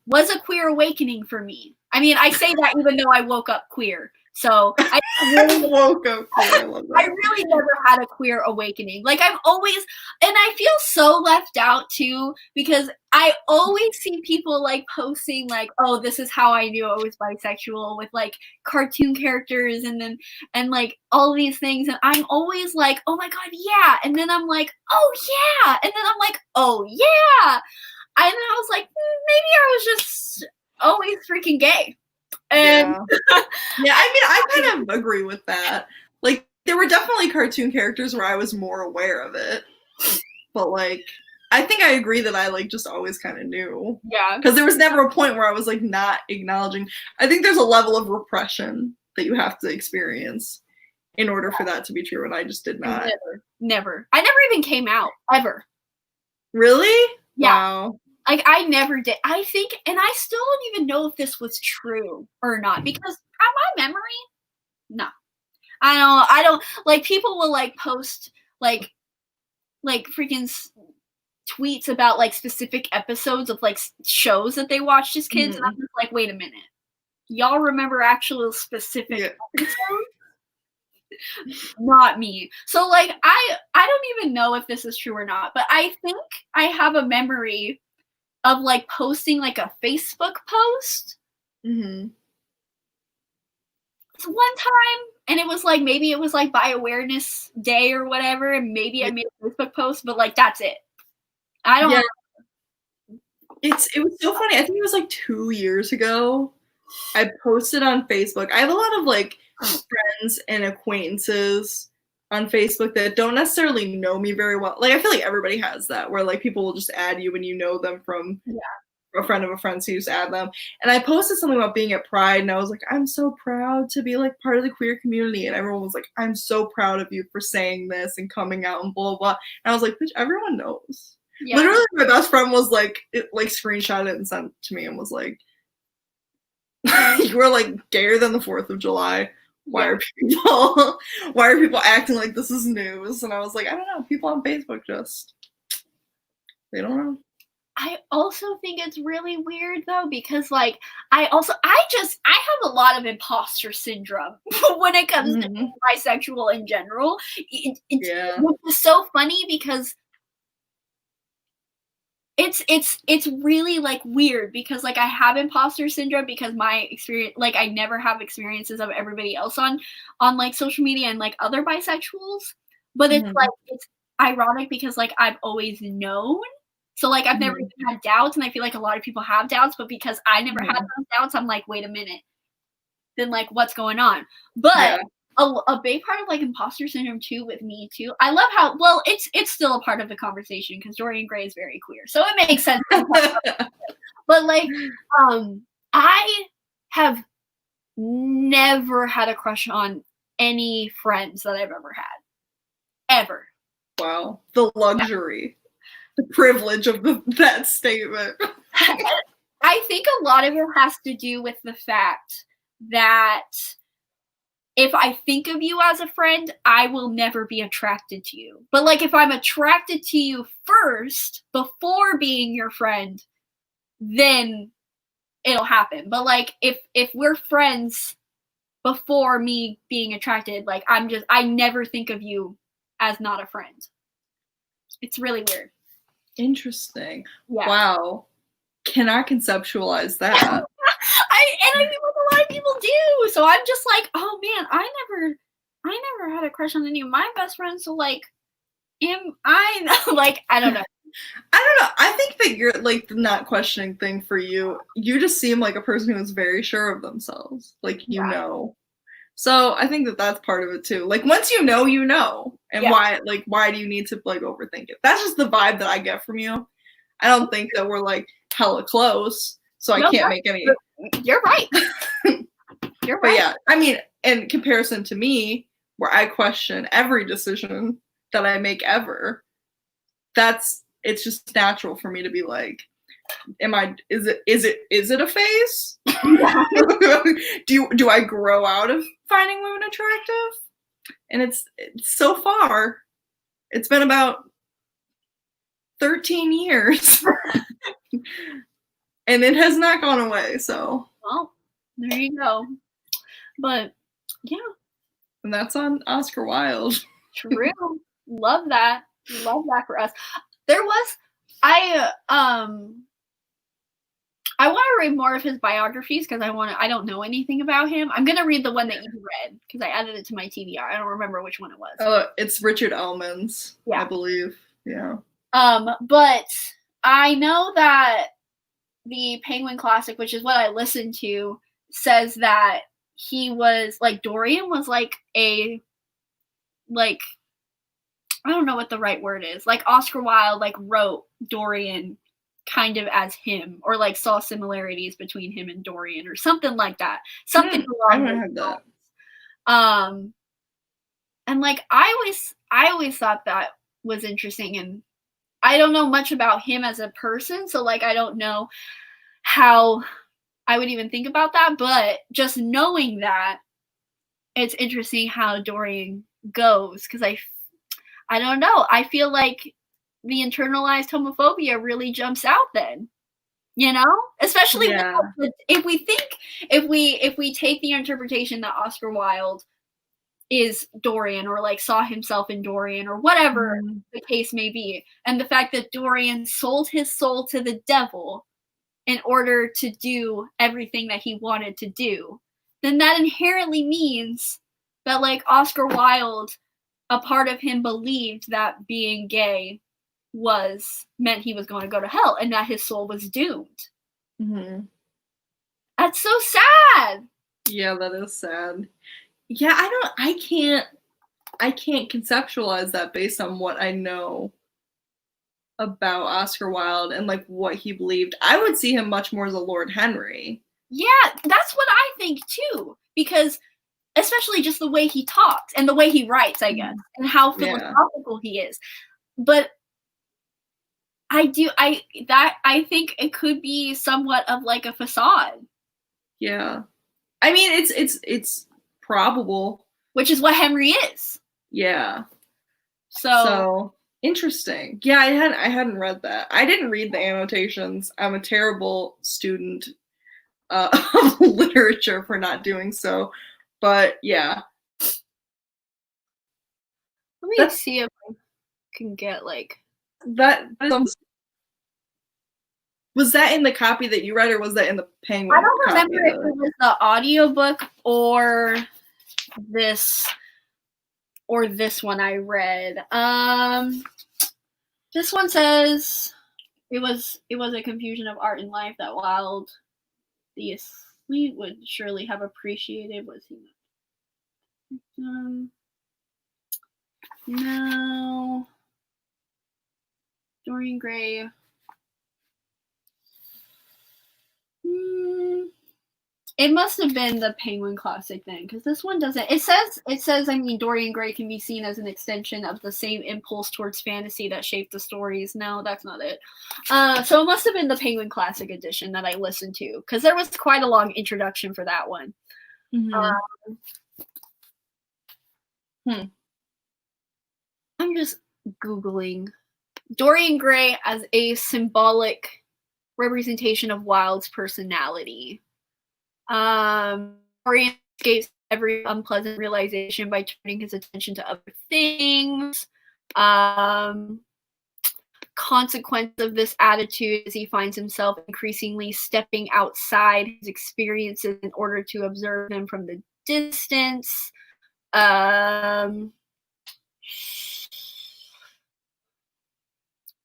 was a queer awakening for me. I mean, I say that even though I woke up queer. So I really woke up queer. I love I that. really never had a queer awakening. Like I've always, and I feel so left out too, because I always see people like posting like, oh, this is how I knew I was bisexual, with like cartoon characters and like all these things. And I'm always like, oh my God, yeah. And then I'm like, oh yeah. And then I'm like, oh yeah. And then I was like, maybe I was just always freaking gay. And Yeah, I mean, I kind of agree with that. Like, there were definitely cartoon characters where I was more aware of it. But, like, I think I agree that I, like, just always kind of knew. yeah. Because there was never a point where I was, like, not acknowledging. I think there's a level of repression that you have to experience in order for that to be true, and I just did not. Never. I never even came out, ever. Really? Yeah. Wow. Like, I never did. I think, and I still don't even know if this was true or not, because from my memory, no. I don't, like, people will, like, post, like freaking tweets about, like, specific episodes of, like, shows that they watched as kids, and I'm just like, wait a minute. Y'all remember actual specific episodes? Not me. So, like, I don't even know if this is true or not, but I think I have a memory of like posting like a Facebook post one time, and it was like, maybe it was like by awareness day or whatever, and maybe I made a Facebook post, but like that's it. I don't know. It was so funny. I think it was like 2 years ago. I posted on Facebook. I have a lot of like friends and acquaintances on Facebook that don't necessarily know me very well. Like, I feel like everybody has that, where like people will just add you when you know them from a friend of a friend, so you just add them. And I posted something about being at Pride, and I was like, I'm so proud to be like part of the queer community. And everyone was like, I'm so proud of you for saying this and coming out and blah blah. And I was like, bitch, everyone knows. Yeah. Literally, my best friend was like, screenshot it and sent it to me and was like, you were like gayer than the 4th of July. Why are people acting like this is news? And I was like, I don't know. People on Facebook just, they don't know. I also think it's really weird though, because like I have a lot of imposter syndrome when it comes to being bisexual in general. Which is so funny because it's really like weird, because like I have imposter syndrome because my experience, like I never have experiences of everybody else on like social media and like other bisexuals, but it's like, it's ironic because like I've always known, so like I've never even had doubts, and I feel like a lot of people have doubts, but because I never had those doubts, I'm like, wait a minute, then like what's going on? But a big part of like imposter syndrome too with me too. I love how, well, it's still a part of the conversation because Dorian Gray is very queer, so it makes sense. But like, I have never had a crush on any friends that I've ever had, ever. Wow, the luxury, the privilege of that statement. I think a lot of it has to do with the fact that if I think of you as a friend, I will never be attracted to you. But like, if I'm attracted to you first before being your friend, then it'll happen. But like, if we're friends before me being attracted, like I never think of you as not a friend. It's really weird. Interesting. Yeah. Wow. Cannot conceptualize that. I mean, what a lot of people do. So I'm just like, oh man, I never had a crush on any of my best friends. So like, am I like, I don't know. I don't know. I think that you're like the not questioning thing for you. You just seem like a person who is very sure of themselves. Like, you know. So I think that that's part of it too. Like, once you know, you know. And why do you need to like overthink it? That's just the vibe that I get from you. I don't think that we're like hella close. So I can't make any. You're right. You're right. But yeah, I mean, in comparison to me, where I question every decision that I make ever, it's just natural for me to be like, is it a phase? do I grow out of finding women attractive? And it's so far, it's been about 13 years. And it has not gone away, so. Well, there you go. But Yeah. And that's on Oscar Wilde. True. Love that. Love that for us. There was I I want to read more of his biographies because I don't know anything about him. I'm gonna read the one that you read because I added it to my TBR. I don't remember which one it was. It's Richard Ellman's, Yeah. I believe. Yeah. But I know that the Penguin Classic, which is what I listened to, says that he was like Dorian was like a like I don't know what the right word is. Like Oscar Wilde like wrote Dorian kind of as him or like saw similarities between him and Dorian or something like that. Something I along haven't those heard that. lines. And like I always thought that was interesting, and I don't know much about him as a person, so like I don't know how I would even think about that, but just knowing that it's interesting how Dorian goes because I don't know. I feel like the internalized homophobia really jumps out then. You know? Especially Yeah. if we take the interpretation that Oscar Wilde is Dorian or like saw himself in Dorian or whatever the case may be, and the fact that Dorian sold his soul to the devil in order to do everything that he wanted to do, then that inherently means that like Oscar Wilde, a part of him believed that being gay meant he was going to go to hell and that his soul was doomed. Mm-hmm. That's so sad. Yeah, that is sad. Yeah, I can't conceptualize that based on what I know about Oscar Wilde and like what he believed. I would see him much more as a Lord Henry. Yeah, that's what I think too. Because especially just the way he talks and the way he writes, I guess, and how philosophical he is. But I think it could be somewhat of like a facade. Yeah. I mean, it's probable. Which is what Henry is. Yeah. So interesting. Yeah, I hadn't read that. I didn't read the annotations. I'm a terrible student of literature for not doing so. But yeah. let me see if I can get like was that in the copy that you read or was that in the Penguin? I don't remember if it was the audiobook or this one I read. This one says it was a confusion of art and life that Wilde the asleep would surely have appreciated. Was he no. Dorian Gray. It must have been the Penguin Classic then, because this one doesn't. It says. I mean, Dorian Gray can be seen as an extension of the same impulse towards fantasy that shaped the stories. No, that's not it. So it must have been the Penguin Classic edition that I listened to, because there was quite a long introduction for that one. Mm-hmm. I'm just Googling Dorian Gray as a symbolic representation of Wilde's personality. Dorian escapes every unpleasant realization by turning his attention to other things. Consequence of this attitude is he finds himself increasingly stepping outside his experiences in order to observe them from the distance.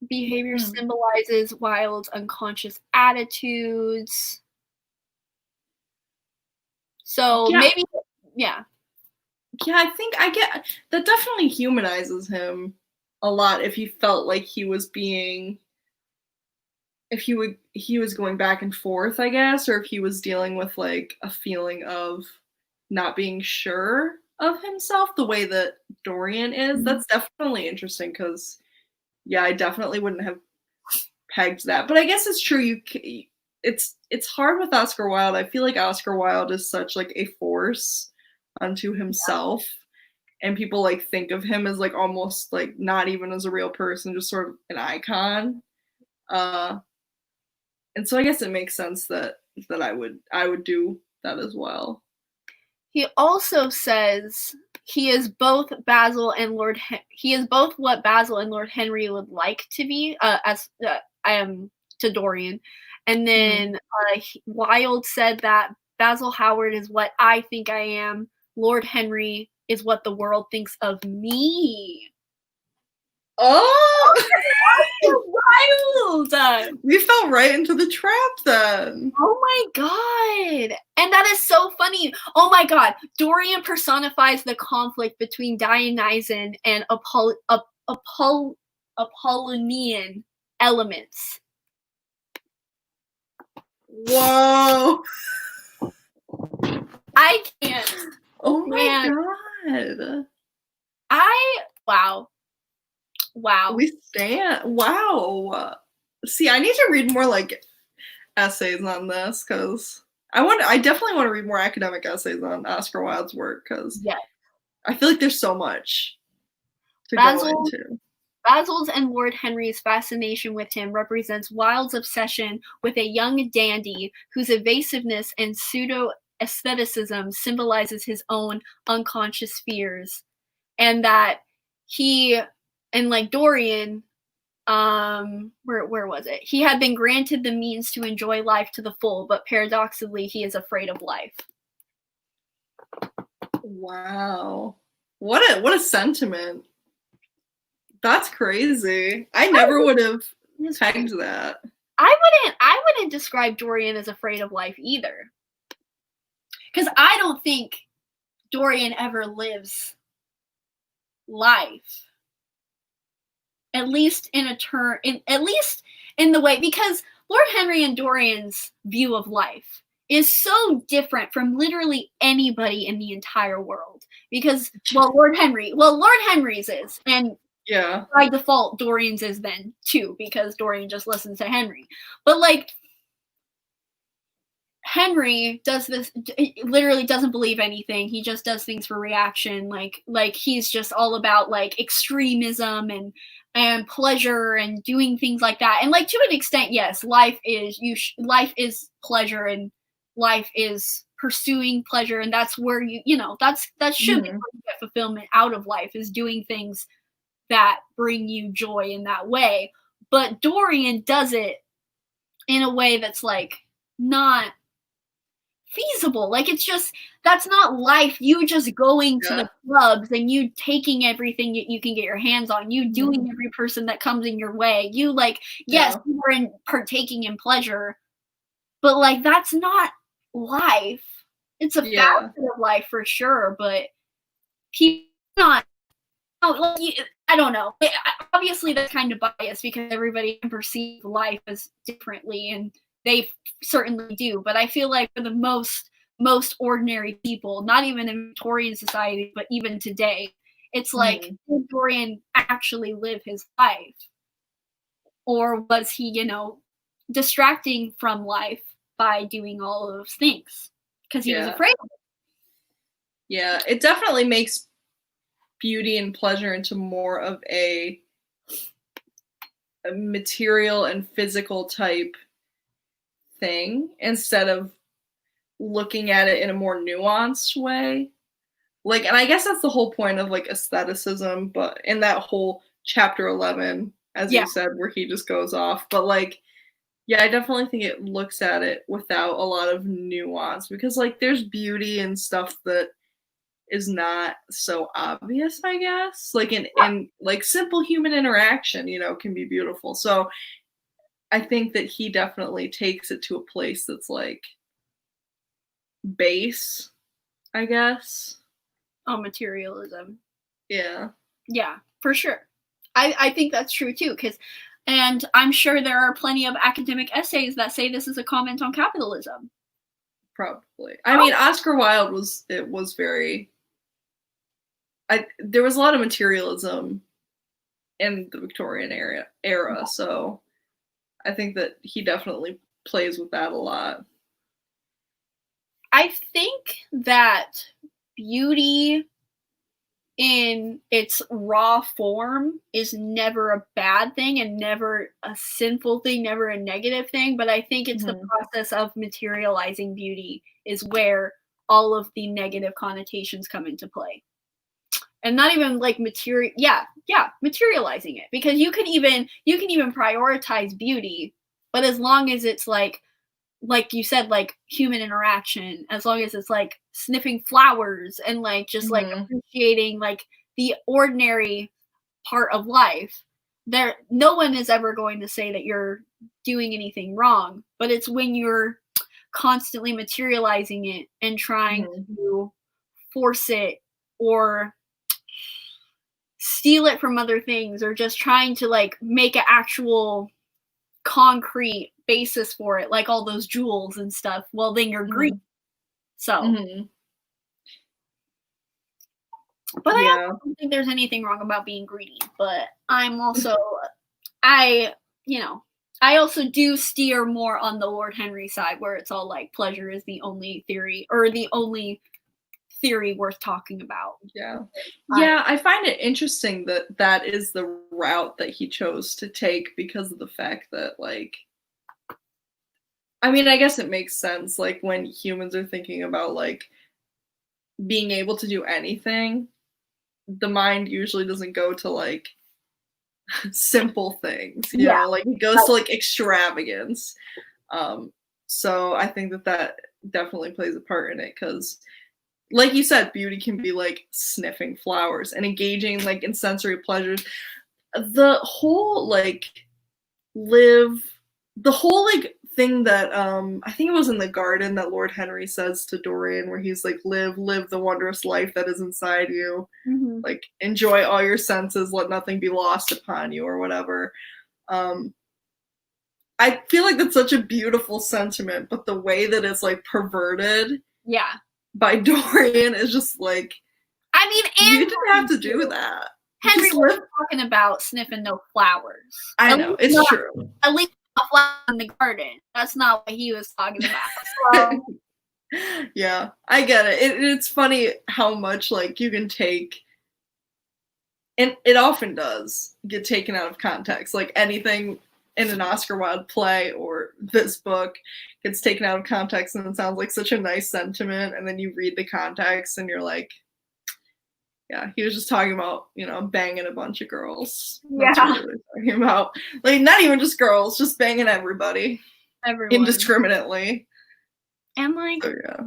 Behavior symbolizes Wilde's unconscious attitudes. So maybe, yeah. Yeah, I think I get that definitely humanizes him a lot if he felt like he was being, if he was going back and forth, I guess, or if he was dealing with like a feeling of not being sure of himself the way that Dorian is. Mm-hmm. That's definitely interesting because, yeah, I definitely wouldn't have pegged that. But I guess it's true. It's hard with Oscar Wilde. I feel like Oscar Wilde is such like a force unto himself, and people like think of him as like almost like not even as a real person, just sort of an icon. And so I guess it makes sense that I would do that as well. He also says he is both Basil and he is both what Basil and Lord Henry would like to be, as I am to Dorian. And then Wilde said that Basil Howard is what I think I am. Lord Henry is what the world thinks of me. Oh, wild! We fell right into the trap then. Oh my god! And that is so funny. Oh my god! Dorian personifies the conflict between Dionysian and Apollonian elements. Whoa! I can't. Oh my god! Wow. We stand. Wow. See, I need to read more like essays on this because I definitely want to read more academic essays on Oscar Wilde's work because I feel like there's so much to go into. Basil's and Lord Henry's fascination with him represents Wilde's obsession with a young dandy whose evasiveness and pseudo-aestheticism symbolizes his own unconscious fears. And that he, and like Dorian, where was it? He had been granted the means to enjoy life to the full, but paradoxically, he is afraid of life. Wow. What a sentiment. That's crazy. I never would have pegged that. I wouldn't describe Dorian as afraid of life either. Because I don't think Dorian ever lives life. At least in the way, because Lord Henry and Dorian's view of life is so different from literally anybody in the entire world. Because Lord Henry's is, and by default Dorian's is then too, because Dorian just listens to Henry. But like Henry does this, literally doesn't believe anything. He just does things for reaction. Like he's just all about like extremism and pleasure and doing things like that. And like to an extent, yes, life is pleasure and life is pursuing pleasure, and that's where that should be where you get fulfillment out of life, is doing things that bring you joy in that way. But Dorian does it in a way that's like not feasible. Like it's just, that's not life. You just going to the clubs and you taking everything you can get your hands on, you doing every person that comes in your way, you like yes, you are partaking in pleasure, but like that's not life. It's a facet of life for sure, but people not I don't know. Obviously that's kind of biased because everybody can perceive life as differently, and they certainly do, but I feel like for the most ordinary people, not even in Victorian society, but even today, it's like, did Dorian actually live his life? Or was he, distracting from life by doing all of those things? Because he was afraid of it. Yeah, it definitely makes beauty and pleasure into more of a material and physical type thing instead of looking at it in a more nuanced way. Like, and I guess that's the whole point of like aestheticism, but in that whole chapter 11, as you said, where he just goes off. But like, I definitely think it looks at it without a lot of nuance, because like there's beauty and stuff that is not so obvious, I guess. Like in like simple human interaction, can be beautiful. So I think that he definitely takes it to a place that's like base, I guess. Oh, materialism. Yeah. Yeah, for sure. I think that's true too, and I'm sure there are plenty of academic essays that say this is a comment on capitalism. Probably. I mean, Oscar Wilde was very. There was a lot of materialism in the Victorian era, so I think that he definitely plays with that a lot. I think that beauty in its raw form is never a bad thing and never a sinful thing, never a negative thing, but I think it's the process of materializing beauty is where all of the negative connotations come into play. And not even like materializing it, because you can even prioritize beauty, but as long as it's like you said, like human interaction, as long as it's like sniffing flowers and like just like appreciating like the ordinary part of life, there no one is ever going to say that you're doing anything wrong. But it's when you're constantly materializing it and trying to force it or steal it from other things, or just trying to like make an actual concrete basis for it, like all those jewels and stuff, well then you're greedy. So but I also don't think there's anything wrong about being greedy, but I'm also I also do steer more on the Lord Henry side, where it's all like pleasure is the only theory, or the only theory worth talking about. I find it interesting that that is the route that he chose to take, because of the fact that, like, I mean, I guess it makes sense, like, when humans are thinking about, like, being able to do anything, the mind usually doesn't go to, like, simple things, you know, like, it goes to, like, extravagance. So I think that that definitely plays a part in it, because like you said, beauty can be like sniffing flowers and engaging like in sensory pleasures. The whole like thing that I think it was in the garden that Lord Henry says to Dorian, where he's like, live the wondrous life that is inside you. Like, enjoy all your senses, let nothing be lost upon you, or whatever. I feel like that's such a beautiful sentiment, but the way that it's like perverted by Dorian is just like, I mean, and you didn't have to do that. Henry was talking about sniffing no flowers. I know, it's true. At least a flower in the garden. That's not what he was talking about. So. Yeah, I get it. It's funny how much like you can take, and it often does get taken out of context. Like anything in an Oscar Wilde play or this book gets taken out of context, and it sounds like such a nice sentiment, and then you read the context and you're like, yeah, he was just talking about, you know, banging a bunch of girls. That's what he was talking about. Like, not even just girls, just banging everybody. Everyone. Indiscriminately. And like, so, yeah.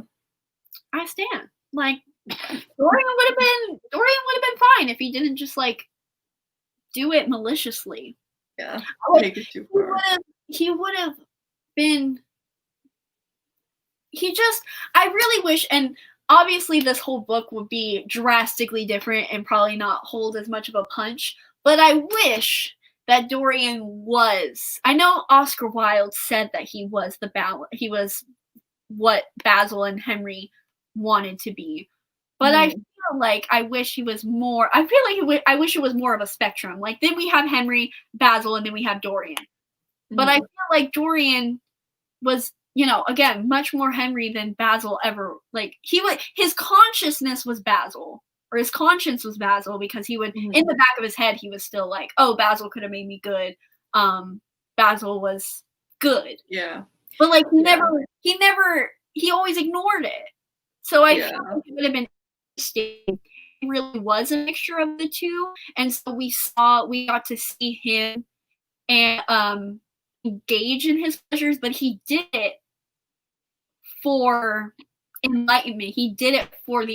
I stand. Like, Dorian would have been fine if he didn't just like do it maliciously. Yeah, take it too far. He would have been. I really wish, and obviously this whole book would be drastically different and probably not hold as much of a punch, but I wish that Dorian was. I know Oscar Wilde said that he was he was what Basil and Henry wanted to be, but I feel like I wish he was more. I feel like I wish it was more of a spectrum. Like, then we have Henry, Basil, and then we have Dorian. But I feel like Dorian was, you know, again, much more Henry than Basil ever. Like, his consciousness was Basil, or his conscience was Basil, because he would, in the back of his head, he was still like, oh, Basil could have made me good. Basil was good. Yeah. But like, he always ignored it. So I feel like it would have been interesting. It really was a mixture of the two, and so we got to see him and engage in his pleasures, but he did it for enlightenment. He did it for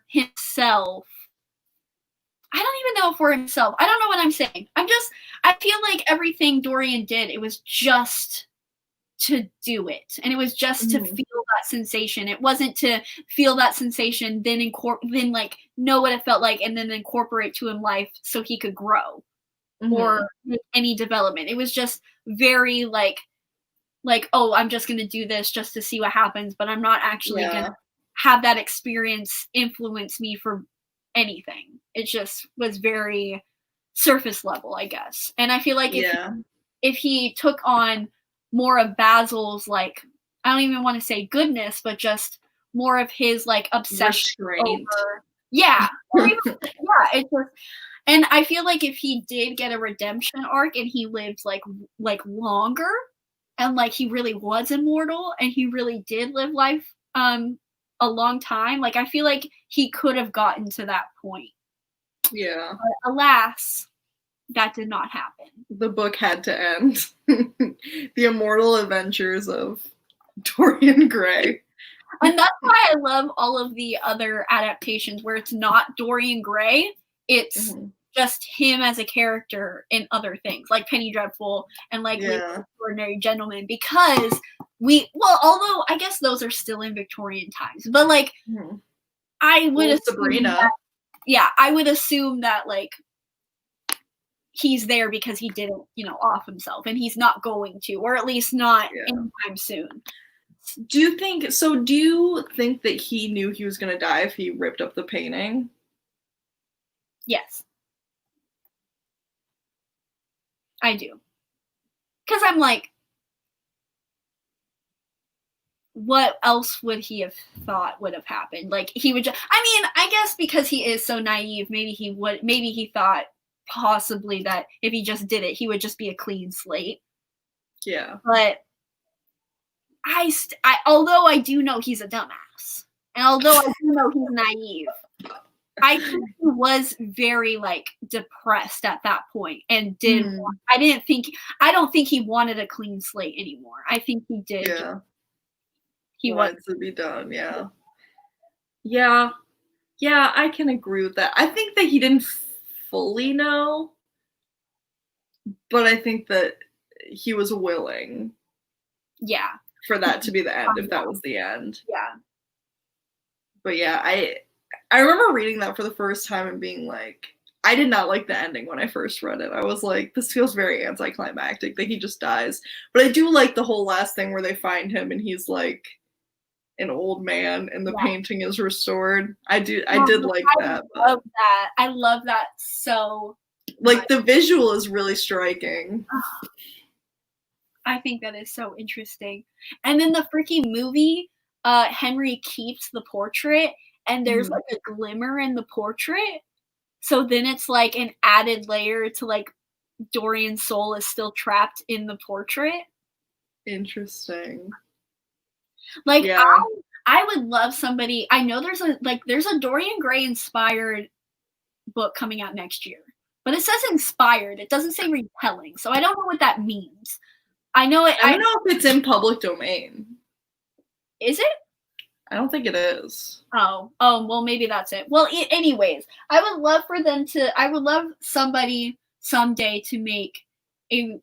himself. I don't even know for himself. I don't know what I'm saying. I feel like everything Dorian did, it was just to do it, and it was just to feel that sensation. It wasn't to feel that sensation, then like know what it felt like, and then incorporate to in life so he could grow or make any development. It was just very like, oh, I'm just gonna do this just to see what happens, but I'm not actually gonna have that experience influence me for anything. It just was very surface level, I guess. And I feel like if he took on more of Basil's, like, I don't even want to say goodness, but just more of his like obsession over, it's just, and I feel like if he did get a redemption arc and he lived like longer, and like he really was immortal and he really did live life a long time. Like, I feel like he could have gotten to that point. Yeah. But alas, that did not happen. The book had to end. The immortal adventures of Dorian Gray. And that's why I love all of the other adaptations where it's not Dorian Gray. It's just him as a character in other things, like Penny Dreadful and like Extraordinary Gentleman, because although I guess those are still in Victorian times, but like I would assume Sabrina. I would assume that like he's there because he didn't, off himself, and he's not going to, or at least not anytime soon. Do you think that he knew he was going to die if he ripped up the painting? Yes. I do. Because I'm like, what else would he have thought would have happened? Like, he would just, I guess because he is so naive, maybe he thought possibly that if he just did it, he would just be a clean slate. Yeah. But although I do know he's a dumbass, and although I do know he's naive, I think he was very like depressed at that point and I don't think he wanted a clean slate anymore. I think he did. Yeah. He wanted to be done. Yeah. Yeah. Yeah, I can agree with that. I think that he didn't fully know, but I think that he was willing. Yeah. For that to be the end, if that was the end. Yeah. But yeah, I remember reading that for the first time and being like, I did not like the ending when I first read it. I was like, this feels very anticlimactic that he just dies. But I do like the whole last thing where they find him and he's like an old man and the painting is restored. I did like that. I love that so like much. The visual is really striking. I think that is so interesting. And then the freaking movie, Henry keeps the portrait and there's like a glimmer in the portrait. So then it's like an added layer to like Dorian's soul is still trapped in the portrait. Interesting. Like I would love somebody, I know there's a Dorian Gray inspired book coming out next year, but it says inspired. It doesn't say retelling. So I don't know what that means. I don't know if it's in public domain. Is it? I don't think it is. Oh, well, maybe that's it. Well, anyways, I would love somebody someday to make a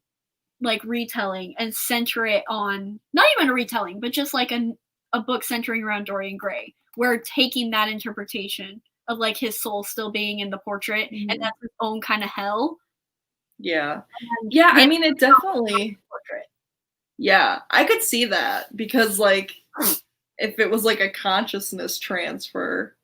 like retelling and center it on, not even a retelling, but just like a book centering around Dorian Gray, where taking that interpretation of like his soul still being in the portrait and that's his own kind of hell. Yeah. Yeah, I mean, it definitely. Yeah, I could see that because, like, if it was like a consciousness transfer,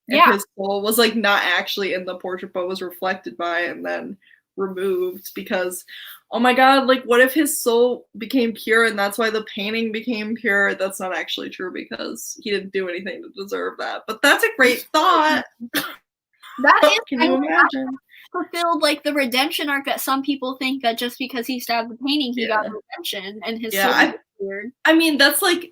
if his soul was like not actually in the portrait but was reflected by it and then removed, because, oh my god, like, what if his soul became pure and that's why the painting became pure? That's not actually true because he didn't do anything to deserve that. But that's a great thought. That is. Can you imagine? Fulfilled like the redemption arc that some people think that just because he stabbed the painting he got redemption and his soul was weird. I mean, that's like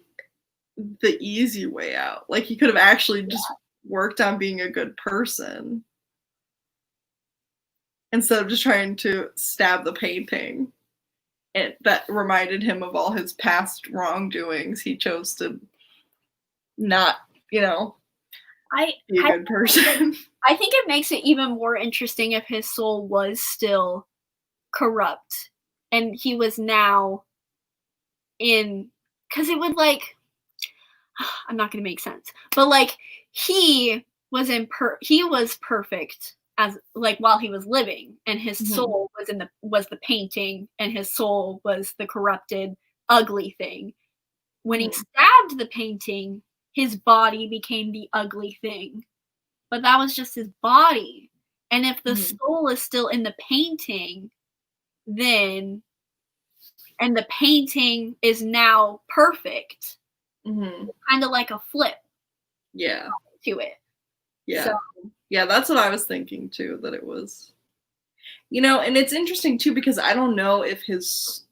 the easy way out. Like, he could have actually just worked on being a good person instead of just trying to stab the painting. That reminded him of all his past wrongdoings. He chose to not, be a good person. I think it makes it even more interesting if his soul was still corrupt and he was now in, because it would like, I'm not going to make sense, but like he was perfect as like while he was living, and his soul was the painting and his soul was the corrupted ugly thing. When he stabbed the painting, his body became the ugly thing. But that was just his body. And if the soul is still in the painting, then, and the painting is now perfect, kind of like a flip to it. Yeah. So, yeah, that's what I was thinking too, that it was, and it's interesting too, because I don't know if his,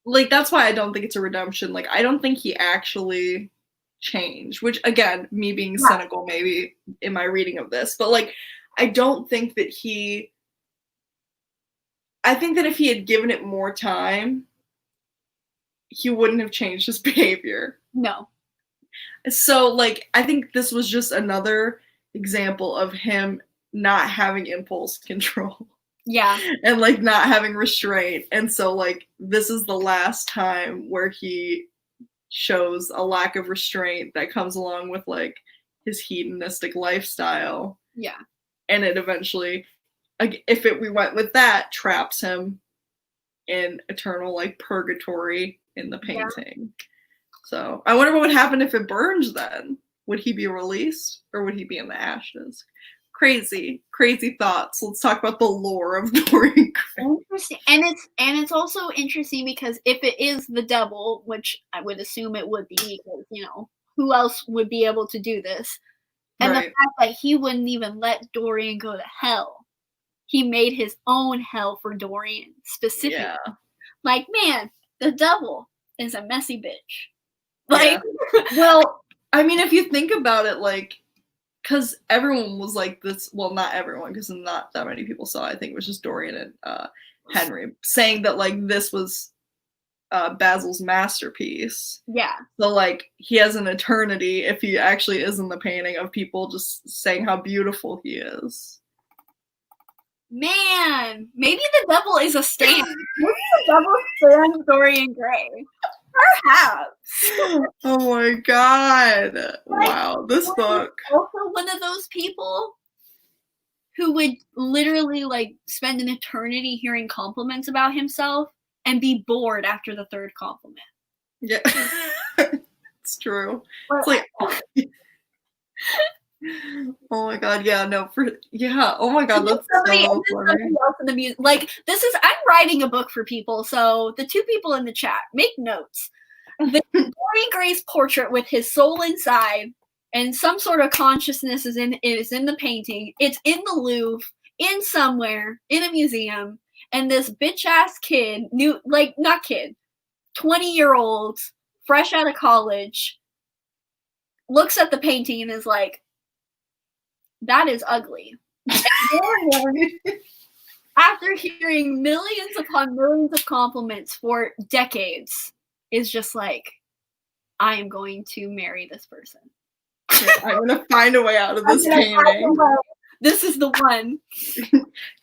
like, that's why I don't think it's a redemption. Like, I don't think he actually change, which again, me being cynical maybe in my reading of this, but like I don't think that I think that if he had given it more time, he wouldn't have changed his behavior. No. So like I think this was just another example of him not having impulse control. Yeah. And like not having restraint. And so like this is the last time where he shows a lack of restraint that comes along with like his hedonistic lifestyle. Yeah. And it eventually, we went with that, traps him in eternal like purgatory in the painting. Yeah. So I wonder what would happen if it burns then. Would he be released or would he be in the ashes? Crazy thoughts. Let's talk about the lore of Dorian Gray. Interesting. And it's also interesting because if it is the devil, which I would assume it would be, because you know, who else would be able to do this? And the fact that he wouldn't even let Dorian go to hell. He made his own hell for Dorian specifically. Yeah. Like, man, the devil is a messy bitch. Like, well, I mean, if you think about it, like, because everyone was like this, well, not everyone, because not that many people saw it. I think it was just Dorian and Henry saying that, like, this was Basil's masterpiece. Yeah. So, like, he has an eternity, if he actually is in the painting, of people just saying how beautiful he is. Man, maybe the devil is a stan. Maybe the devil stands Dorian Gray. Perhaps. Oh my god. Like, wow, this book. Also one of those people who would literally like spend an eternity hearing compliments about himself and be bored after the third compliment. Yeah. It's true. It's like oh my god, yeah, no, oh my god, that's so funny. Like, I'm writing a book for people, so the two people in the chat, make notes. The Dorian Gray's portrait with his soul inside and some sort of consciousness is in the painting. It's in the Louvre, in somewhere, in a museum, and this bitch-ass kid, 20-year-old, fresh out of college, looks at the painting and is like, that is ugly. After hearing millions upon millions of compliments for decades, is just like, I am going to marry this person. Yeah, I'm going to find a way out of this painting. This is the one.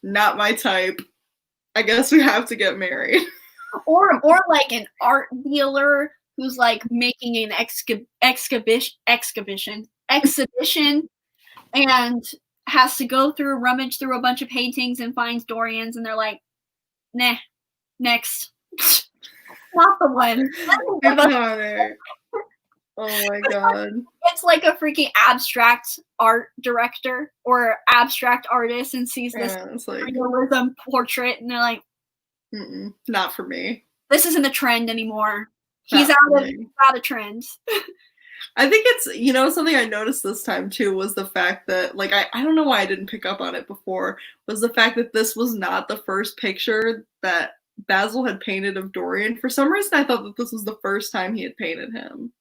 Not my type. I guess we have to get married. Or like an art dealer who's like making an exhibition and has to go rummage through a bunch of paintings and finds Dorian's, and they're like, nah, next. Not the one. Oh my god. It's like a freaking abstract art director or abstract artist and sees this realism portrait, and they're like, not for me. This isn't a trend anymore. He's out of trends. I think it's, something I noticed this time too was the fact that, like, I don't know why I didn't pick up on it before, was the fact that this was not the first picture that Basil had painted of Dorian. For some reason, I thought that this was the first time he had painted him,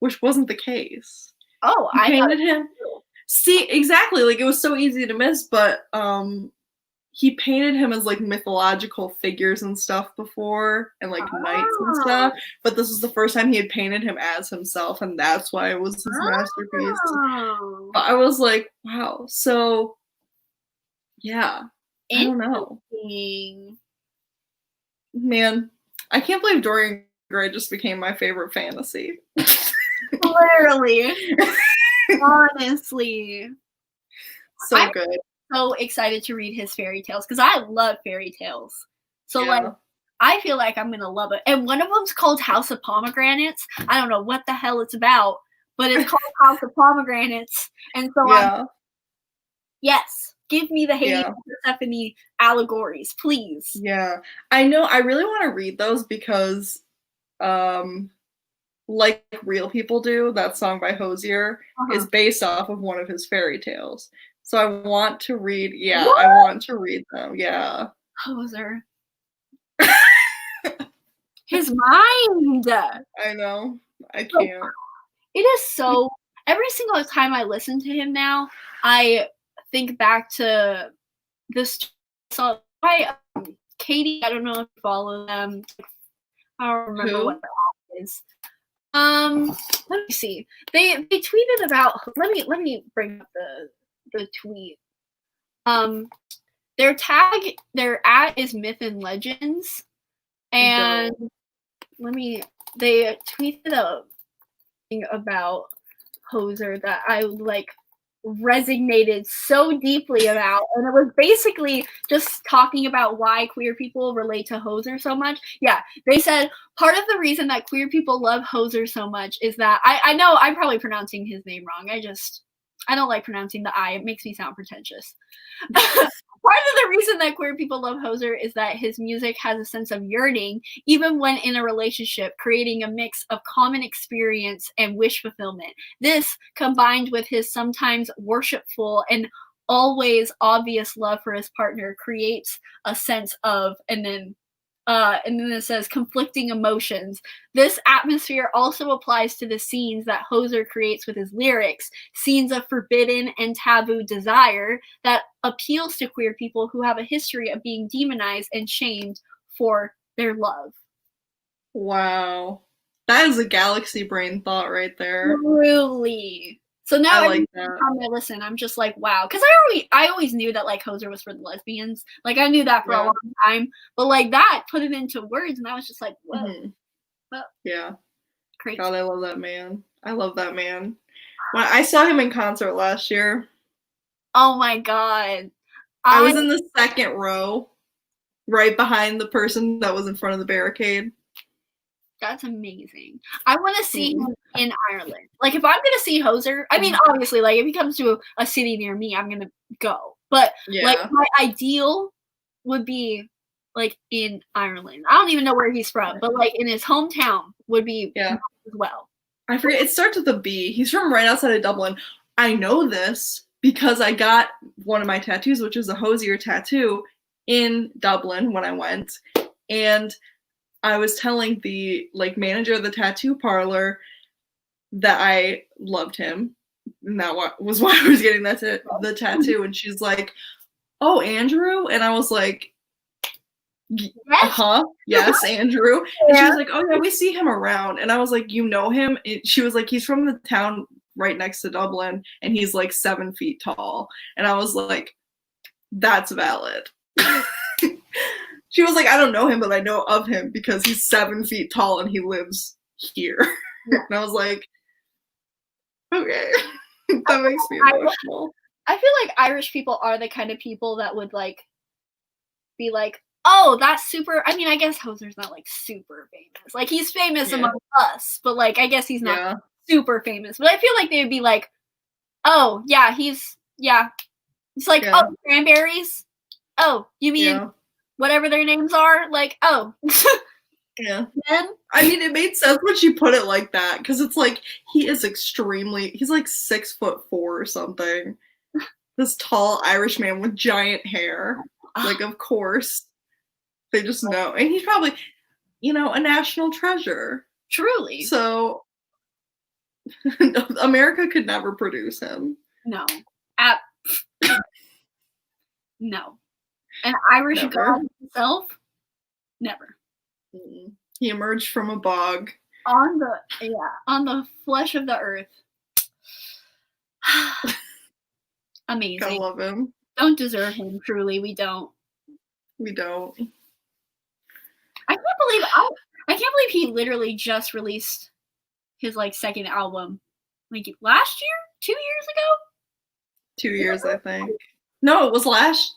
which wasn't the case. Oh, I painted him. See, exactly. Like, it was so easy to miss, but he painted him as like mythological figures and stuff before, and like knights and stuff. But this was the first time he had painted him as himself, and that's why it was his masterpiece. But I was like, wow. So, yeah, I don't know. Man, I can't believe Dorian Gray just became my favorite fantasy. Literally. Honestly. So good. So excited to read his fairy tales because I love fairy tales. So like, I feel like I'm gonna love it. And one of them's called House of Pomegranates. I don't know what the hell it's about, but it's called House of Pomegranates. And so yes, give me the Hades and Persephone allegories, please. Yeah, I know. I really want to read those because, like Real People Do, that song by Hosier is based off of one of his fairy tales. So I want to read, I want to read them, Hoser. His mind! I know, I can't. It is so. Every single time I listen to him now, I think back to this song by Katie. I don't know if you follow them. I don't remember what their app is. Let me see. They tweeted about. Let me bring up the tweet. Their at is Myth and Legends, and they tweeted a thing about Hoser that I like resonated so deeply about, and it was basically just talking about why queer people relate to Hoser so much. Yeah, they said part of the reason that queer people love Hoser so much is that I know I'm probably pronouncing his name wrong. I don't like pronouncing the I. It makes me sound pretentious. Part of the reason that queer people love Hoser is that his music has a sense of yearning, even when in a relationship, creating a mix of common experience and wish fulfillment. This, combined with his sometimes worshipful and always obvious love for his partner, creates a sense of, and then it says conflicting emotions. This atmosphere also applies to the scenes that Hoser creates with his lyrics, scenes of forbidden and taboo desire that appeals to queer people who have a history of being demonized and shamed for their love. Wow. That is a galaxy brain thought right there. Truly. So now I like that. Time I listen, I'm just like, wow. Because I always knew that like Hoser was for the lesbians. Like I knew that for a long time. But like that, put it into words, and I was just like, whoa. Mm-hmm. Well, yeah. Crazy. God, I love that man. I love that man. When I saw him in concert last year. Oh my God. I was in the second row, right behind the person that was in front of the barricade. That's amazing. I want to see him in Ireland. Like, if I'm going to see Hoser, I mean, obviously, like, if he comes to a city near me, I'm going to go. But, like, my ideal would be, like, in Ireland. I don't even know where he's from, but, like, in his hometown would be as well. I forget. It starts with a B. He's from right outside of Dublin. I know this because I got one of my tattoos, which is a Hosier tattoo, in Dublin when I went. And I was telling the like manager of the tattoo parlor that I loved him, and that was why I was getting the tattoo. And she's like, "Oh, Andrew," and I was like, yes, Andrew." And she was like, "Oh yeah, we see him around." And I was like, "You know him?" And she was like, "He's from the town right next to Dublin, and he's like 7 feet tall." And I was like, "That's valid." She was like, "I don't know him, but I know of him because he's 7 feet tall and he lives here." And I was like, okay, that makes me emotional. I feel like Irish people are the kind of people that would like be like, oh, that's super. I mean, I guess Hoser's not like super famous. Like he's famous among us, but like I guess he's not super famous. But I feel like they would be like, oh yeah, he's like, oh, Cranberries. Oh, you mean whatever their names are? Like, oh. Yeah. I mean, it made sense when she put it like that, because it's like he's like 6'4" or something. This tall Irish man with giant hair. Like, of course. They just know. And he's probably, a national treasure. Truly. So America could never produce him. No. No. An Irish god himself? Never. He emerged from a bog. On the flesh of the earth. Amazing. I love him. Don't deserve him, truly. We don't. We don't. I can't believe he literally just released his like second album. Like last year? 2 years ago? 2 years, I think. No, it was last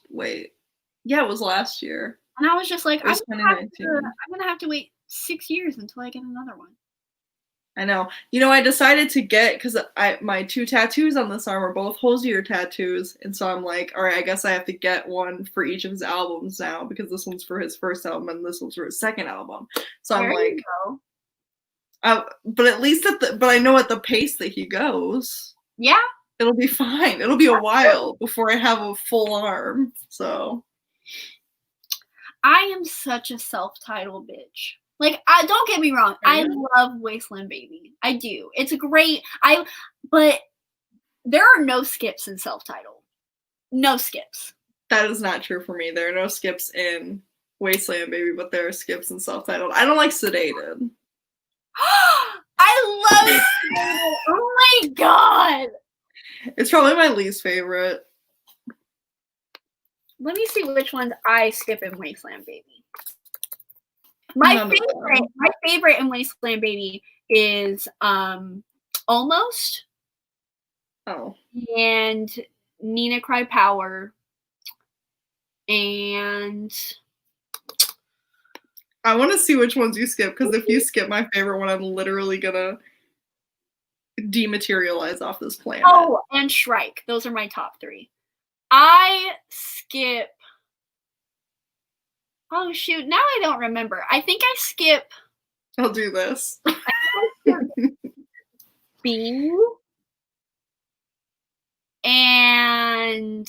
Yeah, it was last year. And I was just like, I'm gonna have to wait 6 years until I get another one. I know. I decided to get, because my 2 tattoos on this arm are both Hosier tattoos, and so I'm like, all right, I guess I have to get one for each of his albums now, because this one's for his first album and this one's for his second album. So I'm like, but at least but I know at the pace that he goes, it'll be fine. It'll be a while before I have a full arm. So I am such a self-titled bitch. Like, don't get me wrong, I love Wasteland Baby. I do. It's great. But there are no skips in self-titled. No skips. That is not true for me. There are no skips in Wasteland Baby, but there are skips in self-titled. I don't like Sedated. I love Sedated. Oh my god. It's probably my least favorite. Let me see which ones I skip in Wasteland Baby. My favorite in Wasteland Baby is Almost. Oh. And Nina Cry Power. And I want to see which ones you skip, because if you skip my favorite one, I'm literally gonna dematerialize off this planet. Oh, and Shrike. Those are my top 3. I skip. Oh shoot! Now I don't remember. I think I skip. I'll do this. B and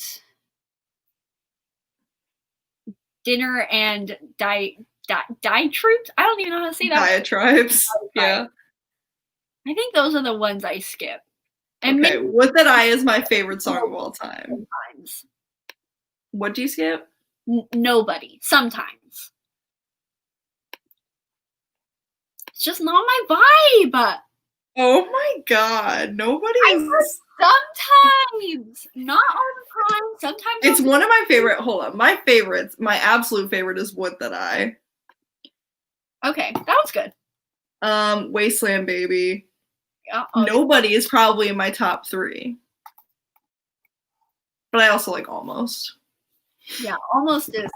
Dinner and Diatribes. I don't even know how to say that. Diatribes. Yeah. I think those are the ones I skip. And okay, Would That I is my favorite song of all time. Sometimes. What do you skip? Nobody. Sometimes. It's just not my vibe. Oh my god. Nobody is. Sometimes. Not all the time. Sometimes. It's one of my favorite. Hold on. My favorites, my absolute favorite is Would That I. Okay. That was good. Wasteland Baby. Nobody is probably in my top 3. But I also like Almost. Yeah, Almost is.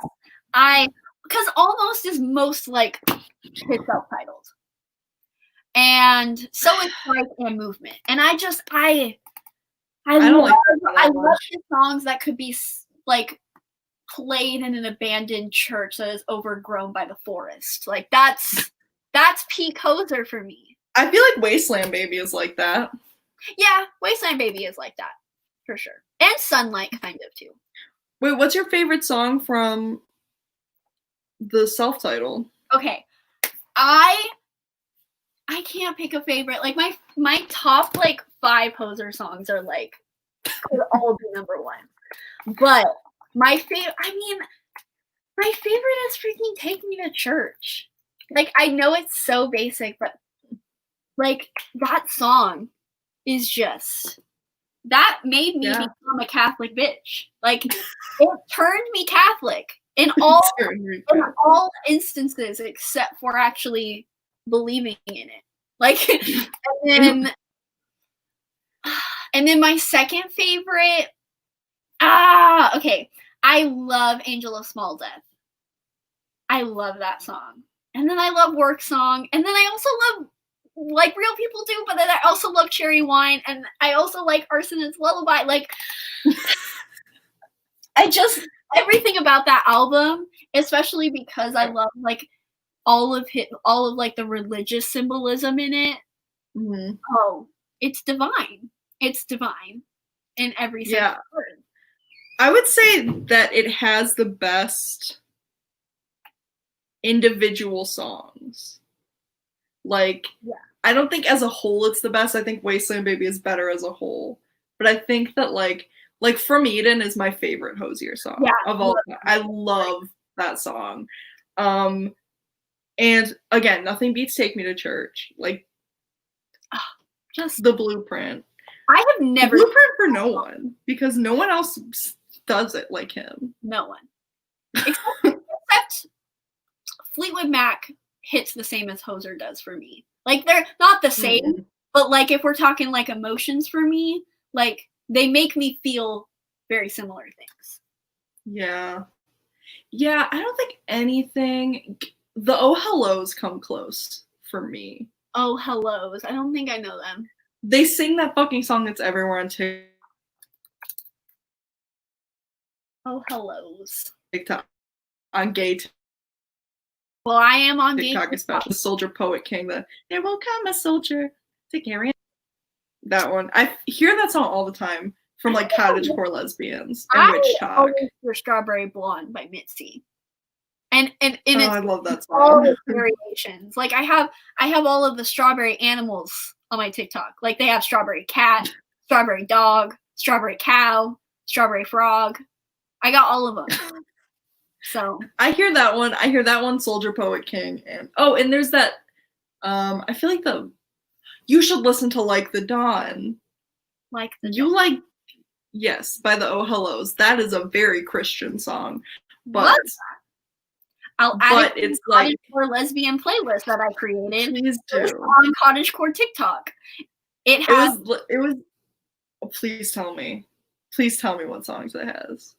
Because Almost is most like his self-titled. And so is Strike and Movement. And I love the songs that could be like played in an abandoned church that is overgrown by the forest. Like that's peak Hoser for me. I feel like Wasteland Baby is like that. Yeah, Wasteland Baby is like that, for sure. And Sunlight, kind of, too. Wait, what's your favorite song from the self-title? Okay. I can't pick a favorite. Like, my top, like, 5 Hoser songs are, like, could all be number 1. But my favorite is freaking Take Me to Church. Like, I know it's so basic, but like, that song is just, that made me become a Catholic bitch. Like, it turned me Catholic in all instances except for actually believing in it. Like, and then my second favorite, okay, I love Angel of Small Death. I love that song. And then I love Work Song. And then I also love, like Real People Do, but then I also love Cherry Wine, and I also like Arsonist's Lullaby. Like, everything about that album, especially because I love like all of like the religious symbolism in it. Mm-hmm. Oh, it's divine. It's divine in every single word. I would say that it has the best individual songs. Like, I don't think as a whole it's the best. I think Wasteland Baby is better as a whole. But I think that like From Eden is my favorite Hosier song of all time. I love that song. And again, nothing beats Take Me to Church. Like, just the Blueprint. I have never the Blueprint for no one, because no one else does it like him. No one. Except Fleetwood Mac hits the same as Hoser does for me. Like, they're not the same, but like if we're talking like emotions for me, like they make me feel very similar things. Yeah. Yeah, I don't think anything. The Oh Hellos come close for me. Oh Hellos. I don't think I know them. They sing that fucking song that's everywhere on TikTok. Oh Hellos. TikTok. On gay TikTok. Well, I am on TikTok, especially the Soldier Poet King. There will come a soldier to carry. That one. I hear that song all the time from like cottagecore lesbians and Witch Talk. For Strawberry Blonde by Mitzi. And Oh, it's I love that all song. the variations. Like I have all of the strawberry animals on my TikTok. Like they have strawberry cat, strawberry dog, strawberry cow, strawberry frog. I got all of them. So I hear that one. I hear that one, Soldier Poet King, and there's that. I feel like you should listen to Like the Dawn. like the You like yes by the Oh Hellos. That is a very Christian song, but what? I'll add it to it's the like cottagecore lesbian playlist that I created. please It's do. on cottagecore TikTok. It has. It was. Oh, please tell me what songs it has.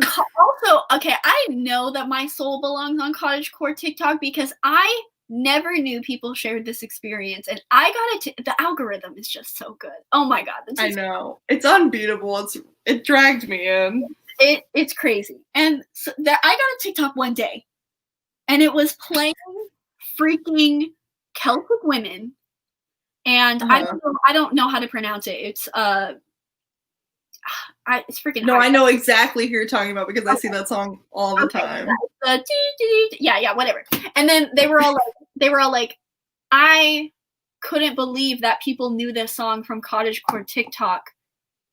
Also, okay, I know that my soul belongs on cottagecore TikTok because I never knew people shared this experience, and I got it. The algorithm is just so good. Oh my god, I know it's unbeatable. It dragged me in. It's crazy, and so that I got a TikTok one day, and it was playing freaking Celtic Women, and I don't know how to pronounce it. It's it's freaking. No, I know exactly who you're talking about because I see that song all the time. Yeah, whatever. And then they were all like, I couldn't believe that people knew this song from cottagecore TikTok,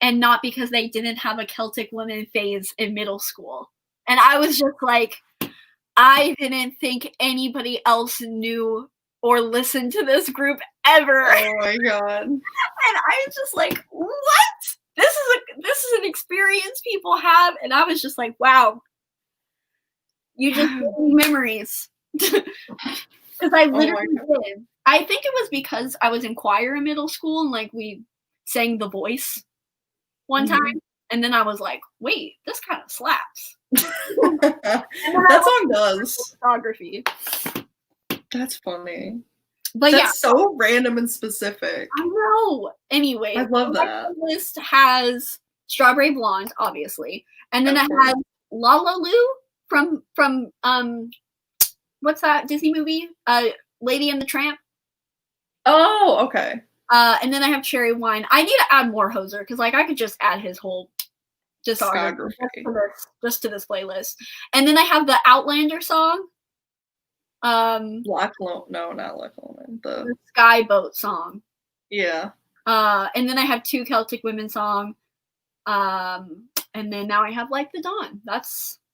and not because they didn't have a Celtic Women phase in middle school. And I was just like, I didn't think anybody else knew or listened to this group ever. Oh my god! And I was just like, what? This is an experience people have, and I was just like, wow. You just gave me memories. Because I literally did. I think it was because I was in choir in middle school and like we sang The Voice one time, and then I was like, wait, this kind of slaps. That song does. Photography. That's funny. But that's so random and specific. I know. Anyway, I love that. My list has Strawberry Blonde, obviously, and then I have La La Lu from what's that Disney movie? Lady and the Tramp. Oh, okay. And then I have Cherry Wine. I need to add more Hoser because like I could just add his whole discography just to this playlist. And then I have the Outlander song. Not Lockwoman. The Sky Boat song. Yeah. And then I have 2 Celtic Women song. And then now I have Like the Dawn.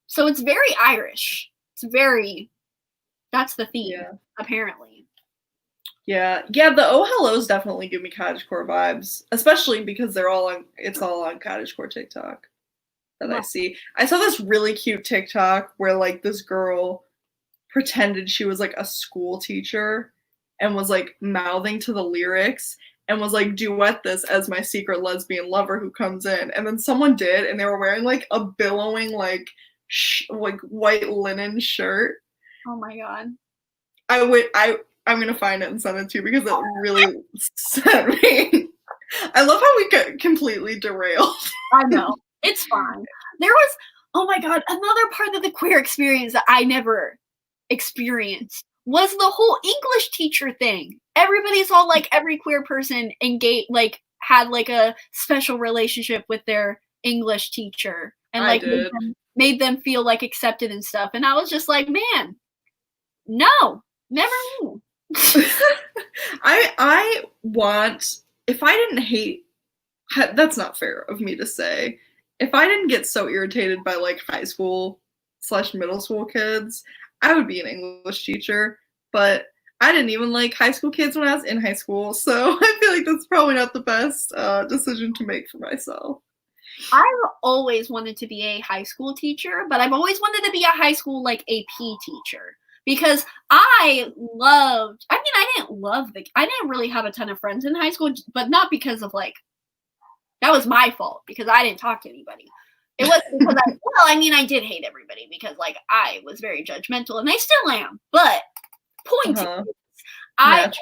So it's very Irish. That's the theme, apparently. Yeah. The Oh Hellos definitely give me cottagecore vibes, especially because it's all on cottagecore TikTok that I see. I saw this really cute TikTok where like this girl pretended she was like a school teacher and was like mouthing to the lyrics and was like, duet this as my secret lesbian lover who comes in. And then someone did, and they were wearing like a billowing like white linen shirt. Oh my god. I'm gonna find it and send it to you because it really set me. I love how we completely derailed. I know. It's fine. There was, oh my god, another part of the queer experience that I never experienced was the whole English teacher thing. Everybody's all like, every queer person had like a special relationship with their English teacher and like made them feel like accepted and stuff. And I was just like, man, no, never knew. I want, if I didn't hate, that's not fair of me to say, if I didn't get so irritated by like high school / middle school kids, I would be an English teacher, but I didn't even like high school kids when I was in high school, so I feel like that's probably not the best decision to make for myself. I've always wanted to be a high school teacher, but I've always wanted to be a high school like AP teacher because I didn't really have a ton of friends in high school, but not because of like, that was my fault because I didn't talk to anybody. It wasn't because I did hate everybody because like I was very judgmental and I still am, but point is, I had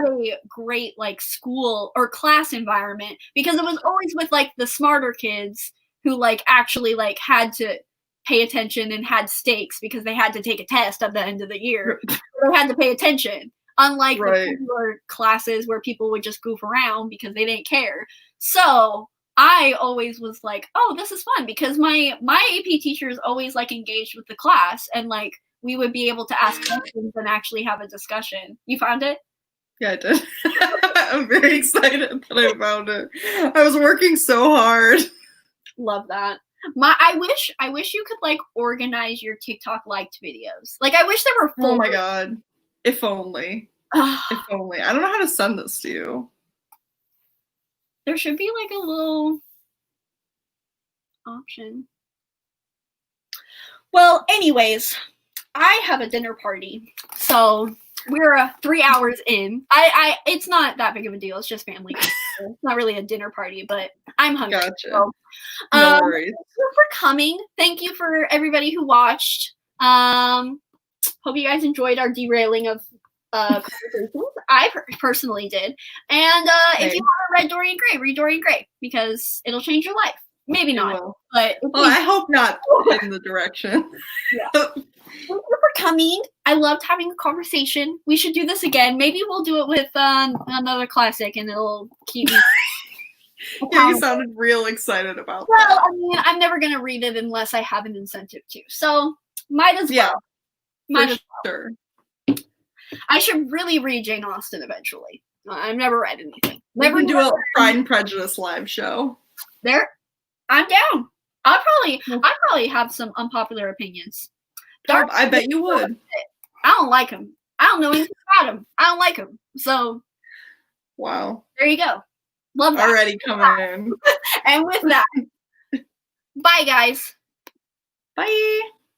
a great like school or class environment because it was always with like the smarter kids who like actually like had to pay attention and had stakes because they had to take a test at the end of the year. They had to pay attention, unlike the popular classes where people would just goof around because they didn't care. So I always was like, oh, this is fun because my AP teacher is always like engaged with the class and like we would be able to ask questions and actually have a discussion. You found it? Yeah, I did. I'm very excited that I found it. I was working so hard. Love that. I wish you could like organize your TikTok liked videos. Like I wish there were Oh my god. If only. If only. I don't know how to send this to you. There should be like a little option. Well, anyways, I have a dinner party. So we're 3 hours in. It's not that big of a deal. It's just family. It's not really a dinner party, but I'm hungry. Gotcha. So, No worries. Thank you for coming. Thank you for everybody who watched. Hope you guys enjoyed our derailing of conversations. I personally did. And if you haven't read Dorian Gray, read Dorian Gray because it'll change your life. Maybe not, but I hope not in the direction. Yeah. Thank you for coming. I loved having a conversation. We should do this again. Maybe we'll do it with another classic, and it'll keep me. Yeah, you sounded real excited about that. Well, I mean, I'm never gonna read it unless I have an incentive to. So might as well. Might as well. Sure. I should really read Jane Austen eventually. I've never read anything. Never do a Pride and Prejudice live show. There, I'm down. I'd probably have some unpopular opinions. I bet you would. I don't like him. I don't know anything about him. I don't like him. So, wow. There you go. Love that. Already coming in. And with that, bye guys. Bye.